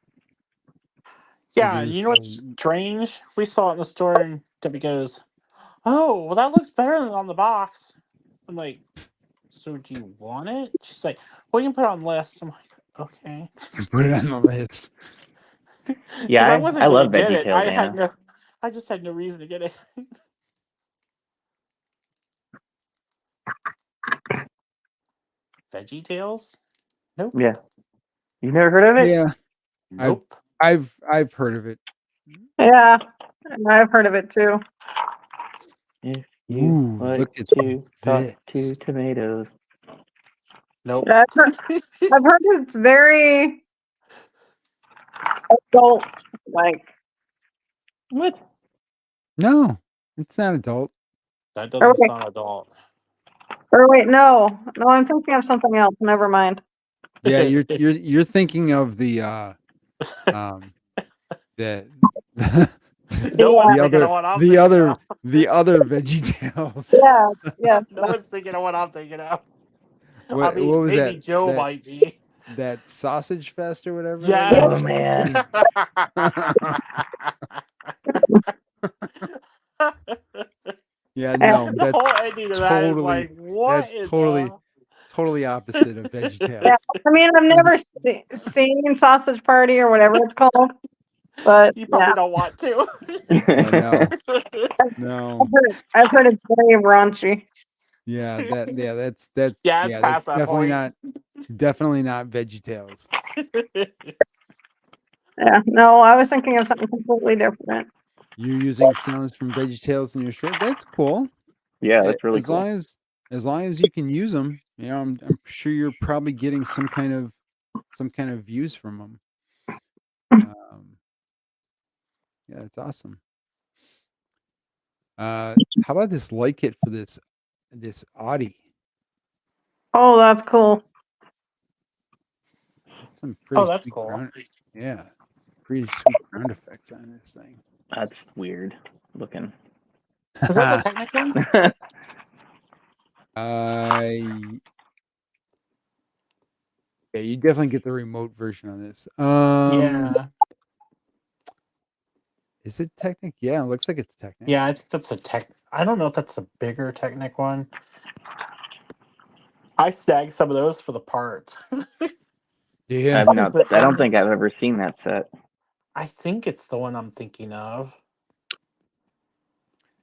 Yeah,
there's
you know what's strange? We saw it in the store, and Debbie goes, "Oh, well, that looks better than on the box." I'm like, "So do you want it?" She's like, "Well, you can put it on the list." I'm like, "Okay,"
put it on the list.
Yeah,
because I wasn't
I
going to
love
get it.
VeggieTales, Anna.
I just had no reason to get it. Veggie Tales? Nope.
Yeah. You've never heard of it?
Yeah,
Nope.
I've heard of it.
Yeah, and I've heard of it too.
If you
Ooh,
like
look at
to talk to
this.
tomatoes.
Nope.
Yeah, I've heard it's very adult. Like,
What?
No, it's not adult.
That
or
doesn't
wait,
sound adult.
no, I'm thinking of something else. Never mind.
Yeah, you're thinking of the um the
No one's
the
Yeah,
thinking of
other
what I'm
the
thinking
other
of.
the other VeggieTales.
yeah, yes.
No one's thinking of what I'm thinking of. I
What
mean,
was
maybe
that?
Joe might be.
That sausage fest or whatever that
Yes.
Oh
was?
man.
Yeah,
Yeah.
no,
The whole ending of that is
totally
like, what
that's
in
totally opposite of
Yeah,
VeggieTales.
I mean, I've never seen Sausage Party or whatever it's called, but
You
yeah,
probably don't want to.
Yeah, no.
I've heard it's very raunchy.
Yeah, that's
Yeah, it's
that's
past that point.
definitely not VeggieTales.
Yeah, no, I was thinking of something completely different.
You're using sounds from VeggieTales in your shirt. That's cool.
Yeah, that's really
As
cool.
long as you can use them, I'm sure you're probably getting some kind of views from them. Yeah, that's awesome. How about this light kit for this Audi?
Oh, that's cool.
That's some pretty
That's
sweet
cool.
ground. Yeah, pretty sweet ground effects on this thing.
That's weird looking.
Is that the Technic one?
Yeah, you definitely get the remote version on this.
Yeah.
Is it Technic? Yeah, it looks like it's Technic.
Yeah, I think that's a Tech. I don't know if that's the bigger Technic one. I snagged some of those for the parts.
Yeah.
I don't
engine-
think I've ever seen that set.
I think it's the one I'm thinking of.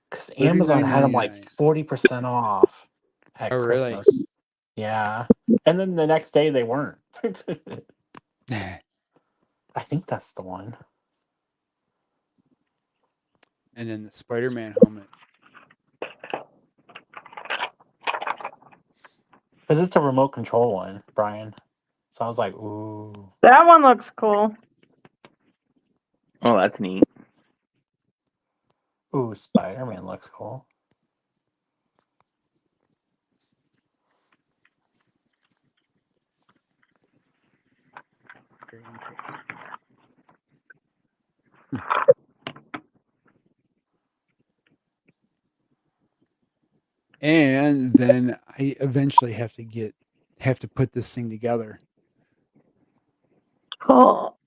Because Amazon had them like
$39.99.
40% off at
Oh, really?
Christmas. Yeah. And then the next day they weren't. I think that's the one.
And then the Spider-Man helmet.
Because it's a remote control one, Brian. So I was like, ooh.
That one looks cool.
Oh, that's neat.
Ooh, Spider-Man looks cool.
Very interesting. And then I eventually have to put this thing together.
Cool.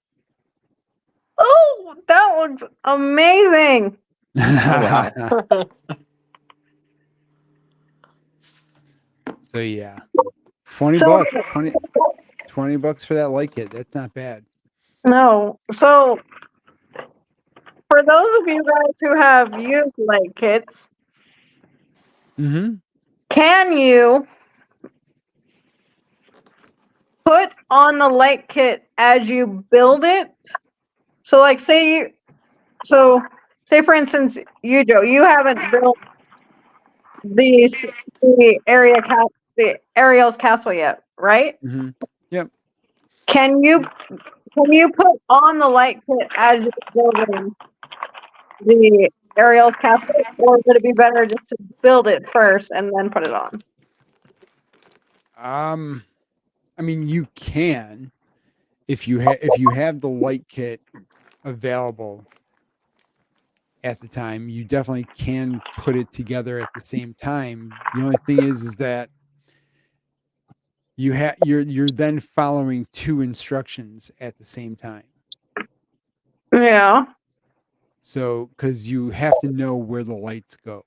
Oh, that looks amazing.
wow.
So yeah. 20
So-
bucks. 20 bucks for that light kit. That's not bad.
No, so for those of you guys who have used light kits,
Mm-hmm.
can you put on the light kit as you build it? So, like, say for instance, you, Joe, you haven't built the Ariel's castle yet, right?
Mm-hmm. Yep.
Can you put on the light kit as you're building the Ariel's castle, or would it be better just to build it first and then put it on?
I mean, you can. if you have the light kit available at the time, you definitely can put it together at the same time. The only thing is that you're then following two instructions at the same time.
Yeah.
So, because you have to know where the lights go.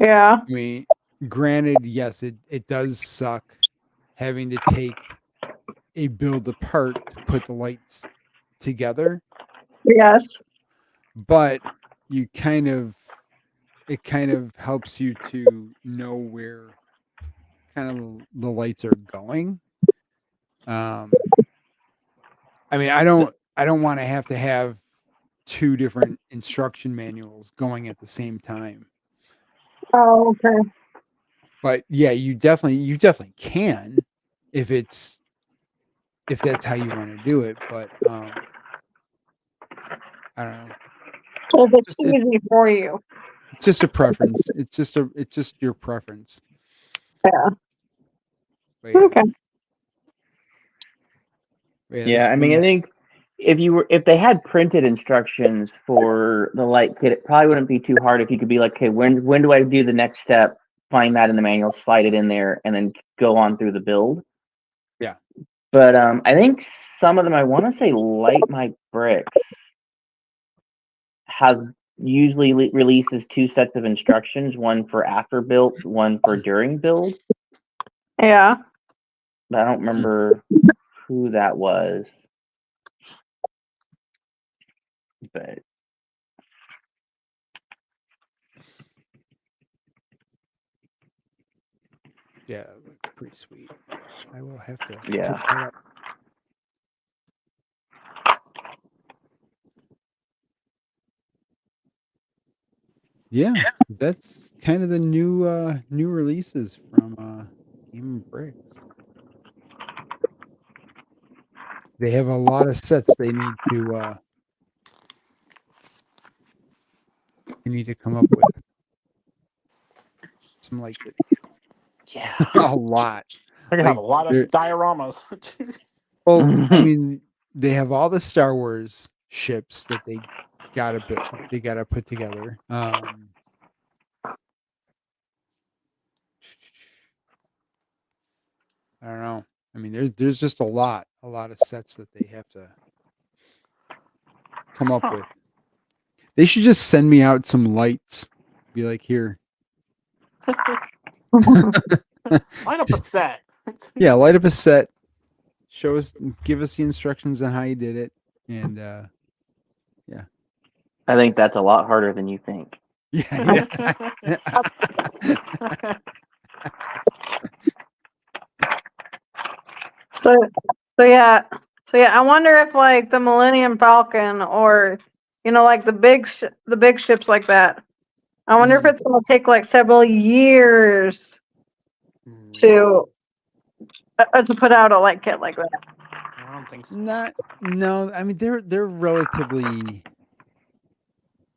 Yeah.
I mean, granted, yes, it does suck having to take a build apart to put the lights together,
Yes.
but it kind of helps you to know where kind of the lights are going. I mean, I don't want to have two different instruction manuals going at the same time.
Oh, okay.
But yeah, you definitely can if that's how you want to do it. But I don't know.
If it's
Just it,
easy for you.
it's just a preference. It's just your preference.
Yeah.
But yeah,
Okay.
this
Yeah, I mean, I
thing,
think if they had printed instructions for the light kit, it probably wouldn't be too hard if you could be like, okay, when do I do the next step? Find that in the manual, slide it in there, and then go on through the build.
yeah.
But I think some of them, I want to say, Light My Bricks has usually releases two sets of instructions, one for after build, one for during build.
Yeah.
But I don't remember who that was. But
Yeah, it looks pretty sweet. I will have to
yeah.
pick that up. Yeah, that's kind of the new releases from Game Bricks. They have a lot of sets they need to come up with. Some like it's
Yeah.
a lot.
I got
Like
a lot of
they're
dioramas.
well, I mean, they have all the Star Wars ships that they gotta put together. I don't know. I mean, there's just a lot of sets that they have to come up
Huh.
with. They should just send me out some lights. Be like, here.
Line up a set.
Yeah, light up a set. Give us the instructions on how you did it, and yeah,
I think that's a lot harder than you think.
yeah, yeah.
So, so yeah. I wonder if like the Millennium Falcon or like the big ships like that. I wonder if
Mhm.
it's gonna take like several years to put out a light kit like that.
I don't think so.
No. I mean, they're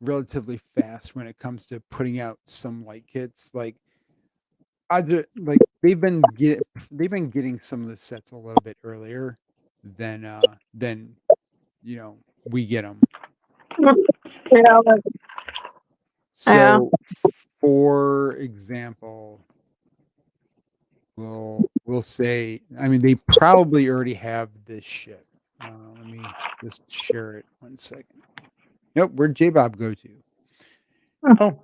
relatively fast when it comes to putting out some light kits. Like like they've been getting some of the sets a little bit earlier than we get them.
Yeah, like, yeah,
So, for example, we'll say, I mean, they probably already have this ship. Let me just share it 1 second. Nope, where'd J Bob go to?
Oh,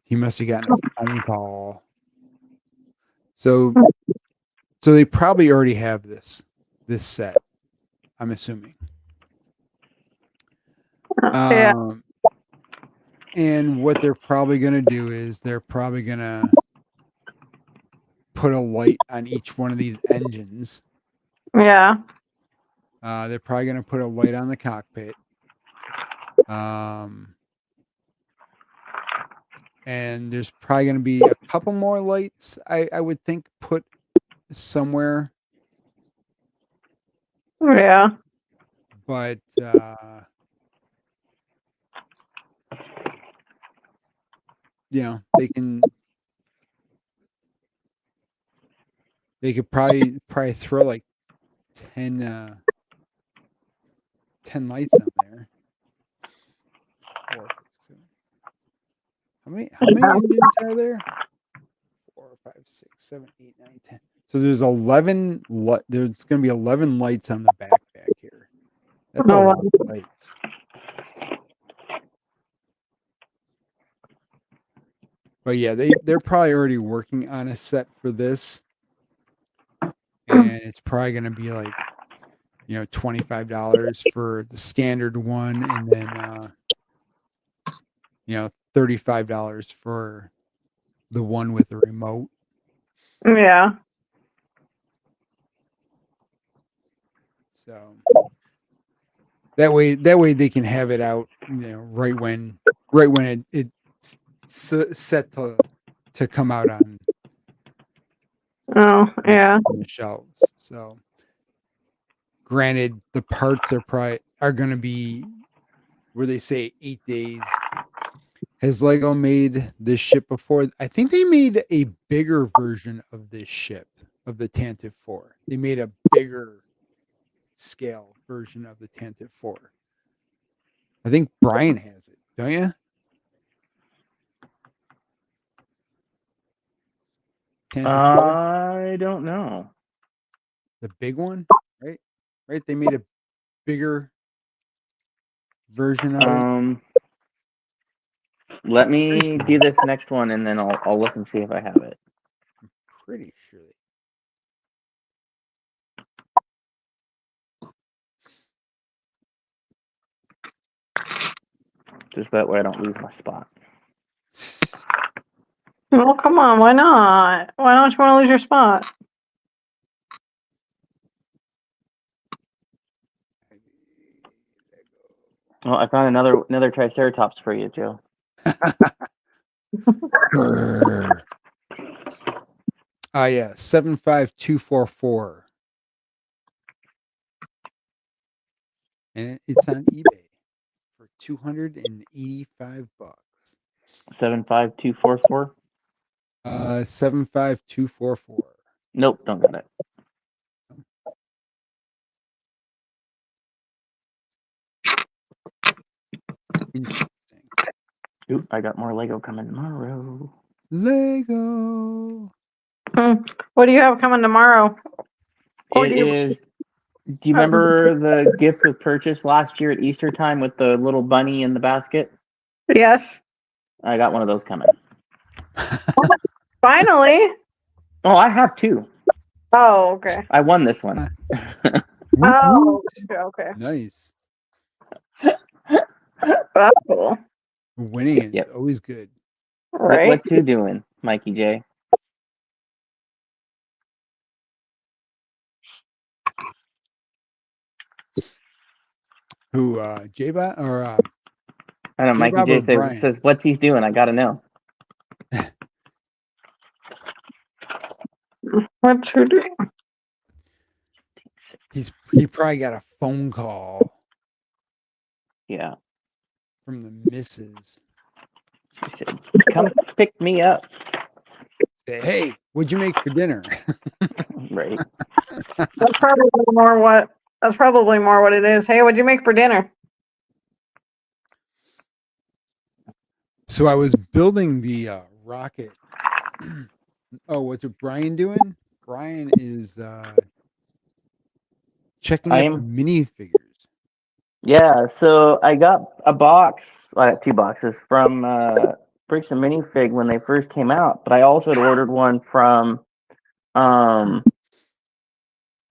He must have gotten a phone call. So they probably already have this set. I'm assuming.
yeah,
And what they're probably gonna do is they're probably gonna put a light on each one of these engines.
yeah,
They're probably going to put a light on the cockpit. And there's probably going to be a couple more lights, I would think, put somewhere.
yeah,
But they could probably throw like 10 10 lights on there. 4, 5, 6, 7. How many engines are there? 4, 5, 6, 7, 8, 9, 10. So there's 11. There's going to be 11 lights on the back here. That's a
Oh,
lot of lights. But yeah, they're probably already working on a set for this, and it's probably going to be like, $25 for the standard one, and then $35 for the one with the remote.
yeah.
So that way they can have it out, right when it's set to come out on
Oh, yeah.
the shelves. So granted, the parts are going to be where they say 8 days. Has Lego made this ship before? I think they made a bigger version of this ship, of the Tantive 4. They made a bigger scale version of the Tantive 4. I think Brian has it, don't you? Tantive 4,
I don't know.
the big one, right? Right, they made a bigger version of it.
Let me do this next one, and then I'll look and see if I have it.
Pretty sure.
Just that way I don't lose my spot.
Well, come on. Why not? Why don't you want to lose your spot?
Oh, I found another Triceratops for you, Joe.
Yeah, 75244. And it's on eBay for $285.
75244.
75244.
Nope, don't got it.
Interesting.
Ooh, I got more Lego coming tomorrow.
Lego.
What do you have coming tomorrow? Or
Do you remember the gift was purchased last year at Easter time with the little bunny in the basket?
Yes.
I got one of those coming.
Finally.
Oh, I have two.
Oh, okay.
I won this one.
Oh, okay.
Nice.
That's cool.
Winning
Yep.
is always good.
Right.
What's who doing, Mikey J?
Who, J-Bot or
I don't know. Mikey
J-Bob or
J
Brian?
says, "What's he's doing? I gotta know."
What's who doing?
He probably got a phone call
Yeah.
from the missus.
She said, "Come pick me up."
Say, hey, what'd you make for dinner?
Right.
That's probably more what it is. Hey, what'd you make for dinner?
So I was building the rocket. Oh, what's Brian doing? Brian is checking
I
out the
am.
minifigures.
Yeah. So I got a box. I got 2 boxes from Bricks and Minifig when they first came out, but I also had ordered one from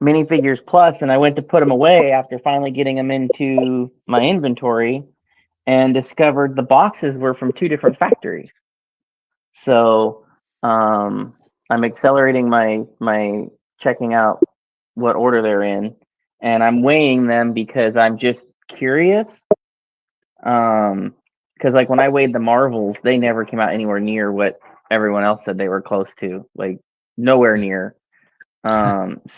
Minifigures Plus, and I went to put them away after finally getting them into my inventory, and discovered the boxes were from 2 different factories. So I'm accelerating my checking out what order they're in, and I'm weighing them because I'm just curious. Because like when I weighed the Marvels, they never came out anywhere near what everyone else said they were close to, like nowhere near.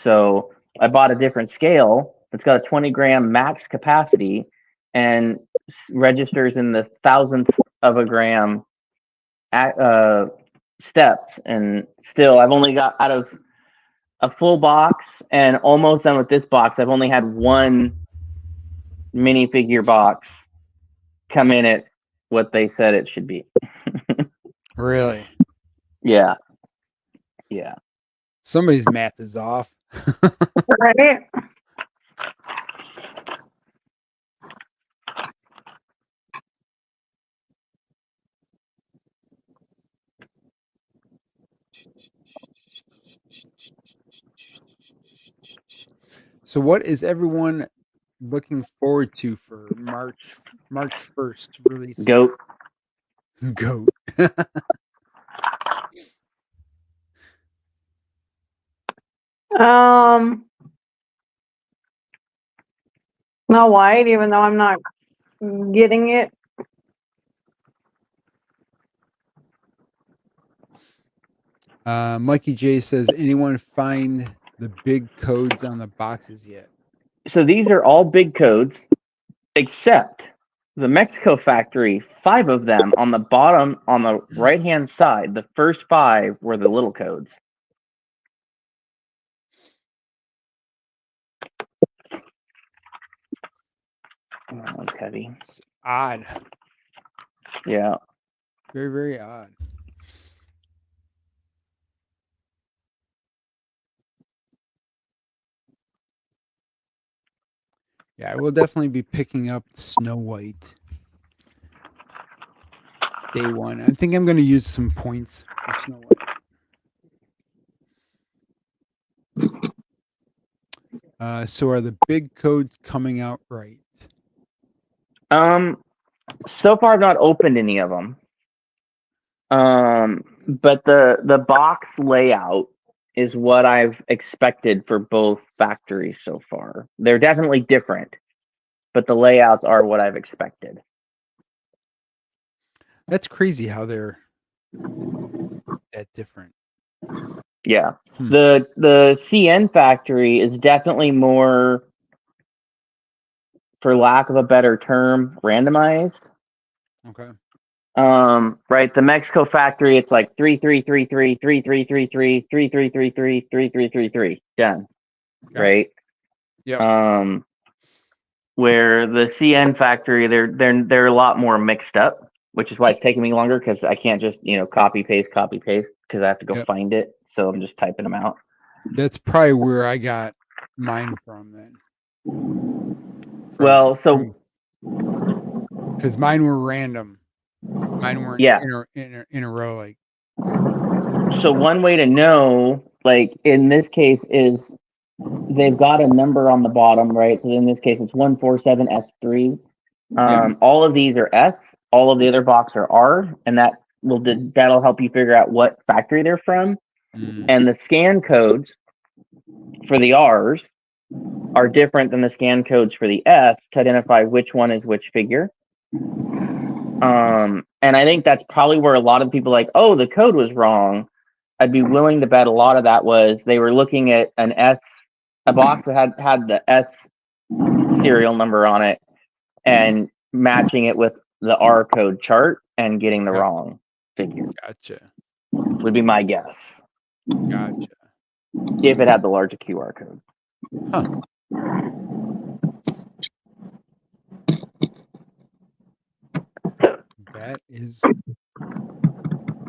So I bought a different scale. It's got a 20-gram max capacity and registers in the thousandth of a gram steps. And still, I've only got out of a full box and almost done with this box. I've only had one minifigure box come in at what they said it should be.
Really?
Yeah. Yeah.
Somebody's math is off.
Right?
So what is everyone looking forward to for March 1st release?
Goat.
Goat.
No white, even though I'm not getting it.
Mikey J says, anyone find the big codes on the boxes yet?
So these are all big codes, except the Mexico factory, 5 of them on the bottom on the right hand side. The first 5 were the little codes. Oh, that one's heavy.
It's odd.
Yeah.
Very, very odd. Yeah, I will definitely be picking up Snow White day one. I think I'm going to use some points for Snow White. So are the big codes coming out right?
So far I've not opened any of them. But the box layout is what I've expected for both factories so far. They're definitely different, but the layouts are what I've expected.
That's crazy how they're that different.
Yeah. The CN factory is definitely more, for lack of a better term, randomized.
Okay.
Right. The Mexico factory, it's like 3333 3333 3333 3333 done.
Got
Right.
Yep.
Where the CN factory, they're a lot more mixed up, which is why it's taking me longer, because I can't just copy paste because I have to go
Yep.
find it. So I'm just typing them out.
That's probably where I got mine from then.
Well, so
because mine were random. Mine weren't
yeah.
in a row like.
So one way to know, like in this case, is they've got a number on the bottom, right? So in this case, it's 147S3. All of these are S. All of the other boxes are R, and that'll help you figure out what factory they're from. And the scan codes for the R's are different than the scan codes for the S to identify which one is which figure. And I think that's probably where a lot of people are like, oh, the code was wrong. I'd be willing to bet a lot of that was they were looking at a box that had the S serial number on it and matching it with the R code chart and getting the wrong figure.
Gotcha.
Would be my guess.
Gotcha.
If it had the larger QR code.
Huh.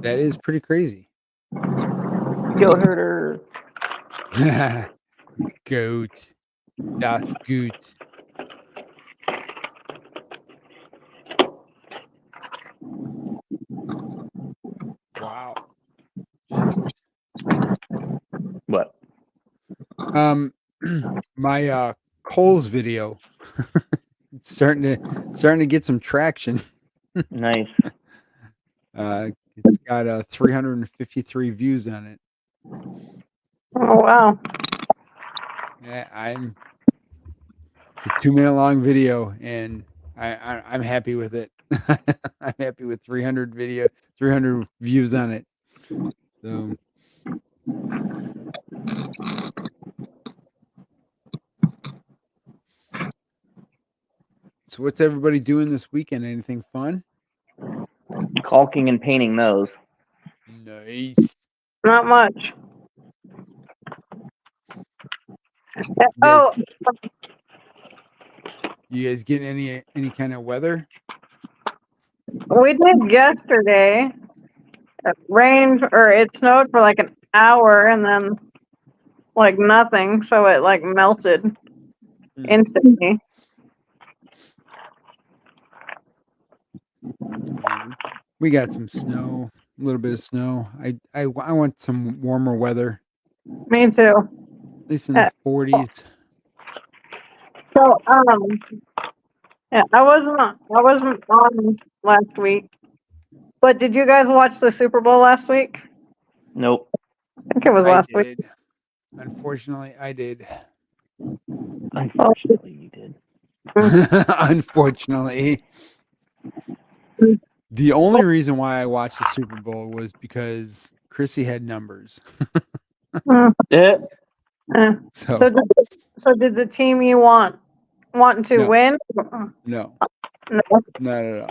That is pretty crazy.
Goat herder.
Goat. Das Gut. Wow.
What?
My polls video it's starting to get some traction.
Nice.
It's got 353 views on it.
Oh wow.
Yeah, it's a 2-minute long video and I'm happy with it. I'm happy with 300 views on it. So what's everybody doing this weekend? Anything fun?
Caulking and painting those.
Nice.
Not much.
Yeah.
Oh,
You guys getting any kind of weather?
We did yesterday. It rained or it snowed for like an hour and then like nothing, so it like melted instantly.
We got some snow, a little bit of snow. I want some warmer weather,
Me too.
at least in the 40s.
So yeah, I wasn't on last week. But did you guys watch the Super Bowl last week?
Nope.
I think it was
I
last week.
did. Unfortunately, I did.
Unfortunately, you did.
Unfortunately. The only reason why I watched the Super Bowl was because Chrissy had numbers.
Yeah.
So
So did the team you wanting to
No.
win?
no,
No.
not at all.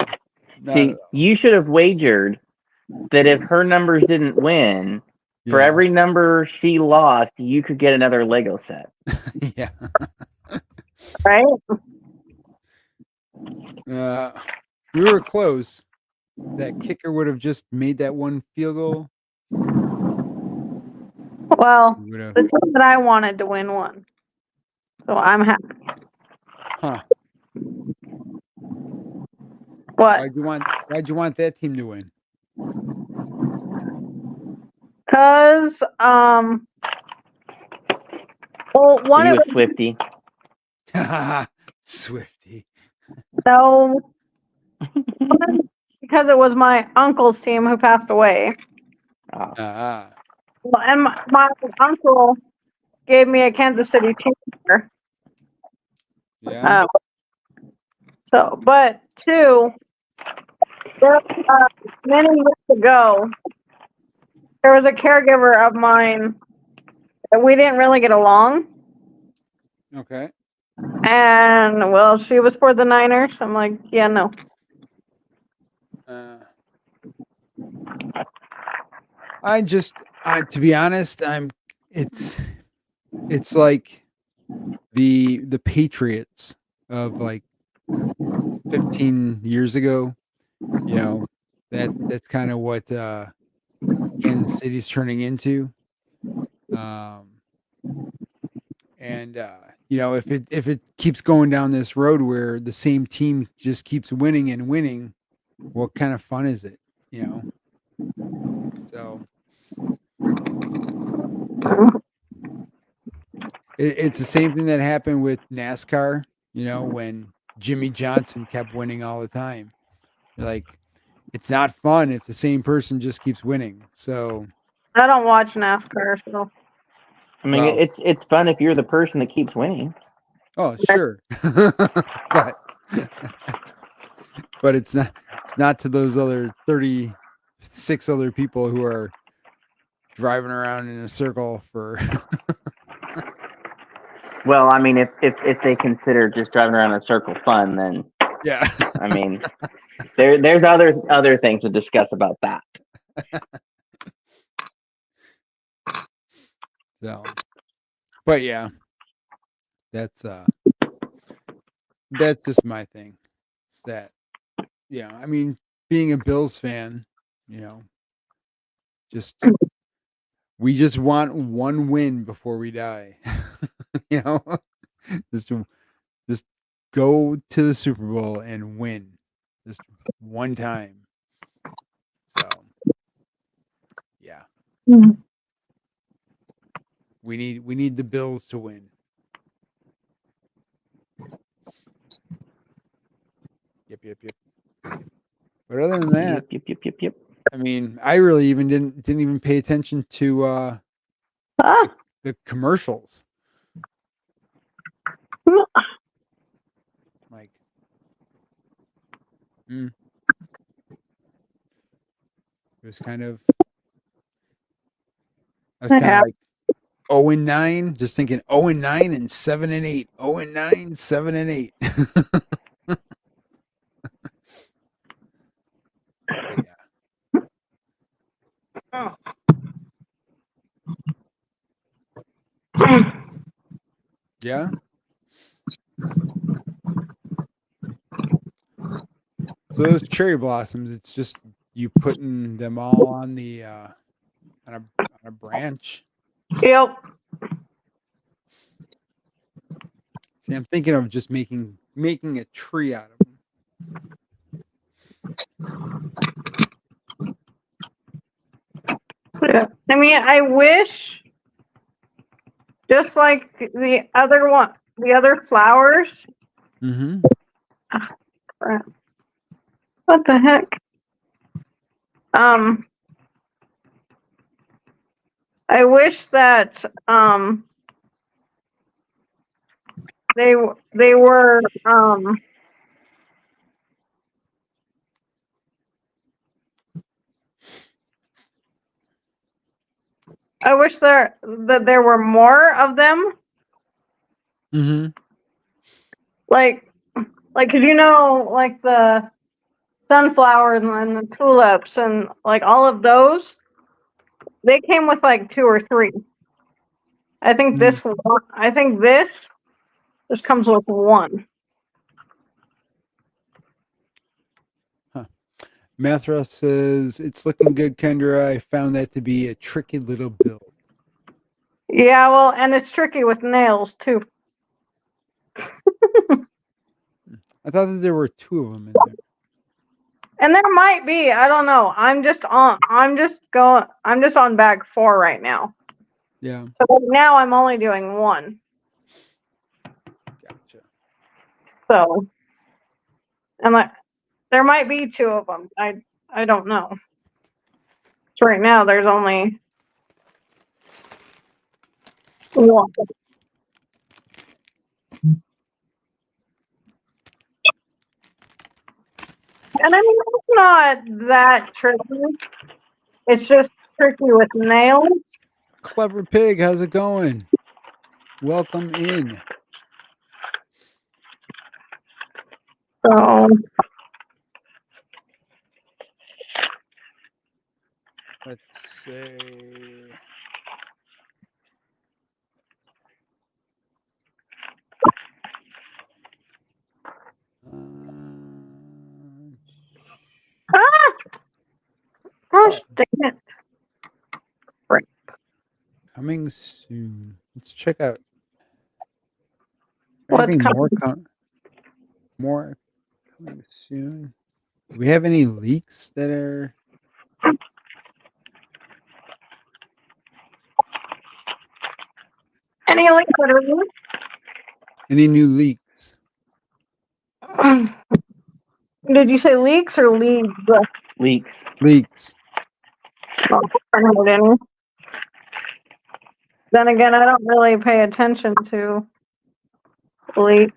Not
See,
at all.
you should have wagered that if her numbers didn't win, for
Yeah.
every number she lost, you could get another Lego set.
Yeah.
Right?
We were close. That kicker would have just made that one field goal.
Well,
We would have.
the team that I wanted to win won. So I'm happy.
Huh.
What?
Why'd you want that team to win?
Cause well, one
Are you
it
a Swifty?
Swifty.
no, because it was my uncle's team who passed away.
Ah.
And my uncle gave me a Kansas City Chiefs.
Yeah.
So, but two, many years ago, there was a caregiver of mine that we didn't really get along.
Okay.
And well, she was for the Niners. I'm like, yeah, no.
To be honest, it's like the Patriots of like 15 years ago. You know, that's kind of what Kansas City's turning into. And you know, if it keeps going down this road where the same team just keeps winning and winning, what kind of fun is it? You know. So it's the same thing that happened with NASCAR, you know, when Jimmy Johnson kept winning all the time. Like, it's not fun if the same person just keeps winning. So
I don't watch NASCAR, so
I mean,
Well-
it's fun if you're the person that keeps winning.
oh sure. but but it's not to those other 36 other people who are driving around in a circle for
Well, I mean, if they consider just driving around in a circle fun, then
yeah.
I mean, there's other things to discuss about that.
So, but yeah, that's just my thing. It's that, yeah, I mean, being a Bills fan, you know, we just want one win before we die. You know, just go to the Super Bowl and win just one time. So, yeah, we need the Bills to win. Yep. But other than that,
Yep.
I mean, I really even didn't even pay attention to the commercials. Like, it was kind of. I was kind of like 0-9, just thinking 0-9 and 7-8, 0-9, 7-8. But yeah. Yeah. So those cherry blossoms, it's just you putting them all on the on a branch.
Yep.
See, I'm thinking of just making a tree out of them.
Yeah. I mean, I wish, just like the other one, the other flowers.
Mm-hmm.
Crap. What the heck? I wish that they were I wish that there were more of them.
Mm-hmm.
Like 'cause like the sunflowers and the tulips and like all of those, they came with like 2 or 3. I think this just comes with 1.
Mathra says, it's looking good, Kendra. I found that to be a tricky little build.
Yeah, well, and it's tricky with nails too.
I thought that there were 2 of them in there.
And there might be, I don't know. I'm just on bag 4 right now.
Yeah.
So right now I'm only doing 1.
Gotcha.
So, and like there might be 2 of them. I don't know. So right now there's only 1. And I mean, it's not that tricky. It's just tricky with nails.
Clever Pig, how's it going? Welcome in.
So,
Let's say
gosh dang it.
coming soon. Let's check out
What's
anything
coming?
more coming soon. Do we have any leaks that are
Any links that are new?
any new leaks?
Did you say leaks or leads?
Leaks.
Leaks.
Oh, I don't know any. Then again, I don't really pay attention to leaks.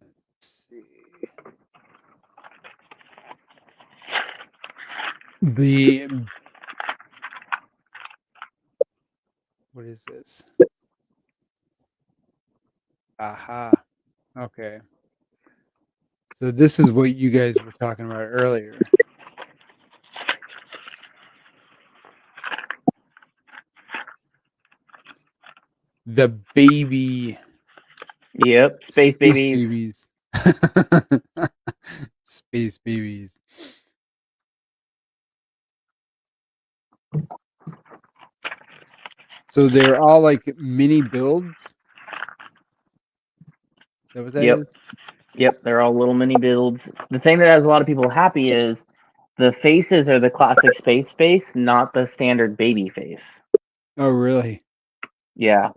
Let's see. The what is this? Aha. Okay. So this is what you guys were talking about earlier. The baby
Yep. Space babies.
babies. Space babies. So they're all like mini builds. Is that what that is?
Yep. They're all little mini builds. The thing that has a lot of people happy is the faces are the classic space face, not the standard baby face.
Oh, really?
Yeah.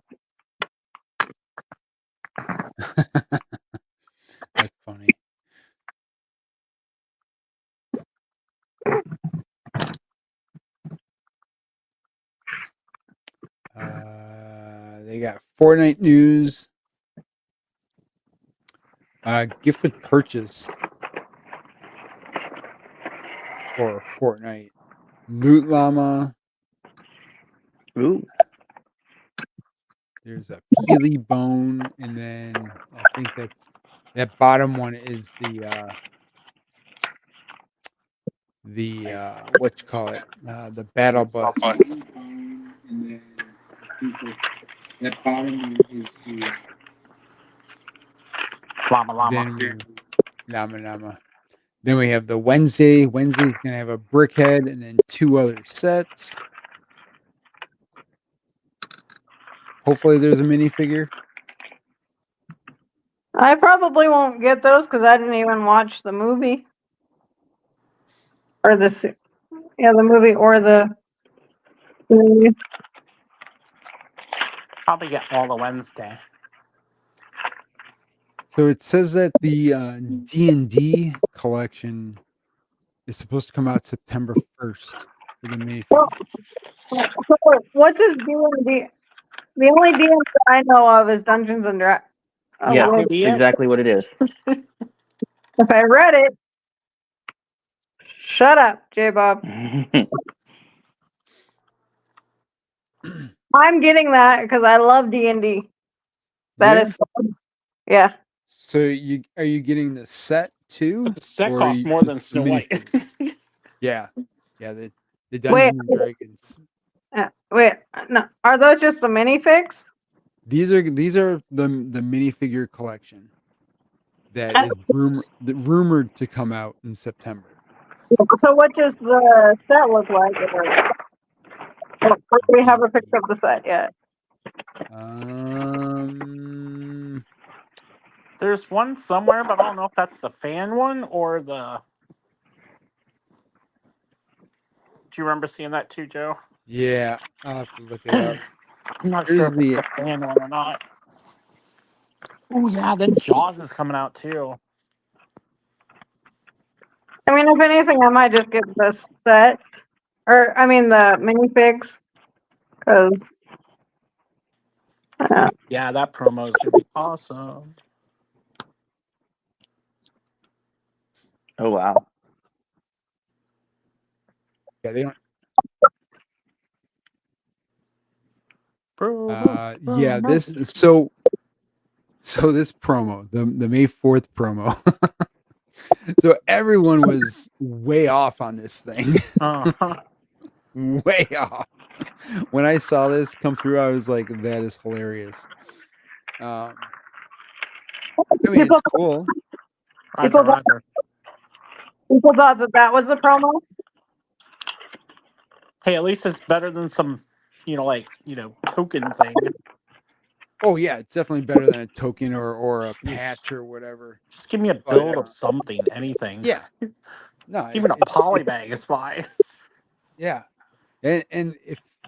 That's funny. They got Fortnite news. Gift with purchase for Fortnite. Loot Llama.
Ooh.
There's a Peely Bone, and then I think that bottom one is the what you call it, the battle bus. That bottom is the
Llama llama.
then llama llama. Then we have the Wednesday. Wednesday's gonna have a brickhead and then 2 other sets. Hopefully there's a minifigure.
I probably won't get those because I didn't even watch the movie. Or the movie or the movie.
Probably get all the Wednesday.
So it says that the D&D collection is supposed to come out September 1st for the minifigure.
So what does D&D? The only D&D I know of is Dungeons and Dragons.
Yeah,
well,
that's exactly what it is.
If I read it, shut up, J-Bob. I'm getting that because I love D&D. That is, yeah.
So are you getting the set too?
But the set
or
costs
you
more
just
than
the
Snow White.
minifigures? Yeah. The
Wait,
Dungeons and Dragons.
wait, no, are those just the minifigs?
These are the minifigure collection that is rumored to come out in September.
So what does the set look like? Or do we have a picture of the set yet?
There's one somewhere, but I don't know if that's the fan one or the. Do you remember seeing that too, Joe?
Yeah, I'll have to look it up.
I'm not
Here's
sure if it's the fan one or not. Oh yeah, then Jaws is coming out too.
I mean, if anything, I might just get the set, or I mean the minifigs, because
Yeah, that promo is gonna be awesome.
Oh wow.
Yeah, they don't. Yeah, this so this promo, the May 4th promo. So everyone was way off on this thing. Way off. When I saw this come through, I was like, that is hilarious. I mean, it's cool.
Roger, Roger.
People thought that was the promo.
Hey, at least it's better than some, token thing.
Oh yeah, it's definitely better than a token or a patch or whatever.
Just give me a build of something, anything.
Yeah. No,
even a polybag is fine.
Yeah, and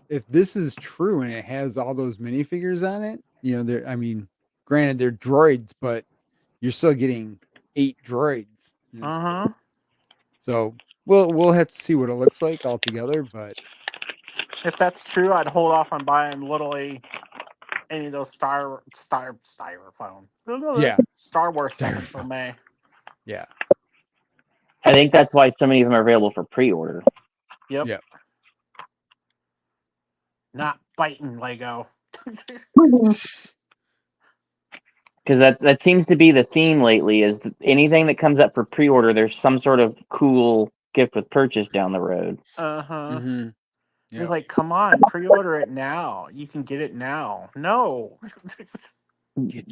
if this is true and it has all those minifigures on it, I mean, granted they're droids, but you're still getting 8 droids. So we'll have to see what it looks like altogether, but
if that's true, I'd hold off on buying literally any of those styrofoam.
Yeah,
Star Wars stuff until May.
Yeah,
I think that's why so many of them are available for pre-order.
Yep. Not biting Lego.
Because that seems to be the theme lately. Is anything that comes up for pre-order, there's some sort of cool gift with purchase down the road.
Mm-hmm.
You're like, come on, pre-order it now. You can get it now. No.
Get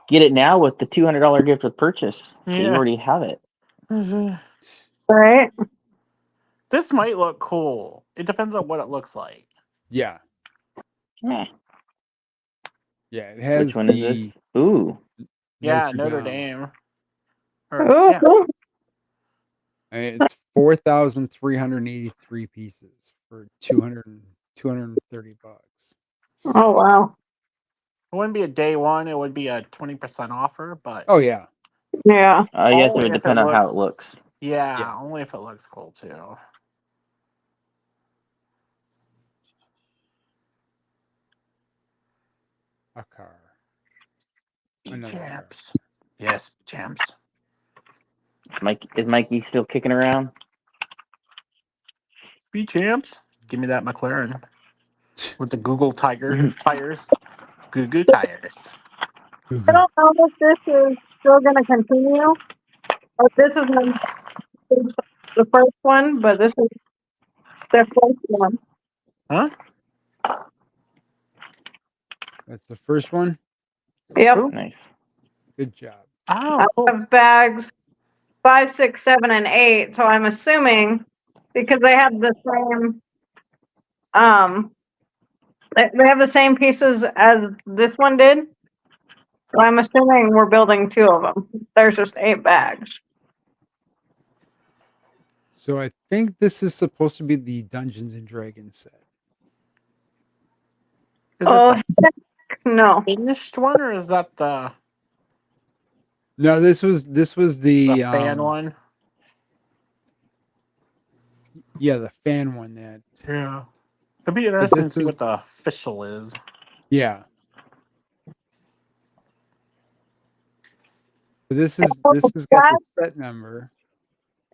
it now with the $200 gift with purchase. So you already have it.
Right.
This might look cool. It depends on what it looks like.
Yeah.
Yeah.
Yeah, it has.
Which one is this? Ooh.
Yeah, Notre Dame.
Cool.
And it's 4,383 pieces for $230.
Oh wow.
It wouldn't be a day one. It would be a 20% offer, but
oh yeah.
Yeah.
I guess it would depend on how it looks.
Yeah, only if it looks cool too.
A car.
Champs. Yes, champs.
Is Mikey still kicking around?
Be champs. Give me that McLaren with the Google tires. Goo tires.
I don't know if this is still going to continue. Or this is the first one, but this is their first one.
Huh?
That's the first one.
Yep.
Ooh.
Nice.
Good job.
Oh,
I
cool.
have bags 5, 6, 7, and 8. So I'm assuming because they have the same, they have the same pieces as this one did. So I'm assuming we're building 2 of them. There's just 8 bags.
So I think this is supposed to be the Dungeons and Dragons set.
Is
Oh,
it the
heck no.
finished one or is that the
No, this was the
fan one?
Yeah, the fan one. That
Yeah. It'd be
but
interesting
this
to see
is
what the official is.
yeah. But this has got the set number.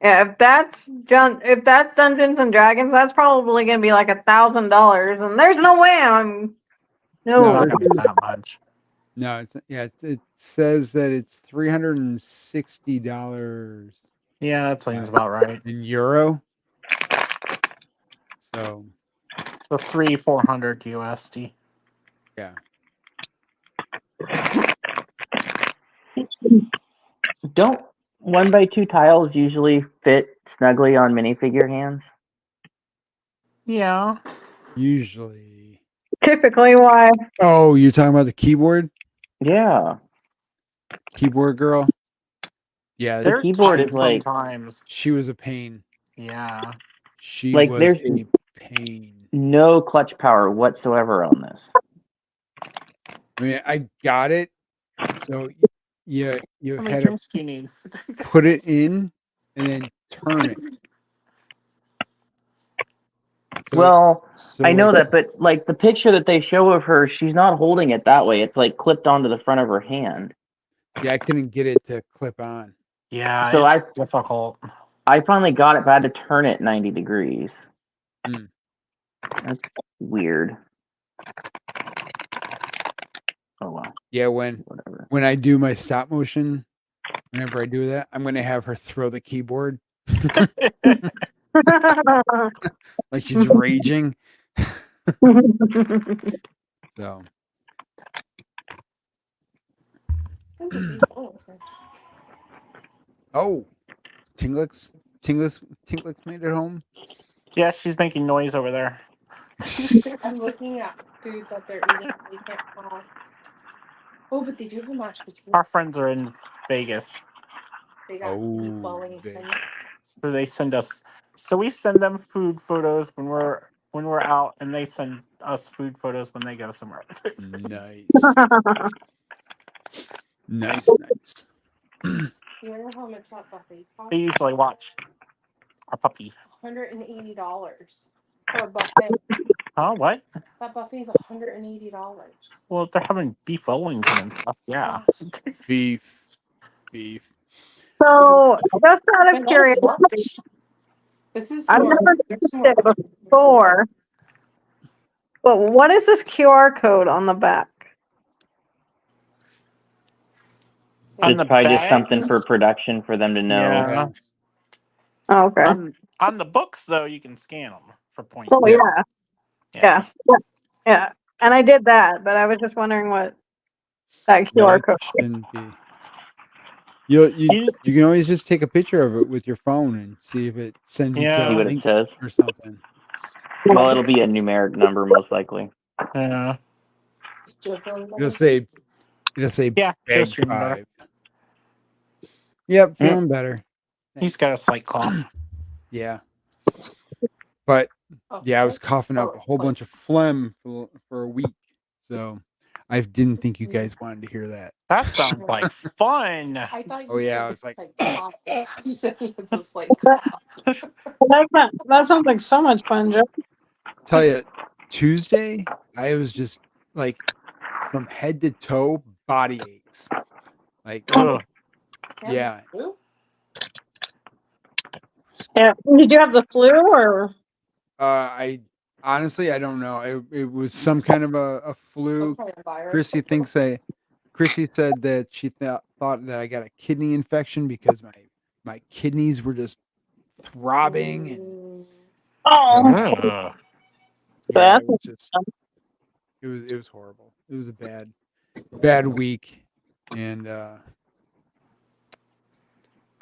Yeah, if that's Dungeons and Dragons, that's probably gonna be like $1,000, and there's no way I'm
No,
Not
no.
gonna be that much.
No, it's yeah. It says that it's $360
Yeah, that seems about right.
in euro. So
So 300-400 USD.
yeah,
Don't 1x2 tiles usually fit snugly on minifigure hands?
Yeah.
usually.
Typically, why?
Oh, you're talking about the keyboard
Yeah.
girl? Yeah,
The
They're
keyboard
tight
is like
sometimes.
she was a pain.
Yeah.
She
Like,
was
there's-
a pain.
no clutch power whatsoever on this.
I mean, I got it. So you
How many
had to
drinks do you need?
put it in and then turn it. So,
Well, I know
like,
that, but like the picture that they show of her, she's not holding it that way. It's like clipped onto the front of her hand.
yeah, I couldn't get it to clip on.
Yeah,
So
it's difficult.
I finally got it, but I had to turn it 90 degrees.
Hmm.
That's weird. Oh well,
Yeah,
whatever.
when I do my stop motion, whenever I do that, I'm gonna have her throw the keyboard like she's raging. So oh, Tinglix made it home.
Yeah, she's making noise over there.
I'm looking at foods that they're eating. They can't have. Oh, but they do have mashed potatoes.
Our friends are in Vegas,
They got beef Wellington.
so they send us. So we send them food photos when we're out, and they send us food photos when they go somewhere.
Nice, nice.
You wonder how much that buffet costs?
They usually watch our puppy.
$180 for a buffet.
Huh? What?
That buffet is $180.
Well, if they're having beef Wellington and stuff, yeah.
Beef.
So, just out of
But
curiosity,
that's lunch. This is
I've
smart.
never
They're
used
smart.
it before. But what is this QR code on the back?
On
It's
the
probably just something for
bags?
production for them to know.
Yeah.
Oh, okay.
On the books, though, you can scan them for points.
Oh, yeah. Yeah. And I did that, but I was just wondering what that
No,
QR
it
code.
shouldn't be. You can always just take a picture of it with your phone and see if it sends you
Yeah.
to
See
a
what it
link
says.
or something.
Well, it'll be a numeric number most likely.
Yeah.
It'll say
Yeah,
bag
just remember.
5. Yep, feeling better.
He's got a slight cough.
Yeah. But
Oh,
yeah, I was coughing up
oh,
a whole
it's
bunch of phlegm for a week. So I didn't think you guys wanted to hear that.
That sounds like fun.
I thought you
Oh, yeah,
said
I was
it's
like-
pasta. You said it's a slight
That sounds like so much fun, Joe.
Tell you, Tuesday, I was just like from head to toe body aches. Like,
Ugh.
yeah.
Yeah. Did you have the flu or?
I honestly, I don't know. It was some kind of a flu. Chrissy said that she thought that I got a kidney infection because my kidneys were just throbbing and
Oh,
Ugh.
yeah, it was just it was horrible. a bad week, and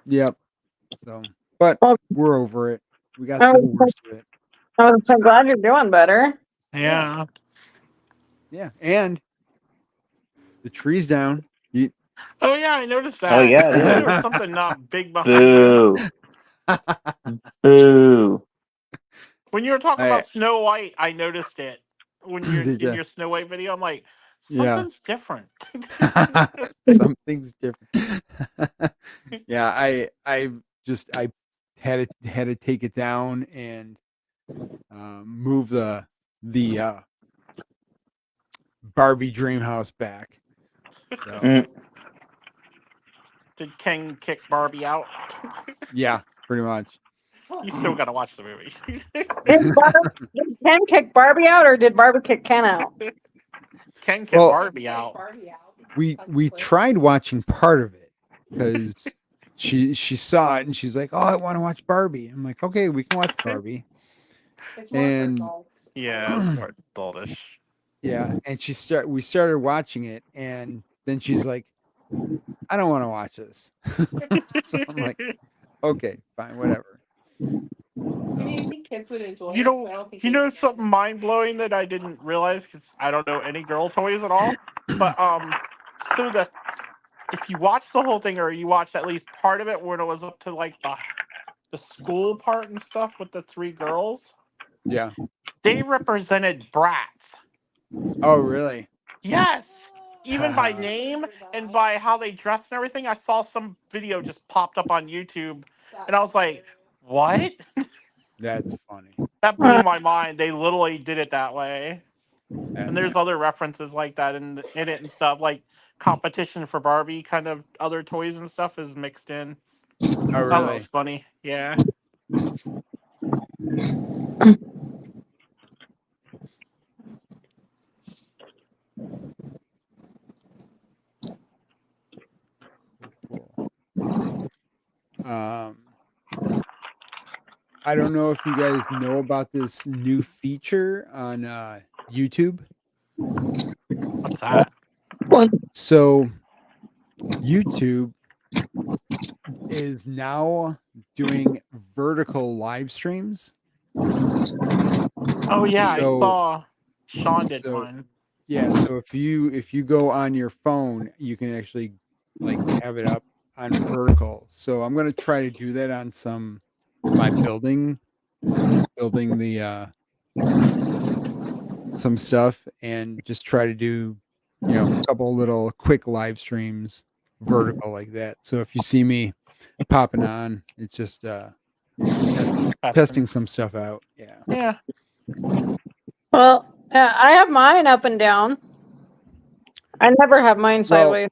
yep. So, but
Well,
we're over it. We got
I
through the
was,
worst of it.
I was so glad you're doing better.
Yeah.
Yeah, and the tree's down. You,
Oh yeah, I noticed that.
Oh, yeah,
I
it
knew
is.
there was something not big behind you.
Boo. Boo.
When you were talking
I
about Snow White, I noticed it. When you're
did
in
ya?
your Snow White video, I'm like,
Yeah.
something's different.
Something's different. Yeah, I just I had to take it down and move the Barbie dream house back. So
Mm.
Did Ken kick Barbie out?
yeah, pretty much.
You still gotta watch the movie.
Did Ken kick Barbie out, or did Barbie kick Ken out?
Ken kicked
Well,
Barbie out.
we tried watching part of it because she saw it and she's like, "Oh, I want to watch Barbie." I'm like, "Okay, we can watch Barbie."
It's more for
And
adults.
Yeah, it's more adultish.
yeah, and we started watching it, and then she's like, "I don't want to watch this." So I'm like, "Okay, fine, whatever."
I mean, I
So
think kids would enjoy
You
it, but I
know,
don't think
you
they
know
would get
something
it.
mind blowing that I didn't realize because I don't know any girl toys at all. But so that if you watch the whole thing or you watch at least part of it when it was up to like the school part and stuff with the three girls,
yeah.
they represented brats.
Oh, really?
Yes, even by
Haha,
name and by how they dressed and everything. I saw some video just popped up on YouTube, and I was like, "What?"
That's funny.
That blew my mind. They literally did it that way.
That,
And there's other references like that in it and stuff, like competition for Barbie, kind of other toys and stuff is mixed in.
oh,
I thought that was
really?
funny. Yeah.
Cool. I don't know if you guys know about this new feature on YouTube.
What's that?
So YouTube is now doing vertical live streams.
Oh yeah, I
So
saw Sean did
so
one.
yeah, so if you go on your phone, you can actually like have it up on vertical. So I'm gonna try to do that on some my building, building the some stuff and just try to do, you know, a couple little quick live streams vertical like that. So if you see me popping on, it's just testing some stuff out. Yeah.
Yeah.
Well, I have mine up and down. I never have mine
Well,
sideways.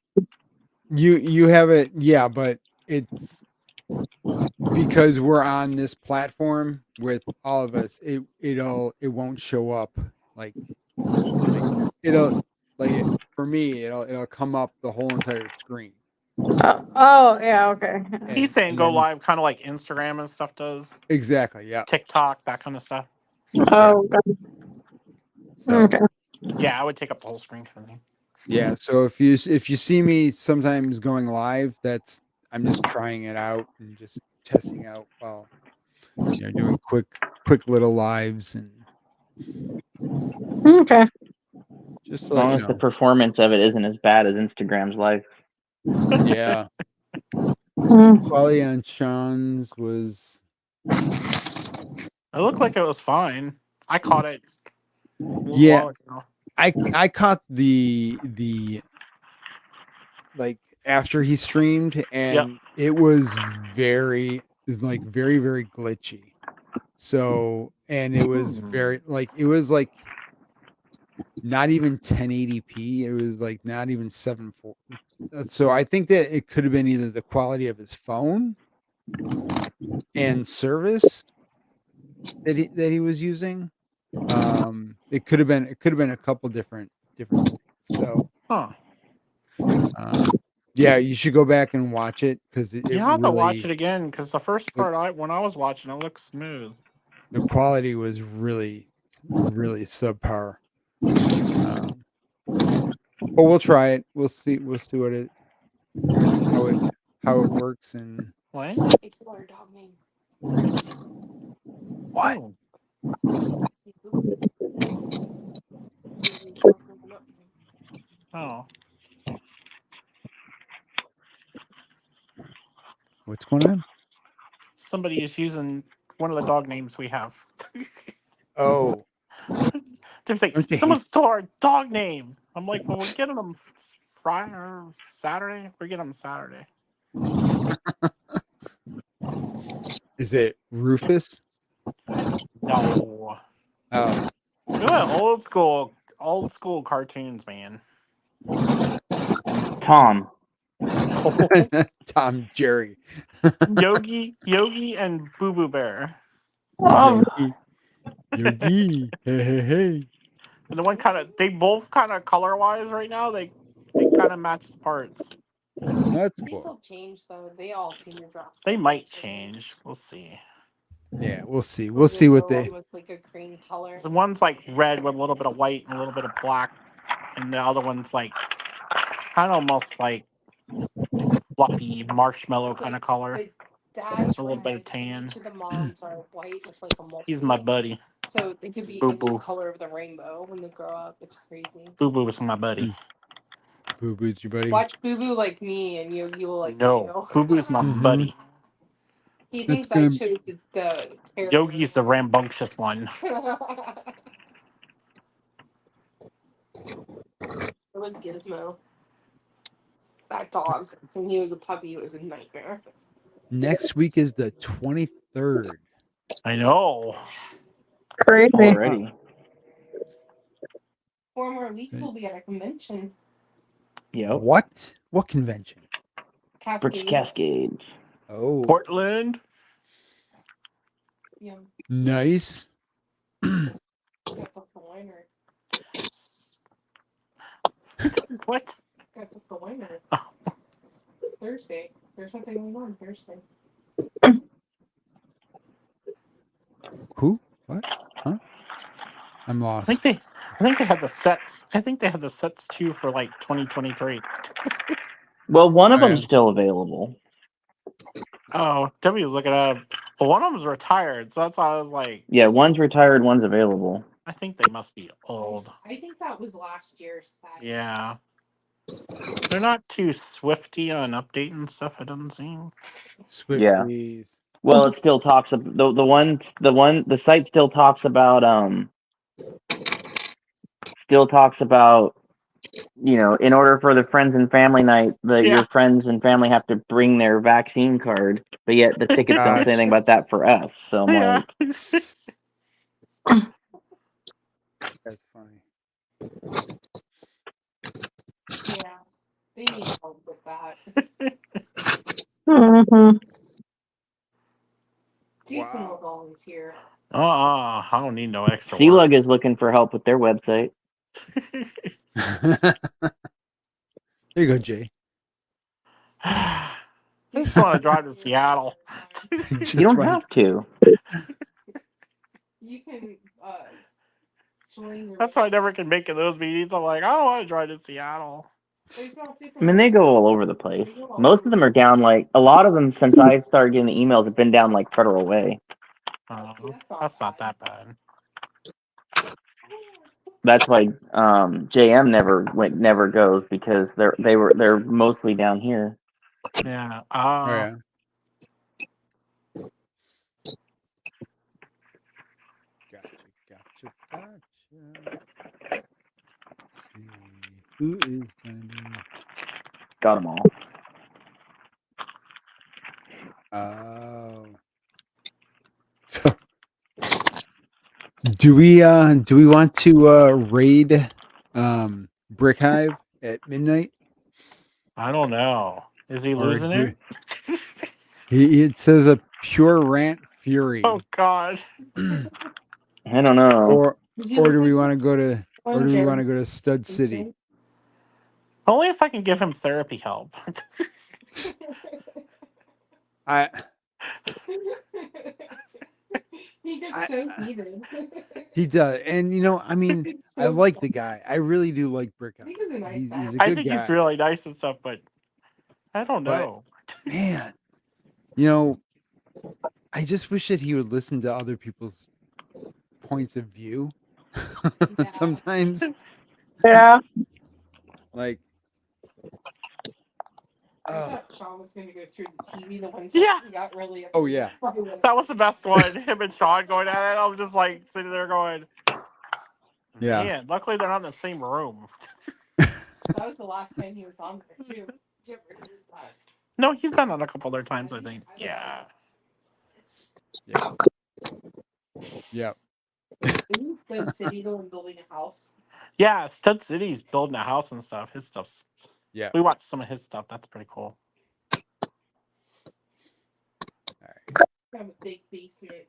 you have it, yeah, but it's because we're on this platform with all of us, it won't show up like it'll for me it'll come up the whole entire screen.
Oh, yeah, okay.
He's saying
And
go
then
live kind of like Instagram and stuff does.
exactly, yeah.
TikTok, that kind of stuff.
Oh, God.
So
Okay.
Yeah, I would take up the whole screen for me.
yeah, so if you see me sometimes going live, that's I'm just trying it out and just testing out while doing quick little lives and
Okay.
just
As
to let
long
you
as the
know.
performance of it isn't as bad as Instagram's live.
Yeah.
Mm.
Quality on Sean's was
It looked like it was fine. I caught it. A little
yeah,
while ago.
I caught the like after he streamed and it was very glitchy. So and it was very like it was like not even 1080p. It was like not even 740. So I think that it could have been either the quality of his phone and service that he was using. It could have been a couple different things. So
Huh.
yeah, you should go back and watch it because it
You have to watch it
really
again because the first
the,
part when I was watching it looked smooth.
the quality was really subpar. But we'll try it. We'll see what it how it works and
What?
Explore dog name.
what.
Oh,
See Boo Boo. Boo Boo, open up.
oh.
What's going on?
Somebody is using one of the dog names we have.
Oh,
They're like,
don't you
someone
hate?
stole our dog name. I'm like, well, we're getting them Friday or Saturday. We're getting them Saturday.
Is it Rufus?
No.
Oh,
We went old school cartoons, man.
Tom.
No.
Tom Jerry.
Yogi, and Boo Boo Bear.
Yogi. Yogi. Hey, hey, hey.
And the one they both kind of color wise right now. They kind of match the parts.
That's
I think
cool.
they'll change though. They all seem to drop.
They might change. We'll see.
Yeah, we'll see. We'll see what they.
One was like a cream color.
The one's like red with a little bit of white and a little bit of black, and the other one's like kind of almost like fluffy marshmallow
It's
kind
like
of color.
the dad's
A little bit of
red, and
tan.
each of the moms are white with like a multiple.
He's my buddy.
So they could be
Boo
like the
Boo.
color of the rainbow when they grow up. It's crazy.
Boo Boo is my buddy.
Boo Boo's your buddy.
Watch Boo Boo like me, and Yogi will like
No,
you.
Boo Boo's my
Mhm.
buddy.
He
That's
thinks I
gonna.
chose the terrier.
Yogi's the rambunctious one. It was Gizmo. That dog. When he was a puppy, it was a nightmare.
Next week is the 23rd.
I know.
Crazy.
Already.
4 more weeks, we'll be at a convention.
Yep.
What? What convention?
Bricks Cascades.
Oh,
Portland.
Yeah.
nice.
Got the winery.
What?
Got the winery.
Oh.
Thursday. There's something going on Thursday.
Who? What? Huh? I'm
I
lost.
think they had the sets. I think they had the sets too for like 2023.
Well, one of
Oh,
them's
yeah.
still available.
Oh, Debbie was looking at. Well, one of them's retired, so that's why I was like,
Yeah, one's retired, one's available.
I think they must be old.
I think that was last year's set.
Yeah. They're not too swifty on updating stuff, it doesn't seem.
Swifties.
Well, it still talks the site still talks about in order for the friends and family night, your friends and family have to bring their vaccine card, but yet the tickets don't say anything about that for us. So I'm
Yeah.
like,
That's funny.
Yeah. They need help with that.
Mm-hmm.
Jason will
Wow.
volunteer.
I don't need no extra
C-Lug
work.
is looking for help with their website.
There you go, Jay.
I just want to drive to Seattle.
Just
You don't
wanna-
have to.
You can join your.
That's why I never can make it those meetings. I'm like, I don't want to drive to Seattle.
I mean, they go all over the place. Most of them are down, a lot of them, since I started getting the emails, have been down, Federal Way.
That's not that bad.
That's why JM never goes, because they're mostly down here.
Yeah.
Oh, yeah. Gotcha. Let's see. Who is gonna be?
Got them all.
Oh. So, do we want to raid Brick Hive at midnight?
I don't know. Is he
Or
losing
do
it?
it says a pure rant fury.
Oh God.
I don't know.
Or do we want to go to Stud City?
Only if I can give him therapy help.
He gets so heated.
He does, and I mean,
It's
I
so
like the
funny.
guy. I really do like
I
Bricklink.
think he's a nice guy.
He's a
I
good
think
guy.
he's really nice and stuff, but I don't
But-
know.
Man, I just wish that he would listen to other people's points of view.
Yeah.
Sometimes,
Yeah.
like,
I
oh,
thought Sean was going to go through the TV the one time
Yeah.
he got really
Oh, yeah.
That was the best one. Him and Sean going at it. I was just like sitting there going,
Yeah.
man, luckily they're not in the same room.
That was the last time he was on there too. Jim Reeves left.
No, he's been on a couple other times, I think. Yeah.
Yeah.
Isn't Stud City the one building a house?
Yeah, Stud City's building a house and stuff. His stuff's
Yeah.
we watched some of his stuff. That's pretty cool.
Have a big basement.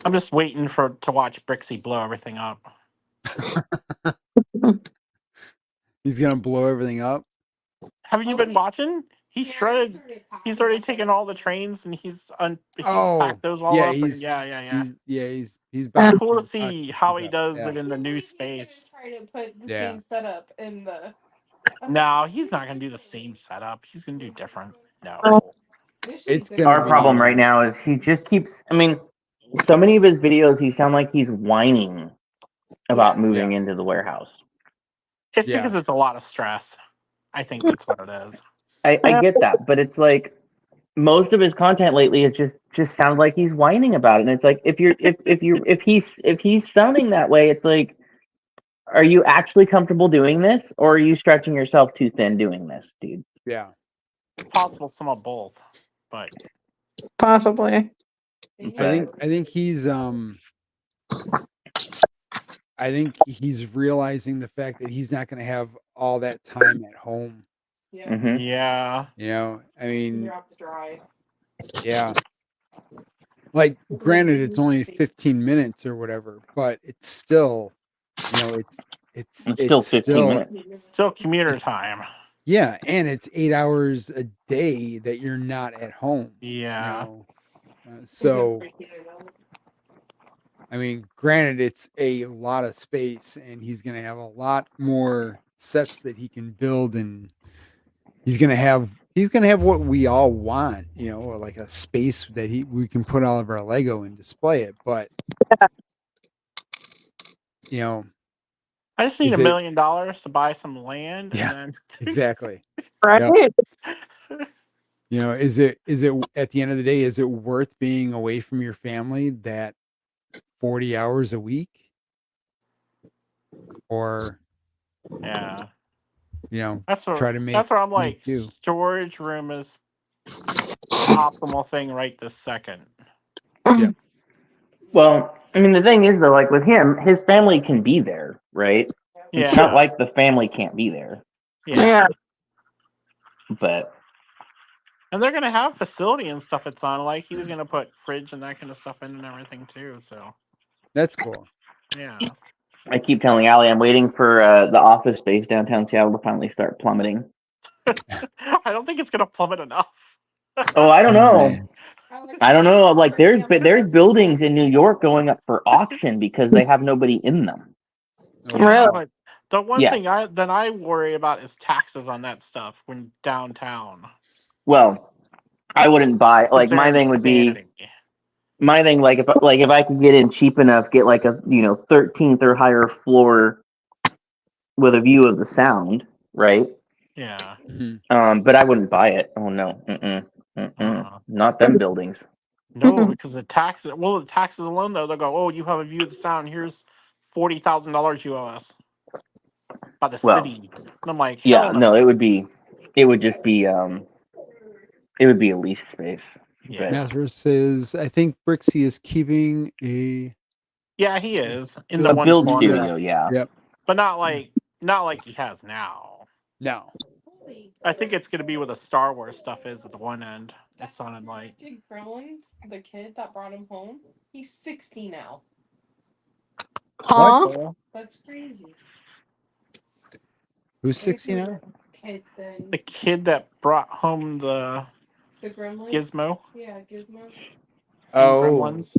I'm just waiting to watch Brixie blow everything up.
He's gonna blow everything up.
Haven't you been watching? He's shredded. He's already taken all the trains and he's packed those all up.
He's
He's
about
cool to
pack
see
those
how
things
he
up.
does
Yeah.
it in the new
He's gonna
space.
try to put the
Yeah.
same setup in the.
No, he's not gonna do the same setup. He's gonna do different. No.
It's gonna
Our
be-
problem right now is he just keeps. I mean, so many of his videos, he sound like he's whining about
Yeah.
moving into the warehouse.
It's
Yeah.
because it's a lot of stress. I think that's what it is.
I get that, but it's like most of his content lately is just sounds like he's whining about it. And it's like if he's sounding that way, it's like, are you actually comfortable doing this, or are you stretching yourself too thin doing this, dude?
Yeah.
It's possible some of both, but
Possibly.
I think he's realizing the fact that he's not gonna have all that time at home.
Yeah.
Mhm.
yeah.
I mean,
You're off to drive.
yeah. Like, granted, it's only 15 minutes or whatever, but it's still, it's
still 15 minutes.
Still commuter time.
Yeah, and it's 8 hours a day that you're not at home.
Yeah.
So, I mean, granted, it's a lot of space, and he's going to have a lot more sets that he can build, and he's going to have what we all want, like a space that we can put all of our Lego and display it. But
I just need
Is
$1
it-
million to buy some land.
Yeah,
And then
exactly.
Right.
Is it at the end of the day, is it worth being away from your family that 40 hours a week? Or,
yeah.
That's where
I'm like,
do.
storage room is optimal thing right this second.
Yeah.
Well, I mean, the thing is though, like with him, his family can be there, right? It's
Yeah.
not like the family can't be there,
Yeah.
but
And they're gonna have facility and stuff. It's on like he was gonna put fridge and that kind of stuff in and everything too. So
That's cool.
yeah.
I keep telling Allie I'm waiting for the office space downtown Seattle to finally start plummeting.
I don't think it's gonna plummet enough.
Oh, I don't know.
Man.
I don't know. Like there's buildings in New York going up for auction because they have nobody in them.
Oh,
Really?
But the one
Yeah.
thing I worry about is taxes on that stuff when downtown.
Well, I wouldn't buy. Like
They're
my thing would be
insanity.
if I could get in cheap enough, get like a 13th or higher floor with a view of the sound, right?
Yeah.
Mhm.
But I wouldn't buy it. Oh no, not them buildings.
No, because the taxes. Well, the taxes alone, though, they'll go, "Oh, you have a view of the sound. Here's $40,000 you owe us by the
Well,
city." And I'm like,
Yeah,
hell
no, it would just be it would be a lease space.
Yeah.
Master says, I think Brixie is keeping a
Yeah, he is in
But
the
a
one
build
corner,
studio, yeah.
Yep.
but not like he has now.
No.
I think it's gonna be where the Star Wars stuff is at the one end. It sounded like.
Did Gremlins, the kid that brought him home, he's 60 now.
Huh?
That's crazy.
Who's 60 now?
Kid then.
The kid that brought home the
The Gremlins.
gizmo
Yeah, Gizmo.
in Gremlins.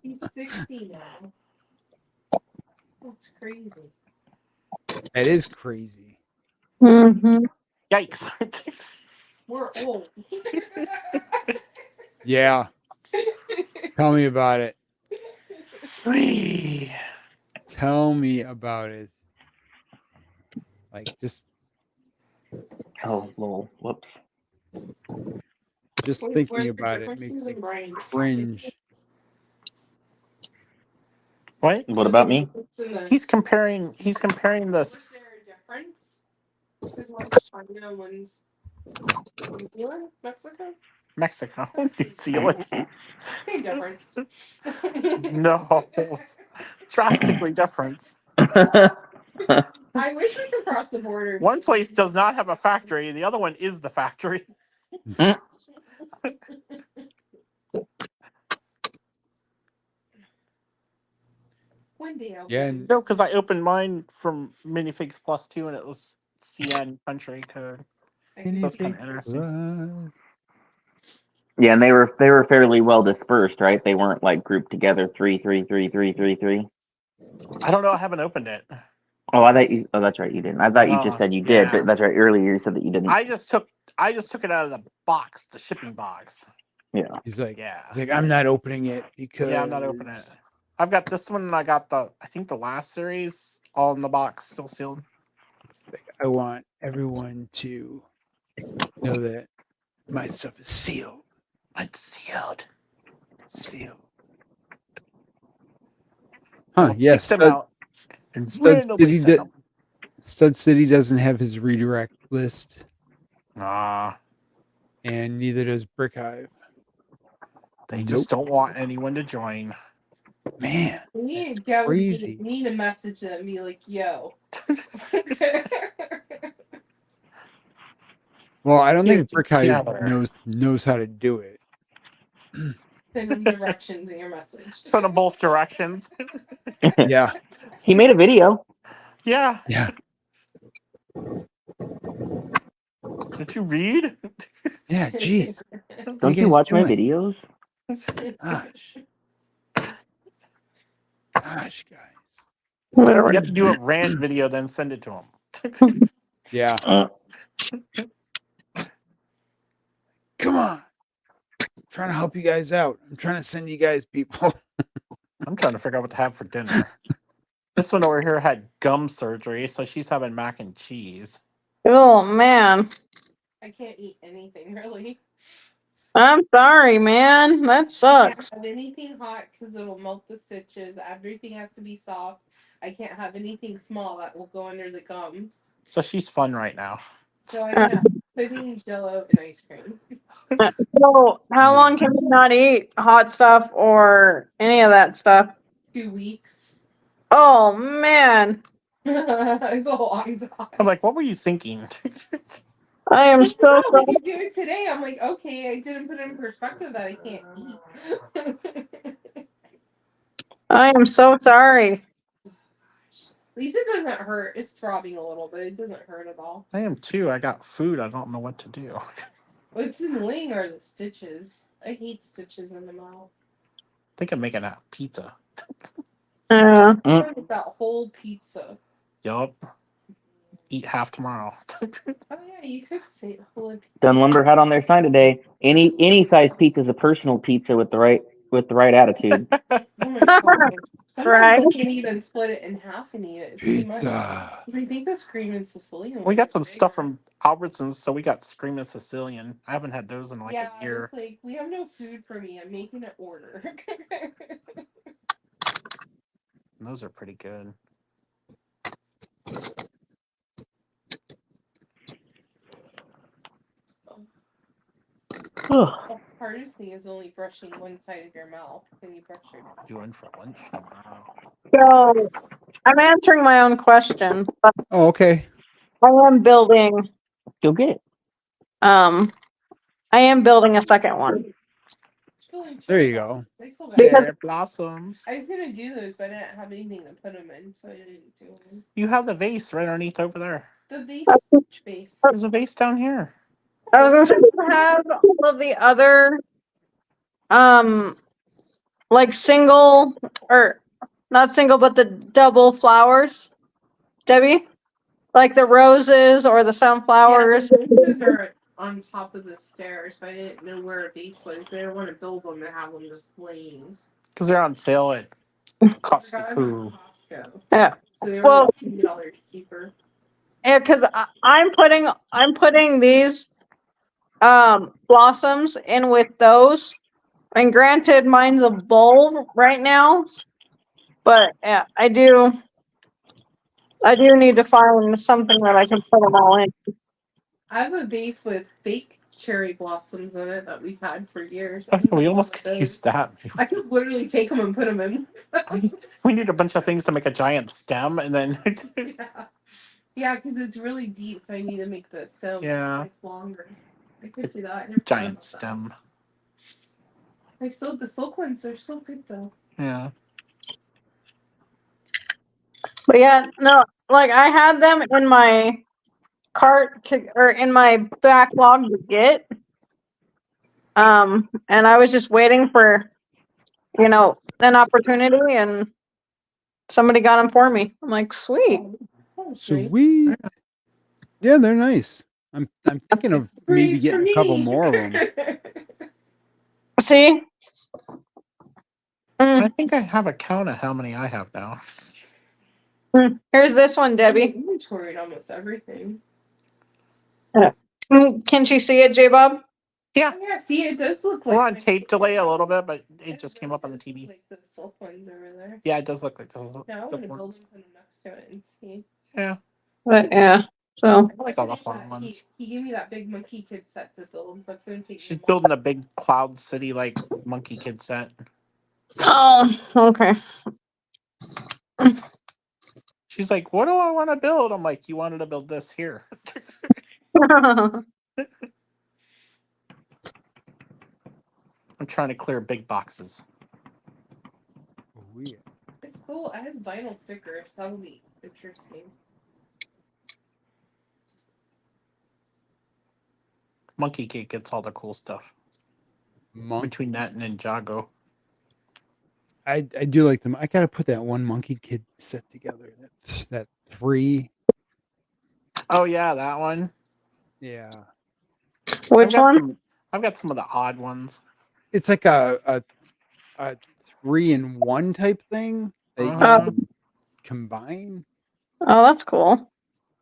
He's 60 now. That's crazy.
That is crazy.
Mm-hmm.
Yikes.
We're old.
Yeah. Tell me about it.
Whee.
Tell me about it. Like just
Oh, lol. Whoops.
Where
thinking
the
about it makes
differences
me
in brain.
cringe.
What?
What about me?
He's comparing
Was
this
there a difference? Because one's China, one's New Zealand, Mexico.
Mexico, New Zealand.
Same difference.
No. Drastically different.
I wish we could cross the border.
One place does not have a factory, the other one is the factory.
One day I'll
Yeah,
be.
and
No, because I opened mine from Minifigs Plus 2 and it was CN country code. So it's kind of interesting.
Yeah, and they were fairly well dispersed, right? They weren't like grouped together 3 3 3 3 3 3.
I don't know, I haven't opened it.
Oh, I thought you. Oh, that's right, you didn't. I thought you just said you did,
Yeah.
but that's right. Earlier you said that you didn't.
I just took it out of the box, the shipping box.
Yeah.
he's like,
Yeah.
I'm not opening it because
Yeah, I'm not opening it. I've got this one and I got I think the last series all in the box, still sealed.
I want everyone to know that my stuff is sealed.
It's sealed.
Sealed. Huh?
We'll
Yes.
kick them out and randomly send them.
Stud City doesn't have his redirect list,
Ah,
and neither does Brick Hive.
they just don't want anyone to join.
Man,
We need to
crazy.
we need to message them and be like, yo.
Well, I don't
Get
think Brick Hive
together.
knows how to do it.
Send them directions in your message.
Send them both directions.
Yeah.
He made a video.
Yeah.
Yeah.
Did you read?
Yeah. Jeez.
Don't you
guys
watch my
doing?
videos?
Gosh. Gosh, guys.
You have to do a rant video, then send it to them.
Yeah. Come on. I'm trying to help you guys out. I'm trying to send you guys people.
I'm trying to figure out what to have for dinner. This one over here had gum surgery, so she's having mac and cheese.
Oh man,
I can't eat anything really.
I'm sorry, man. That sucks.
I can't have anything hot because it'll melt the stitches. Everything has to be soft. I can't have anything small that will go under the gums.
So she's fun right now.
So I'm gonna pudding, Jello, and ice cream.
So, how long can you not eat hot stuff or any of that stuff?
2 weeks.
Oh man,
It's a long time.
I'm like, what were you thinking?
I am so
No,
sorry.
when you do it today, I'm like, okay, I didn't put it in perspective that I can't eat.
I am so sorry.
At least it doesn't hurt. It's throbbing a little, but it doesn't hurt at all.
I am too. I got food. I don't know what to do.
What's annoying are the stitches. I hate stitches in the mouth.
I think I'm making a pizza.
Yeah.
Like that whole pizza.
Yup. Eat half tomorrow.
Oh yeah, you could say whole pizza.
Dun Lumber had on their sign today. Any size pizza is a personal pizza with the right attitude.
Oh my god. Sometimes
Right.
I can't even split it in half and eat it. It's too much.
Pizza.
Because I think the Screaming Sicilian.
We got some
was
stuff
bigger.
from Albertsons, so we got Screaming Sicilian. I haven't had those in like
Yeah,
a year.
it's like we have no food for me. I'm making an order.
And those are pretty good.
The hardest thing is only brushing one side of your mouth. Then you brush your.
Doing for lunch tomorrow.
So, I'm answering my own question, but
Oh, okay.
I am building.
You'll get it.
I am building a second one.
There you go.
I still got
Because-
Cherry blossoms.
I was gonna do those, but I didn't have anything to put them in, so I didn't do them.
You have the vase right underneath over there.
The base, which base?
There's a vase down here.
I was gonna say you have all of the other like single or not single, but the double flowers, Debbie? Like the roses or the sunflowers.
Yeah, the roses are on top of the stairs, but I didn't know where a vase was. They don't want to build them and have them just laying.
Because they're on sale at
I got
Costco.
them at Costco.
Yeah.
So they're
Well,
only $2 cheaper.
yeah, because I'm putting these blossoms in with those. And granted, mine's a bulb right now, but yeah, I do need to find something that I can put them all in.
I have a vase with fake cherry blossoms in it that we've had for years.
We almost could use that.
I could literally take them and put them in.
We need a bunch of things to make a giant stem, and then
Yeah, because it's really deep, so I need to make the stem it's longer. I could do that. I never thought
giant
about
stem.
that. The silk ones are so good though.
Yeah.
But yeah, no, like I had them in my cart or in my backlog to get. And I was just waiting for, an opportunity, and somebody got them for me. I'm like, sweet.
Sweet. Yeah, they're nice. I'm thinking of maybe getting a couple more of them.
See?
I think I have a count of how many I have now.
Here's this one, Debbie.
Inventoried almost everything.
Can she see it, J-Bob?
Yeah.
Yeah, see, it does look like.
We're on tape delay a little bit, but it just came up on the TV.
Like the silk ones over there.
Yeah, it does look like the
Yeah, I'm
silk
gonna build
ones.
them next to it and see.
Yeah.
But yeah, so.
I like all the fun ones.
He gave me that big monkey kid set to build. That's gonna take.
She's building a big Cloud City like Monkey Kid set.
Oh, okay.
She's like, "What do I want to build?" I'm like, "You wanted to build this here." I'm trying to clear big boxes.
Oh, yeah.
It's cool. It has vinyl stickers. That'll be interesting.
Monkey Kid gets all the cool stuff. Between that and Ninjago.
I do like them. I gotta put that one Monkey Kid set together. That 3.
Oh yeah, that one.
Yeah.
Which one?
I've got some of the odd ones.
It's like a 3-in-1 type thing that you can combine.
Oh, that's cool.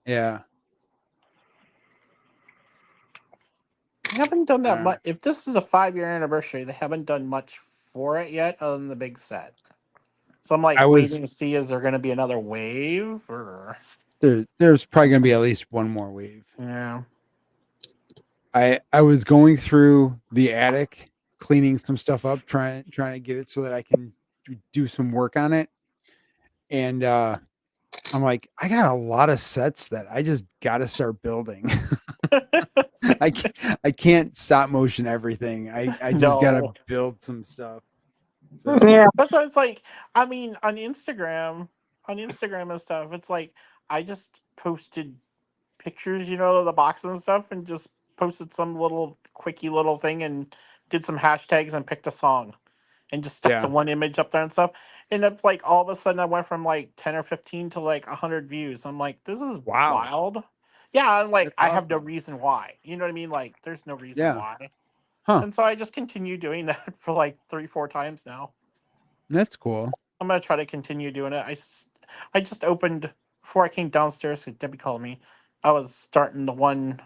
Yeah.
They haven't done that much. If this is a 5-year anniversary, they haven't done much for it yet, other than the big set. So I'm like waiting to see, is there going to be another wave, or
there's probably going to be at least one more wave.
Yeah.
I was going through the attic, cleaning some stuff up, trying to get it so that I can do some work on it, and I'm like, I got a lot of sets that I just got to start building. I can't stop motion everything. I just got to build some stuff. So.
Yeah.
That's why it's like, I mean, on Instagram and stuff, it's like I just posted pictures, of the boxes and stuff, and just posted some little quickie little thing and did some hashtags and picked a song and just stuck the one image up there and stuff. And it, like, all of a sudden I went from like 10 or 15 to like 100 views. I'm like, this is wild. Yeah, I'm like, I have no reason why. You know what I mean? Like, there's no reason why. Huh. And so I just continue doing that for like 3-4 times now.
That's cool.
I'm going to try to continue doing it. I just opened, before I came downstairs, Debbie called me, I was starting the one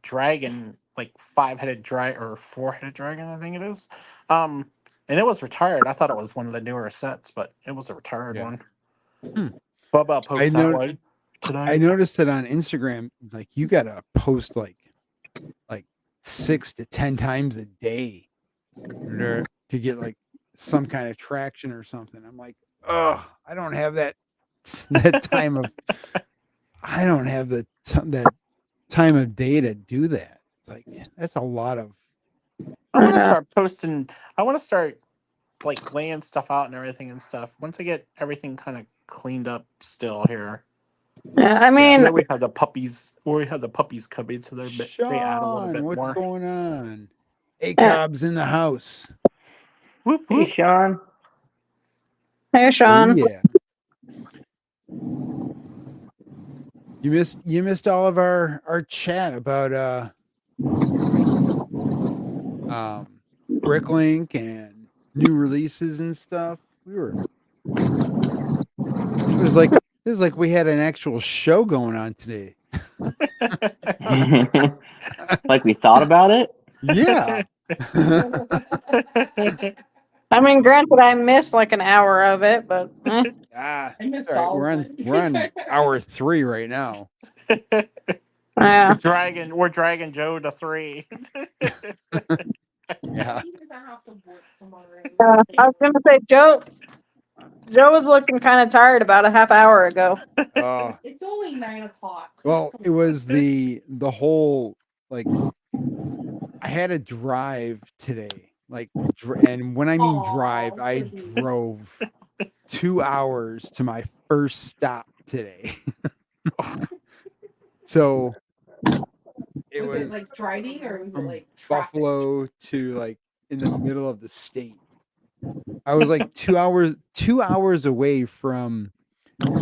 dragon, like 5-headed dragon, or 4-headed dragon, I think it is. And it was retired. I thought it was one of the newer sets, but it was a retired one. Bubba posted that one tonight.
I noticed that on Instagram, like, you got to post like 6 to 10 times a day to get like some kind of traction or something. I'm like, oh, I don't have that time of I don't have that time of day to do that. It's like, that's a lot of.
I want to start posting. I want to start like laying stuff out and everything and stuff. Once I get everything kind of cleaned up still here.
Yeah, I mean,
we have the puppies. Or we have the puppies coming, so they add a little bit
what's
more.
Going on? Cob's in the house.
Whoop
Hey,
whoop.
Sean.
Hey,
Oh,
Sean.
yeah. You missed all of our chat about Bricklink and new releases and stuff. It was like we had an actual show going on today.
Like we thought about it.
Yeah.
I mean, granted, I missed like an hour of it, but
Ah,
I missed
all right.
all of
We're
it.
on hour 3 right now.
yeah.
We're dragging Joe to 3.
Yeah.
He doesn't have to work tomorrow.
I was gonna say Joe was looking kind of tired about a half hour ago.
It's only 9 o'clock.
Well, it was the whole like I had to drive today. Like and when I mean drive, I drove 2 hours to my first stop today. So it
Was it
was
like driving or was it
from
like traffic?
Buffalo to like in the middle of the state. I was like 2 hours away from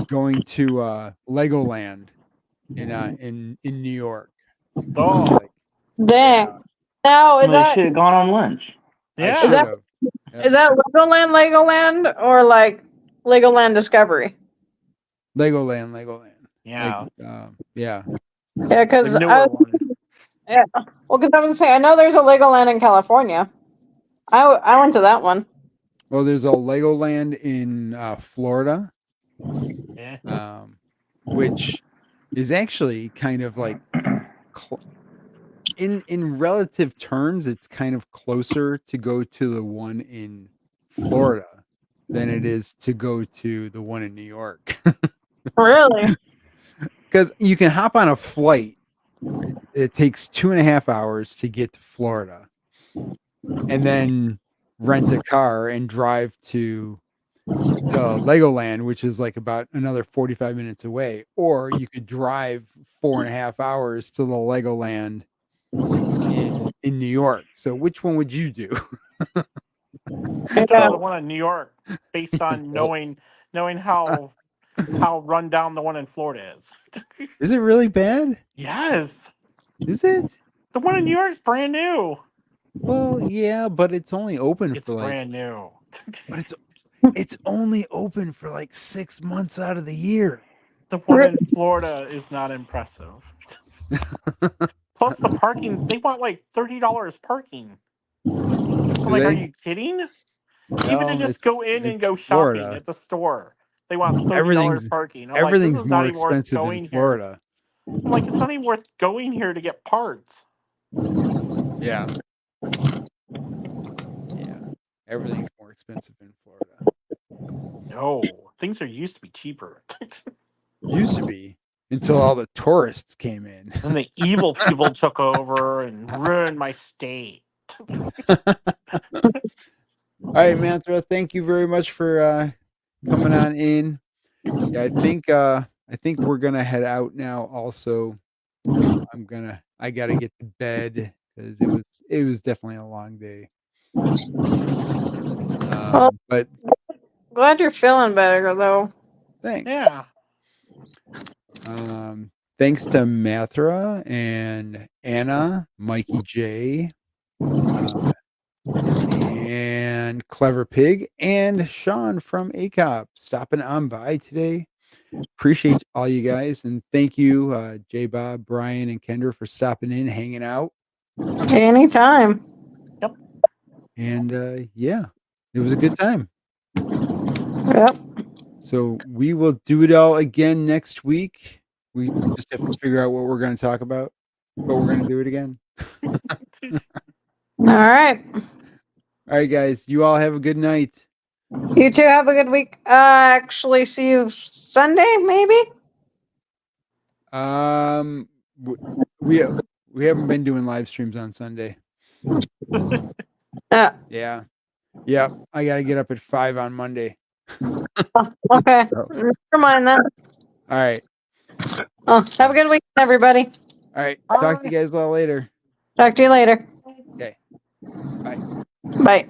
going to Legoland in New York.
Oh,
Like,
Dang.
yeah,
Now is
Well, they
that
should have gone on lunch.
I
yeah.
Is
should
that-
have.
is that Legoland or like Legoland Discovery?
Legoland.
Yeah.
Like, yeah.
Yeah, because
The newer one.
well, because I was gonna say I know there's a Legoland in California. I went to that one.
Well, there's a Legoland in Florida,
Yeah.
which is actually kind of like in relative terms, it's kind of closer to go to the one in Florida than it is to go to the one in New York.
Really?
Because you can hop on a flight. It takes 2.5 hours to get to Florida, and then rent a car and drive to Legoland, which is like about another 45 minutes away. Or you could drive 4.5 hours to the Legoland in New York. So which one would you do?
Yeah.
The one in New York, based on knowing how run down the one in Florida is.
Is it really bad?
Yes.
Is it?
The one in New York's brand new.
Well, yeah, but it's only open
It's
for like
brand new.
but it's only open for like 6 months out of the year.
The one in Florida is not impressive. Plus the parking, they want like $30 parking. I'm like, are you kidding? Even to
Well,
just go in and
it's
go shopping
Florida.
at the store, they want $30 parking. I'm like, this
Everything's
is not
more
even worth
expensive in
going here.
Florida.
I'm like, it's not even worth going here to get parts.
Yeah. Yeah. Everything's more expensive in Florida.
No, things are used to be cheaper.
Used to be until all the tourists came in.
And the evil people took over and ruined my state.
All right, Mantra, thank you very much for coming on in. Yeah, I think we're gonna head out now. Also, I gotta get to bed because it was definitely a long day. But
Glad you're feeling better though.
thanks.
Yeah.
Thanks to Mathra and Anna, Mikey J, and Clever Pig, and Sean from ACOP stopping on by today. Appreciate all you guys, and thank you, J Bob, Brian, and Kendra for stopping in, hanging out.
Anytime.
Yep.
And yeah, it was a good time.
Yep.
So we will do it all again next week. We just have to figure out what we're going to talk about, but we're going to do it again.
All right.
All right, guys. You all have a good night.
You two have a good week. Actually, see you Sunday, maybe.
We haven't been doing live streams on Sunday. Yeah. I got to get up at 5 on Monday.
Okay.
So,
Never mind then.
all right.
Have a good week, everybody.
All right. Talk to you guys a little later.
Talk to you later.
Okay. Bye.
Bye.